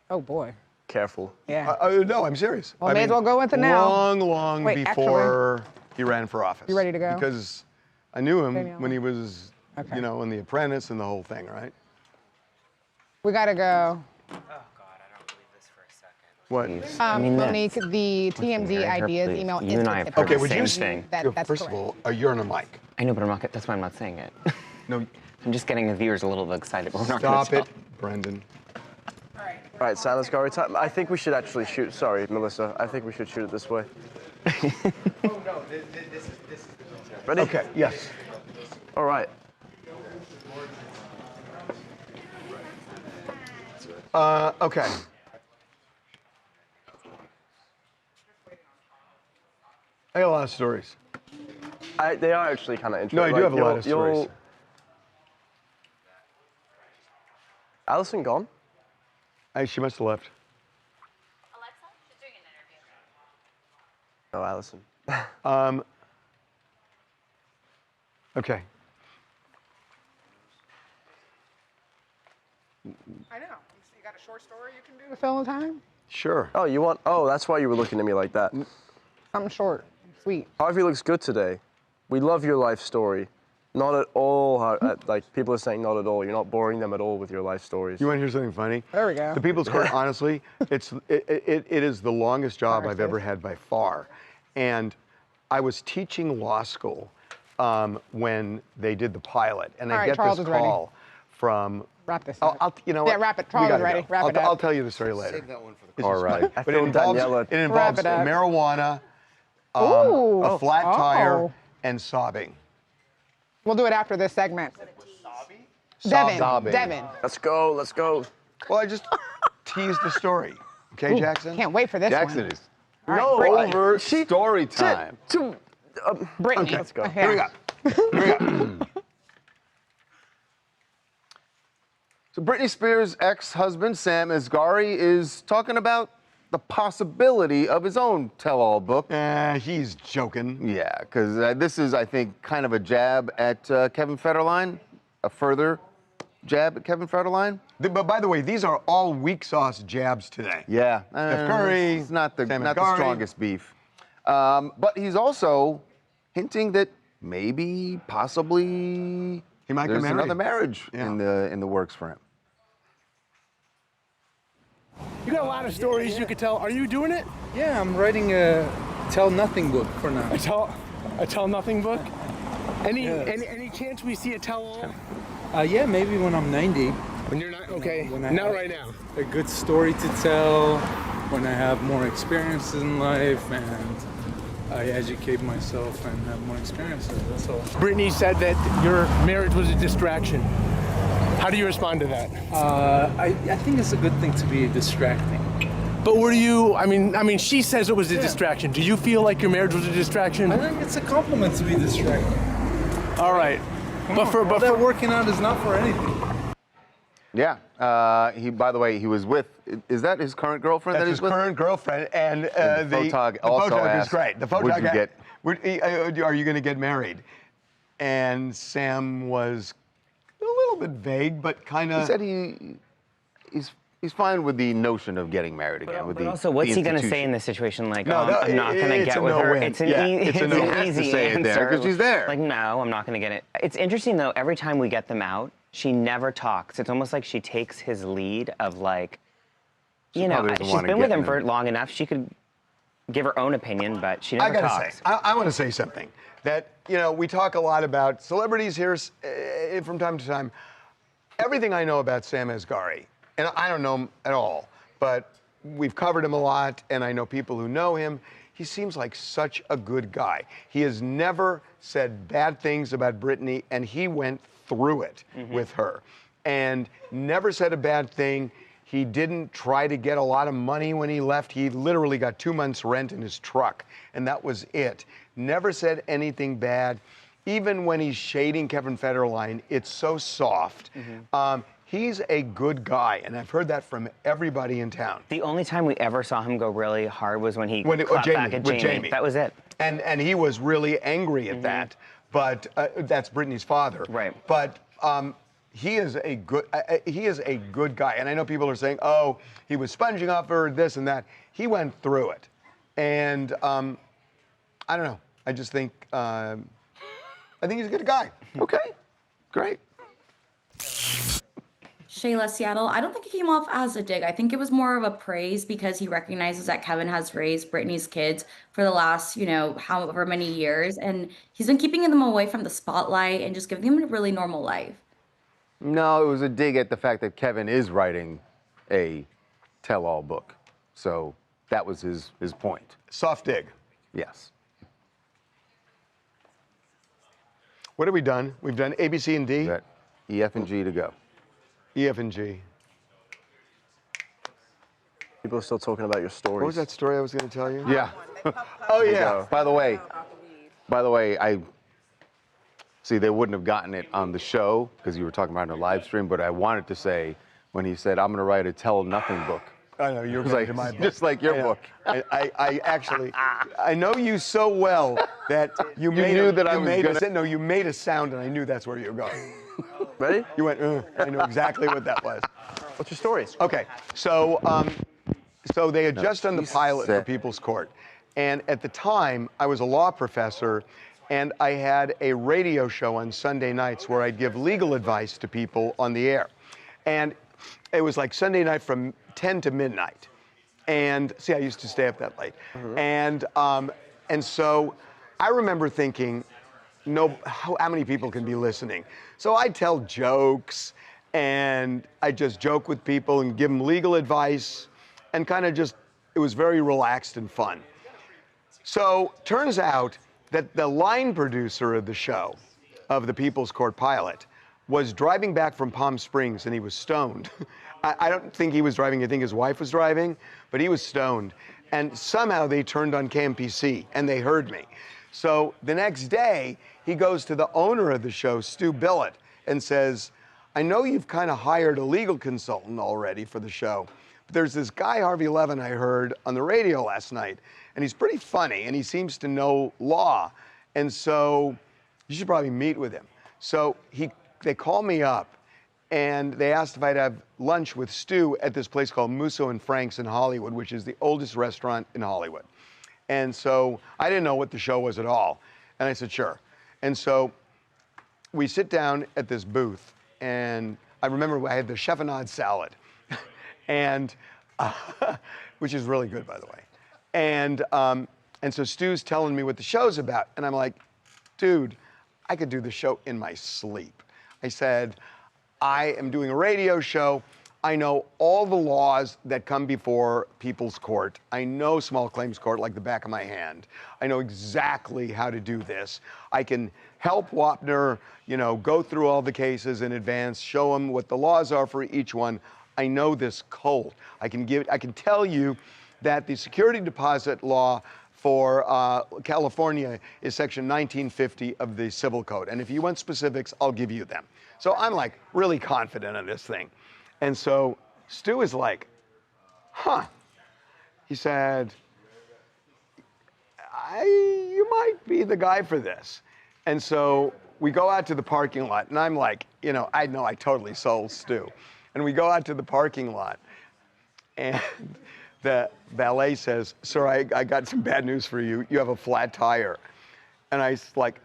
Oh boy. Careful. Yeah. No, I'm serious. Well, may as well go with it now. Long Wait, before he ran for office. You ready to go? Because I knew him Danielle. when he was, Okay. you know, in The Apprentice and the whole thing, right? We gotta go. What? Monique, the TMZ ideas email You and I have is heard Okay, the would you? same thing. That's First correct. of all, you're on a mic. I know, but I'm not. That's why I'm not saying it. No. I'm just getting the viewers a little excited, but we're not gonna Stop it, Brendan. All right, Santa's Curry time. I think we should actually shoot. Sorry, Melissa. I think we should shoot it this way. Oh no, this is. Ready? Okay. Yes. All right. Okay. I got a lot of stories. They are actually kind of interesting. No, I do have a lot of stories. Allison gone? She must have left. Alexa, she's doing an interview. No, Allison. Okay. I know. You got a short story you can do to fill the time? Sure. Oh, you want? Oh, that's why you were looking at me like that. Something short, sweet. Harvey looks good today. We love your life story. Not at all. Like people are saying, not at all. You're not boring them at all with your life stories. You want to hear something funny? There we go. The People's Court, honestly, it is the longest job I've ever had by far. And I was teaching law school when they did the pilot, and All I right, get Charles this is ready. call from. Wrap this I'll, up. you know Yeah, what? wrap it. We Charles is gotta ready. go. Wrap it up. I'll tell you the story later. Save that one for the This car is ride. fun. I But feel Daniela. it involves Wrap it up. marijuana, Ooh. a flat tire, Oh. and sobbing. We'll do it after this segment. Sobbing. Devin. Let's go. Let's go. Well, I just teased the story. Okay, Ooh, Jackson? Can't wait for this Jackson one. is All right, Brittany. over story time. Brittany. Okay, let's go. Here we go. So Britney Spears' ex-husband, Sam Asghari, is talking about the possibility of his own tell-all book. He's joking. Yeah, because this is, I think, kind of a jab at Kevin Federline, a further jab at Kevin Federline. But by the way, these are all weak sauce jabs today. Yeah, Steph Curry, it's not the Sam not the Asghari. strongest beef. But he's also hinting that maybe, possibly, he might there's get married. another marriage in the works for him. You got a lot of stories you could tell. Are you doing it? Yeah, I'm writing a tell nothing book for now. A tell nothing book? Any chance we see a tell all? Yeah, maybe when I'm 90. When you're not okay. When I Not have right now. A good story to tell. When I have more experiences in life and I educate myself and have more experiences. That's all. Brittany said that your marriage was a distraction. How do you respond to that? I think it's a good thing to be distracting. But were you? I mean, she says it was a distraction. Do you feel like your marriage was a distraction? I think it's a compliment to be distracting. All right. But that working out is not for anything. Yeah. He, by the way, he was with. Is that his current girlfriend? That's that his he's with? current girlfriend, and the photog also photog is asked, great. The would photog you get? Are you going to get married? And Sam was a little bit vague, but kind of. He said he's fine with the notion of getting married again. But also, what's he going to say in this situation? Like, No, I'm not going to get with her. It's an easy answer. Because she's there. Like, no, I'm not going to get it. It's interesting, though, every time we get them out, she never talks. It's almost like she takes his lead of, like, you know, she's been with him for long enough. She could give her own opinion, but she never talks. I want to say something. That, you know, we talk a lot about celebrities here from time to time. Everything I know about Sam Asghari, and I don't know him at all, but we've covered him a lot, and I know people who know him. He seems like such a good guy. He has never said bad things about Britney, and he went through it with her. And never said a bad thing. He didn't try to get a lot of money when he left. He literally got 2 months' rent in his truck, and that was it. Never said anything bad. Even when he's shading Kevin Federline, it's so soft. He's a good guy, and I've heard that from everybody in town. The only time we ever saw him go really hard was when he clapped back at Jamie. That was it. And he was really angry at that, but that's Britney's father. Right. But he is a good guy, and I know people are saying, oh, he was sponging off her, this and that. He went through it, and I don't know. I just think I think he's a good guy. Okay, great. Shayla, Seattle, I don't think it came off as a dig. I think it was more of a praise because he recognizes that Kevin has raised Britney's kids for the last, you know, however many years. And he's been keeping them away from the spotlight and just giving them a really normal life. No, it was a dig at the fact that Kevin is writing a tell-all book. So that was his point. Soft dig. Yes. What have we done? We've done A, B, C, and D. We got E, F, and G to go. E, F, and G. People are still talking about your stories. What was that story I was going to tell you? Yeah. Oh, yeah. By the way, I see they wouldn't have gotten it on the show because you were talking about it on a live stream, but I wanted to say when he said, I'm going to write a tell nothing book. I know, you're like, to my book. just like your book. I actually, I know you so well that you made you made a sound and I knew that's where you were going. Ready? You went, I know exactly what that was. What's your story? Okay, so they had just done the pilot for People's Court. And at the time, I was a law professor and I had a radio show on Sunday nights where I'd give legal advice to people on the air. And it was like Sunday night from 10 to midnight. And see, I used to stay up that late. And so I remember thinking, how many people can be listening? So I'd tell jokes and I'd just joke with people and give them legal advice and kind of just, it was very relaxed and fun. So turns out that the line producer of the show, of the People's Court pilot, was driving back from Palm Springs and he was stoned. I don't think he was driving, I think his wife was driving, but he was stoned. And somehow they turned on KMPC and they heard me. So the next day, he goes to the owner of the show, Stu Billett, and says, I know you've kind of hired a legal consultant already for the show, but there's this guy, Harvey Levin, I heard on the radio last night, and he's pretty funny, and he seems to know law, and so you should probably meet with him. So they called me up, and they asked if I'd have lunch with Stu at this place called Musso and Frank's in Hollywood, which is the oldest restaurant in Hollywood. And so I didn't know what the show was at all, and I said, sure. And so we sit down at this booth, and I remember I had the chiffonade salad, and which is really good, by the way. And so Stu's telling me what the show's about, and I'm like, dude, I could do the show in my sleep. I said, I am doing a radio show. I know all the laws that come before People's Court. I know Small Claims Court like the back of my hand. I know exactly how to do this. I can help Wapner, go through all the cases in advance, show him what the laws are for each one. I know this cold. I can tell you that the security deposit law for California is section 1950 of the Civil Code. And if you want specifics, I'll give you them. So I'm like really confident in this thing. And so Stu is like, huh. He said, you might be the guy for this. And so we go out to the parking lot, and I'm like, I know I totally sold Stu. And we go out to the parking lot, and the valet says, sir, I got some bad news for you. You have a flat tire. And I was like,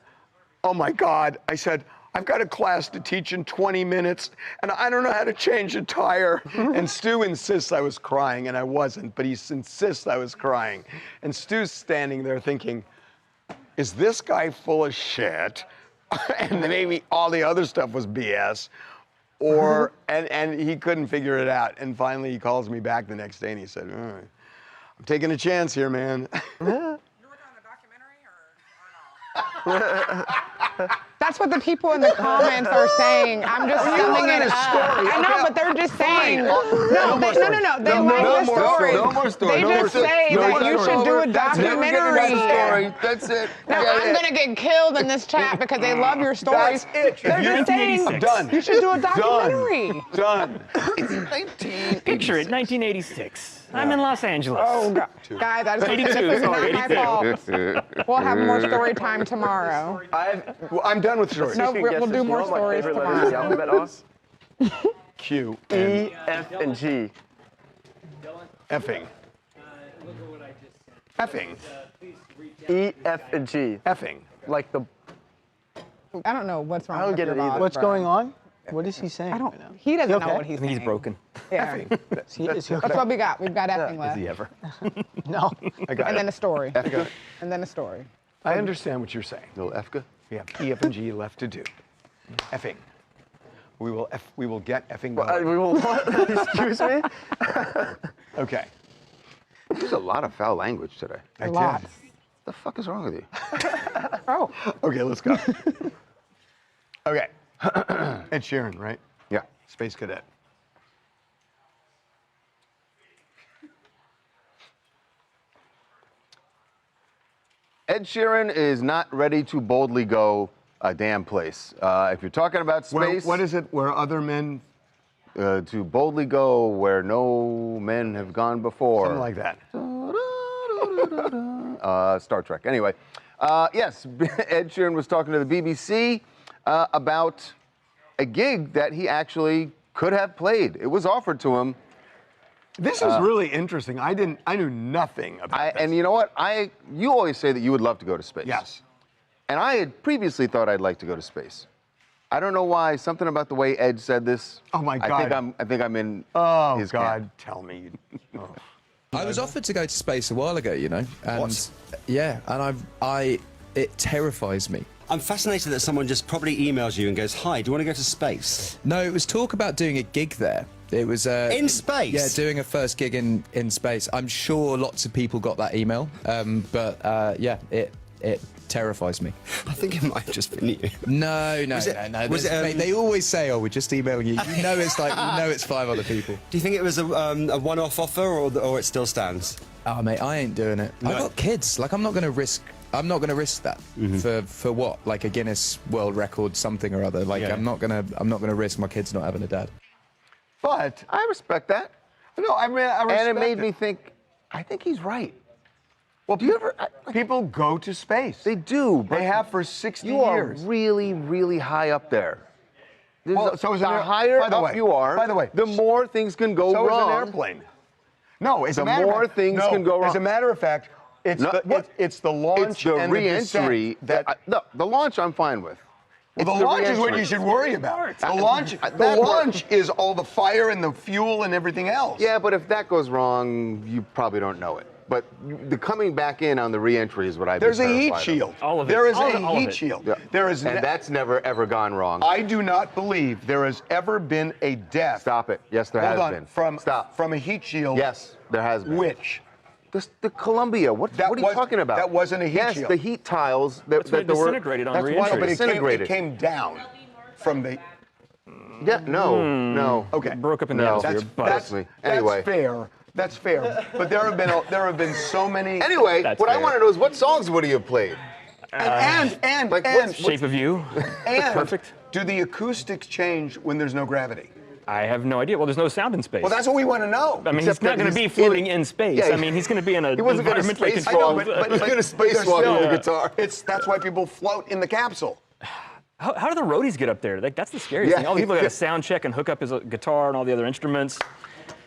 oh my God. I said, I've got a class to teach in 20 minutes, and I don't know how to change a tire. And Stu insists I was crying, and I wasn't, but he insists I was crying. And Stu's standing there thinking, is this guy full of shit? And maybe all the other stuff was BS. Or, and he couldn't figure it out. And finally he calls me back the next day and he said, I'm taking a chance here, man. That's what the people in the comments are saying. I'm just summing it up. I know, but they're just saying. No. They like the story. No more story. They just say that you should do a documentary. That's it. Now I'm gonna get killed in this chat because they love your stories. That's it. They're just saying done. You should do a documentary. Done. It's 1986. Picture it, 1986. I'm in Los Angeles. Oh, God. Guys, I just want to say this is not my fault. We'll have more story time tomorrow. I'm done with stories. No, we'll do more stories tomorrow. The alphabet Oz? Q. E, F, and G. Effing. Effing. E, F, and G. Effing. Like the... I don't know what's wrong. I don't get it either. What's going on? What is he saying? He doesn't know what he's saying. He's broken. Yeah. Is he okay? That's what we got. We've got effing left. Is he ever? No. I got And it. then a story. Efka. And then a story. I understand what you're saying. Little Efka? We have E, F, and G left to do. Effing. We will get effing going. We will what? Excuse me? Okay. There's a lot of foul language today. I did. Lots. What the fuck is wrong with you? Oh. Okay, let's go. Okay. Ed Sheeran, right? Yeah. Space Cadet. Ed Sheeran is not ready to boldly go a damn place. If you're talking about space... What is it where other men... to boldly go where no men have gone before. Something like that. Star Trek. Anyway, yes, Ed Sheeran was talking to the BBC about a gig that he actually could have played. It was offered to him. This is really interesting. I knew nothing about this. And you know what? You always say that you would love to go to space. Yes. And I had previously thought I'd like to go to space. I don't know why. Something about the way Ed said this. Oh my God. I think I'm in. Oh his God, camp. tell me. Oh. I was offered to go to space a while ago, and what? yeah, and it terrifies me. I'm fascinated that someone just probably emails you and goes, "Hi, do you want to go to space?" No, it was talk about doing a gig there. It was in space. Yeah, doing a first gig in space. I'm sure lots of people got that email, but yeah, it terrifies me. I think it might have just been you. No. Mate, they always say, "Oh, we're just emailing you." You know, it's like it's 5 other people. Do you think it was a one-off offer, or it still stands? Oh, mate, I ain't doing it. No. I've got kids. Like, I'm not going to risk that for what? Like a Guinness World Record, something or other. Like, I'm not gonna risk my kids not having a dad. But I respect that. No, I respect and it made me think. I think he's right. Well, do you ever? People go to space. They do. But they have for 60 you years. You are really, really high up there. Well, so is the higher up you are, by the way, the more things can go wrong. So is an airplane. No, the more things can go wrong. As a matter of fact, it's the launch and re-entry the descent. No, the launch I'm fine with. Well, the launch is what you should worry about. The launch is all the fire and the fuel and everything else. Yeah, but if that goes wrong, you probably don't know it. But the coming back in on the re-entry is what I've been There's a heat shield. All of it. There is a heat shield. Yeah. There is, and that's never ever gone wrong. I do not believe there has ever been a death. Stop it. Yes, there has been. From a heat shield. Yes, there has been. Which? The Columbia. What are you talking about? That wasn't a heat shield. Yes, the heat tiles that were disintegrated on re-entry. But it came down from the. Yeah. No. Okay. It broke up in the atmosphere. Anyway. That's fair. That's fair. But there have been so many. Anyway, what I want to know is what songs would he have played? And Shape of You. And perfect. Do the acoustics change when there's no gravity? I have no idea. Well, there's no sound in space. Well, that's what we want to know. I mean, he's not going to be floating in space. Yeah, I mean, he's going to be in a he wasn't going to spacewalk. But he's going to spacewalk with a guitar. That's why people float in the capsule. How do the roadies get up there? Like, that's the scariest thing. All the people got to sound check and hook up his guitar and all the other instruments.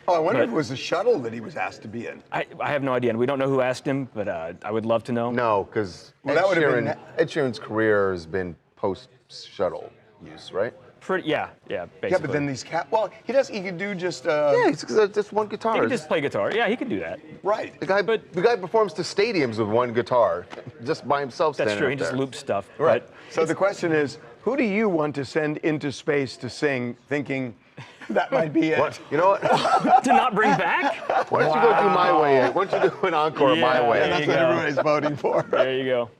Oh, I wonder if it was a shuttle that he was asked to be in. I have no idea, and we don't know who asked him, but I would love to know. No, because Ed Sheeran's career has been post-shuttle use, right? Yeah, basically. Yeah, but then these he could do just. It's just one guitar. He can just play guitar. Yeah, he can do that. Right. The guy performs to stadiums with one guitar, just by himself. That's true. He just loops stuff. Right. So the question is, who do you want to send into space to sing, thinking that might be it? What? You know what? To not bring back? Why don't you go do My Way? Why don't you do an encore My Way? And that's what everybody's voting for. There you go.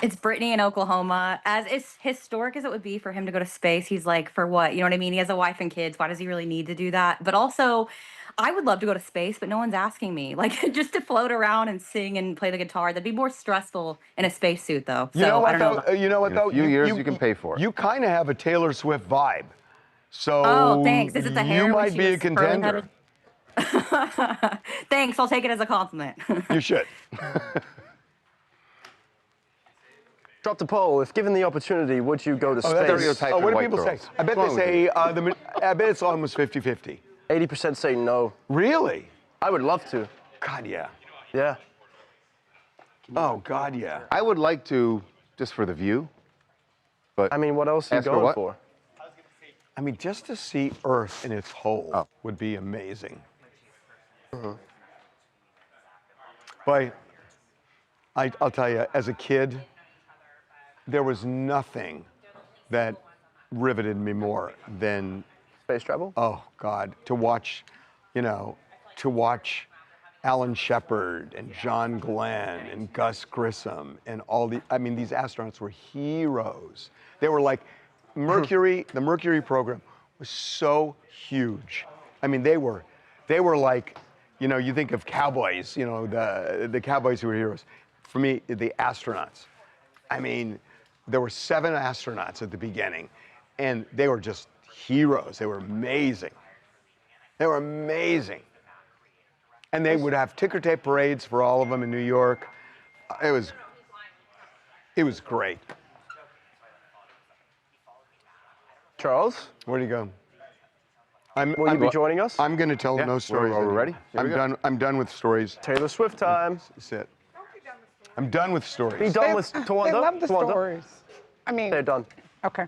It's Brittany in Oklahoma. As historic as it would be for him to go to space, he's like, for what? You know what I mean? He has a wife and kids. Why does he really need to do that? But also, I would love to go to space, but no one's asking me. Like, just to float around and sing and play the guitar, that'd be more stressful in a spacesuit, though. You know what, though? In a few years, you can pay for it. You kind of have a Taylor Swift vibe. So oh, thanks. Is it the hair? You might be a contender. Thanks. I'll take it as a compliment. You should. Drop the poll. If given the opportunity, would you go to space? What do people say? I bet they say, I bet it's almost 50-50. 80% say no. Really? I would love to. God, yeah. Yeah. Oh, God, yeah. I would like to, just for the view. But I mean, what else are you going for? I mean, just to see Earth in its whole would be amazing. But I'll tell you, as a kid, there was nothing that riveted me more than space travel. Oh God, to watch Alan Shepard and John Glenn and Gus Grissom and these astronauts were heroes. They were like Mercury. The Mercury program was so huge. I mean, they were like, you think of cowboys, the cowboys who were heroes. For me, the astronauts. I mean, there were 7 astronauts at the beginning, and they were just heroes. They were amazing. And they would have ticker tape parades for all of them in New York. It was great. Charles? Where do you go? Will you be joining us? I'm going to tell no stories. Are we ready? I'm done with stories. Taylor Swift time. That's it. I'm done with stories. Be done with Tawanda. They love the stories. I mean, they're done. Okay.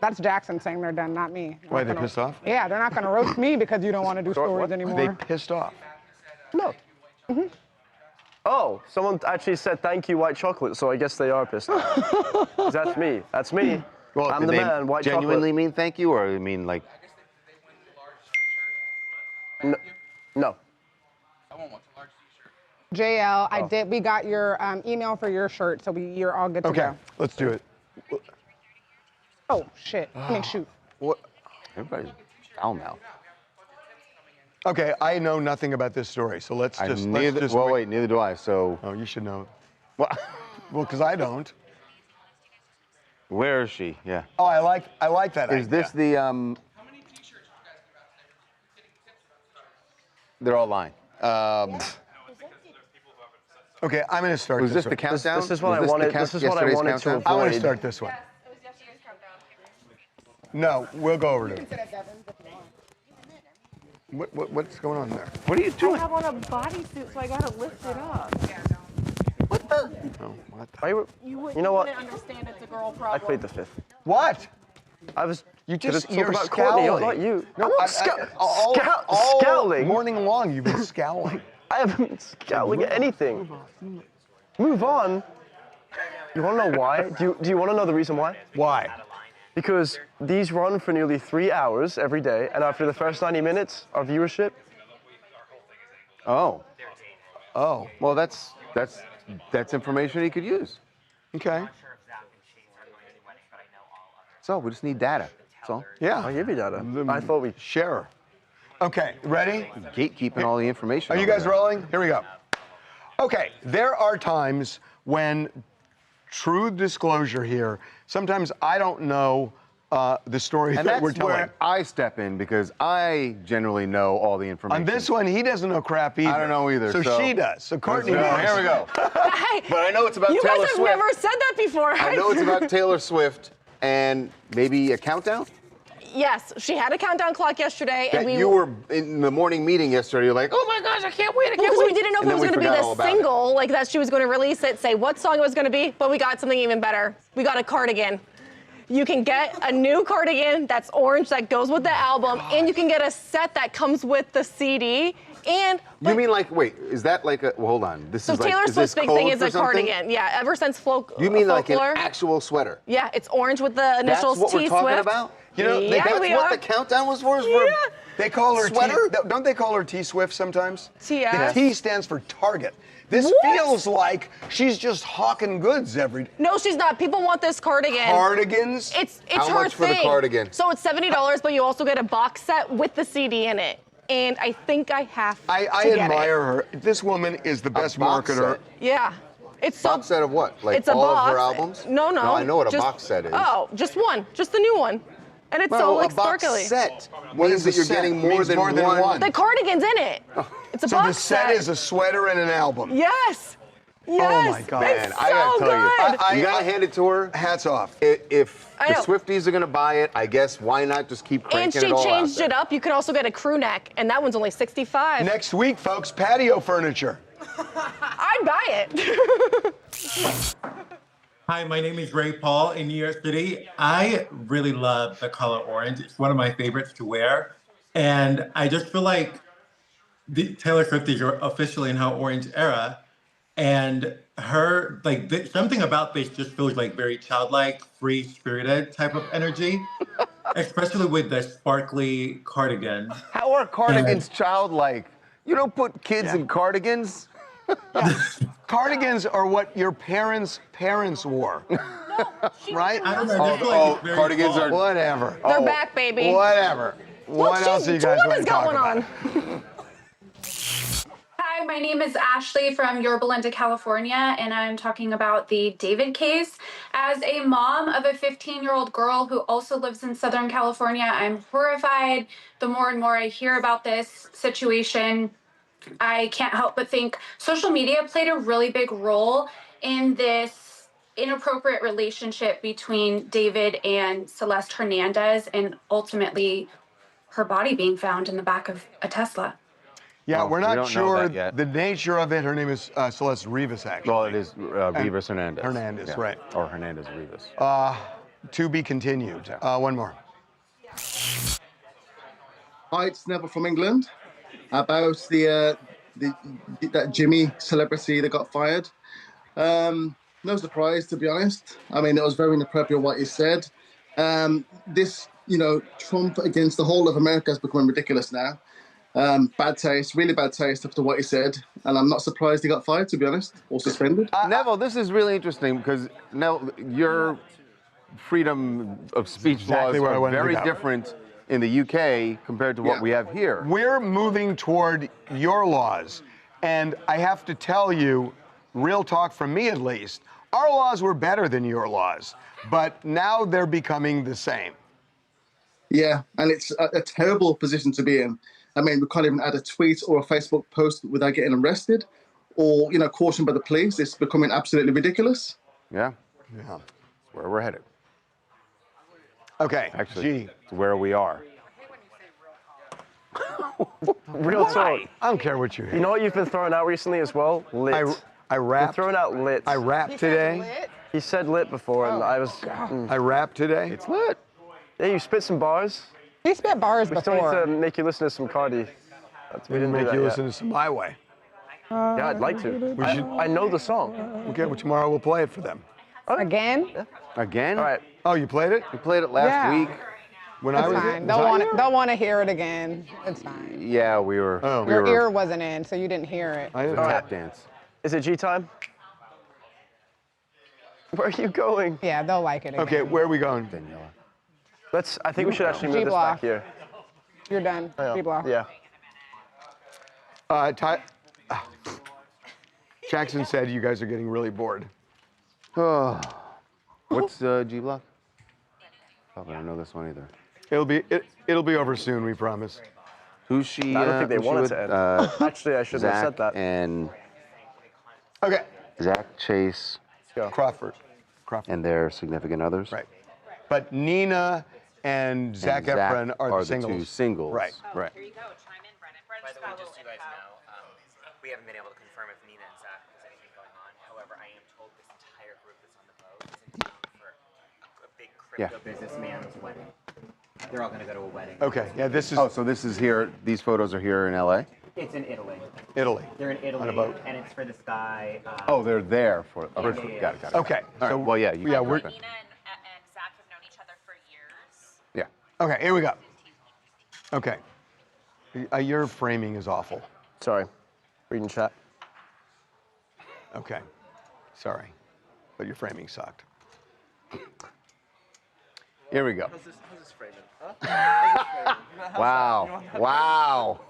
That's Jackson saying they're done, not me. Why, they pissed off? Yeah, they're not going to roast me because you don't want to do stories anymore. They pissed off. No. Oh, someone actually said thank you, white chocolate, so I guess they are pissed off. That's me. That's me. Well, I'm the man, white genuinely chocolate. mean thank you, or you mean like? No. JL, we got your email for your shirt, so you're all good to go. Okay, let's do it. Oh, shit. I mean, shoot. What? Everybody's foul mouth. Okay, I know nothing about this story, so let's just. Wait, neither do I. So. Oh, you should know. What? Well, because I don't. Where is she? Yeah. Oh, I like that. Is this the? They're all lying. Okay, I'm going to start. Was this the one. countdown? This is what I wanted. This is what I wanted to avoid. I want to start this one. No, we'll go over to it. What's going on there? What are you doing? I have on a bodysuit, so I gotta lift it up. What the? Oh, what? You know what? Understand it's a girl problem. I plead the fifth. What? I was. You're about Courtney, not you. No, scowling. Morning long, you've been scowling. I haven't been scowling at anything. Move on. You want to know why? Do you want to know the reason why? Why? Because these run for nearly 3 hours every day, and after the first 90 minutes, our viewership. Oh. Oh. Well, that's information he could use. Okay. So we just need data. That's all. Yeah. I'll give you data. I thought we'd share. Okay, ready? Gatekeeping all the information. Are you guys rolling? Here we go. Okay, there are times when, true disclosure here, sometimes I don't know the story And that we're that's telling. where I step in because I generally know all the information. On this one, he doesn't know crap either. I don't know either. So she does. So Courtney knows. Here we go. But I know it's about You Taylor guys have Swift. never said that before. I know it's about Taylor Swift and maybe a countdown. Yes, she had a countdown clock yesterday, and That you were in the morning meeting yesterday. You're like, oh my gosh, I can't wait. Because we didn't know if And it was then going to we be forgot all the about it. single, like that she was going to release it, say what song it was going to be, but we got something even better. We got a cardigan. You can get a new cardigan that's orange that goes with the album, and you can get a set that comes with the CD. And You mean like, wait, is that like a, well, hold on. This so is like, Taylor is Swift's this big thing code is for a something? cardigan. Yeah, ever since You mean like an folklore. actual sweater? Yeah, it's orange with the initials That's what T we're talking Swift. about? You know, yeah, that's we what are. the countdown was for? Is for Yeah. They call her sweater? Don't they call her T Swift sometimes? TS. The T stands for Target. This What? feels like she's just hawking goods every day. No, she's not. People want this cardigan. Cardigans? It's How her much for the thing. cardigan? So it's $70, but you also get a box set with the CD in it. And I think I have to I get admire her. This woman is the best box marketer. set? Yeah. It's so Box set of what? Like it's a all box. of her albums? No. No, I know what a just- box set is. Oh, just one. Just the new one. And it's No, so like a box sparkly. set What means is that a you're set? getting more Means than, more than one. The cardigan's in it. It's a So box the set is a sweater and an album. Yes. Yes. Oh my God. It's Man, I gotta so tell you, good. you gotta hand it to her. Hats off. If I the know. Swifties are gonna buy it, I guess why not just keep And cranking she it all changed out it up. You could also get a crew neck, and that one's only $65. Next week, folks, patio furniture. I'd buy it. Hi, my name is Ray Paul in New York City. I really love the color orange. It's one of my favorites to wear. And I just feel like the Taylor Swift is officially in her orange era. And her, like, something about this just feels like very childlike, free-spirited type of energy, especially with the sparkly cardigan. How are cardigans childlike? You don't put kids in cardigans. Cardigans are what your parents' wore. Right? I don't know. I just feel like it's very cardigans fall. are Whatever. They're back, baby. Whatever. What else do you guys want to talk about? Hi, my name is Ashley from Yorba Linda, California, and I'm talking about the David case. As a mom of a 15-year-old girl who also lives in Southern California, I'm horrified. The more and more I hear about this situation, I can't help but think social media played a really big role in this inappropriate relationship between David and Celeste Hernandez, and ultimately her body being found in the back of a Tesla. Yeah, we're not don't know sure that yet. the nature of it. Her name is Celeste Rivas, actually. Well, it is Rivas Hernandez. Hernandez, Yeah. right. Or Hernandez Rivas. To be continued. One more. Hi, it's Neville from England. About the that Jimmy celebrity that got fired. No surprise, to be honest. I mean, it was very inappropriate what he said. This, Trump against the whole of America has become ridiculous now. Bad taste, really bad taste after what he said. And I'm not surprised he got fired, to be honest, or suspended. Neville, this is really interesting because now your freedom of speech laws are very different in the UK compared to what we have here. We're moving toward your laws. And I have to tell you, real talk from me at least, our laws were better than your laws, but now they're becoming the same. Yeah, and it's a terrible position to be in. I mean, we can't even add a tweet or a Facebook post without getting arrested or, cautioned by the police. It's becoming absolutely ridiculous. Yeah. That's where we're headed. Okay, actually, it's where we are. Real talk. I don't care what you hear. You know what you've been throwing out recently as well? Lit. I rapped. You're throwing out lit. I rapped today. He said lit before, and I was. I rapped today. It's lit. Yeah, you spit some bars. He spit bars we before. We still need to make you listen to some Cardi. We didn't make you listen to some My Way. Yeah, I'd like to. I know the song. Okay, well, tomorrow we'll play it for them. Again? Yeah. Again? All right. Oh, you played it? We played it last week. When It's I was fine. They'll want to hear it again. It's fine. Yeah, we were. Your ear wasn't in, so you didn't hear it. I didn't tap dance. Is it G time? Where are you going? Yeah, they'll like it again. Okay, where are we going? Daniela. I think we should actually move this back here. You're done. G-block. Yeah. Jackson said you guys are getting really bored. What's G-block? Probably don't know this one either. It'll be over soon, we promise. Who's she? I don't think they want it to end. Actually, I shouldn't have said that. Okay. Zach, Chase, Crawford, and their significant others. Right. But Nina and Zac Efron are the singles. The two singles. Right. Right. Here you go. Chime in, Brennan. By the way, just so you guys know, we haven't been able to confirm if Nina and Zach has anything going on. However, I am told this entire group that's on the boat is in town for a big crypto businessman's wedding. They're all going to go to a wedding. Okay. Yeah, this is. Oh, so this is here. These photos are here in LA. It's in Italy. Italy. They're in Italy, On a boat. and it's for this guy. Oh, they're there for. Oh, yeah. Got it. Okay. All right. Well, yeah. Nina can- and Zach have known each other for years. Yeah. Okay, here we go. Okay. Your framing is awful. Sorry. Reading chat. Okay. Sorry. But your framing sucked. Here we go. How's this framing? Huh? Wow. Wow.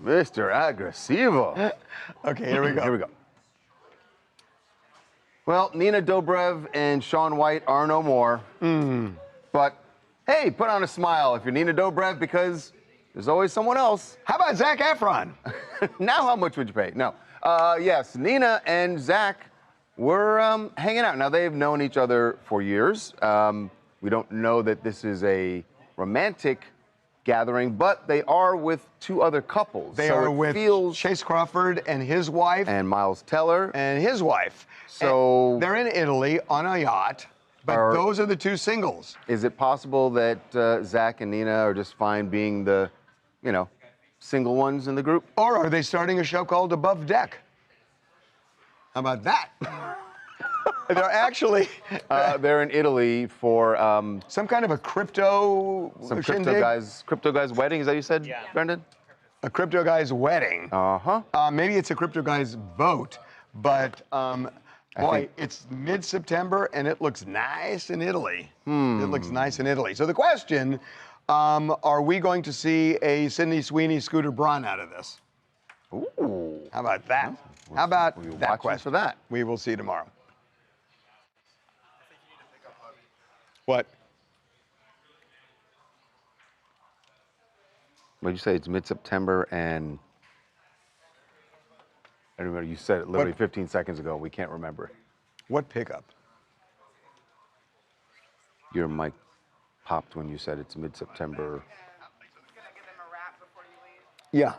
Mr. Agresivo. Okay, here we go. Here we go. Well, Nina Dobrev and Shaun White are no more. But hey, put on a smile if you're Nina Dobrev because there's always someone else. How about Zac Efron? Now how much would you pay? No. Yes, Nina and Zach were hanging out. Now, they've known each other for years. We don't know that this is a romantic gathering, but they are with two other couples. They are with Chase Crawford and his wife. And Miles Teller. And his wife. So and they're in Italy on a yacht, but those are the two singles. Is it possible that Zach and Nina are just fine being the, single ones in the group? Or are they starting a show called Above Deck? How about that? They're actually... they're in Italy for... some kind of a crypto... Some crypto guy's wedding, is that what you said, Brendan? A crypto guy's wedding. Uh-huh. Maybe it's a crypto guy's boat, but boy, it's mid-September and it looks nice in Italy. It looks nice in Italy. So the question, are we going to see a Sydney Sweeney, Scooter Braun out of this? Ooh. How about that? How about that question? For that. We will see tomorrow. What? What did you say? It's mid-September and... I remember you said it literally 15 seconds ago. We can't remember it. What pickup? Your mic popped when you said it's mid-September. Yeah.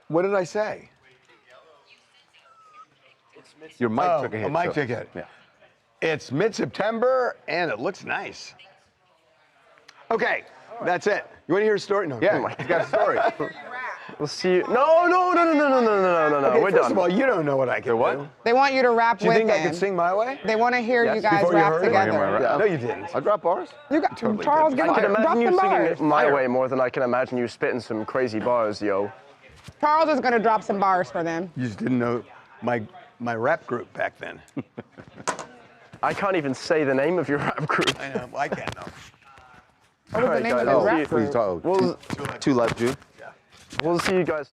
What did I say? Your mic took a hit. A mic took a hit. Yeah. It's mid-September and it looks nice. Okay, that's it. You want to hear a story? No. Yeah, he's got a story. We'll see you. No. Okay, We're first done. of all, you don't know what I can do. They want you to rap Do you with think him. I could sing my way? They want to hear you guys Before you rap heard it? together. Yeah. No, you didn't. I drop bars. You got Totally Charles. did. Give I can drop imagine you some singing bars. it my way more than I can imagine you spitting some crazy bars, yo. Charles is gonna drop some bars for them. You just didn't know my rap group back then. I can't even say the name of your rap group. I know. I can't know. What was the name of the rap group? Too Life Jew. We'll see you guys.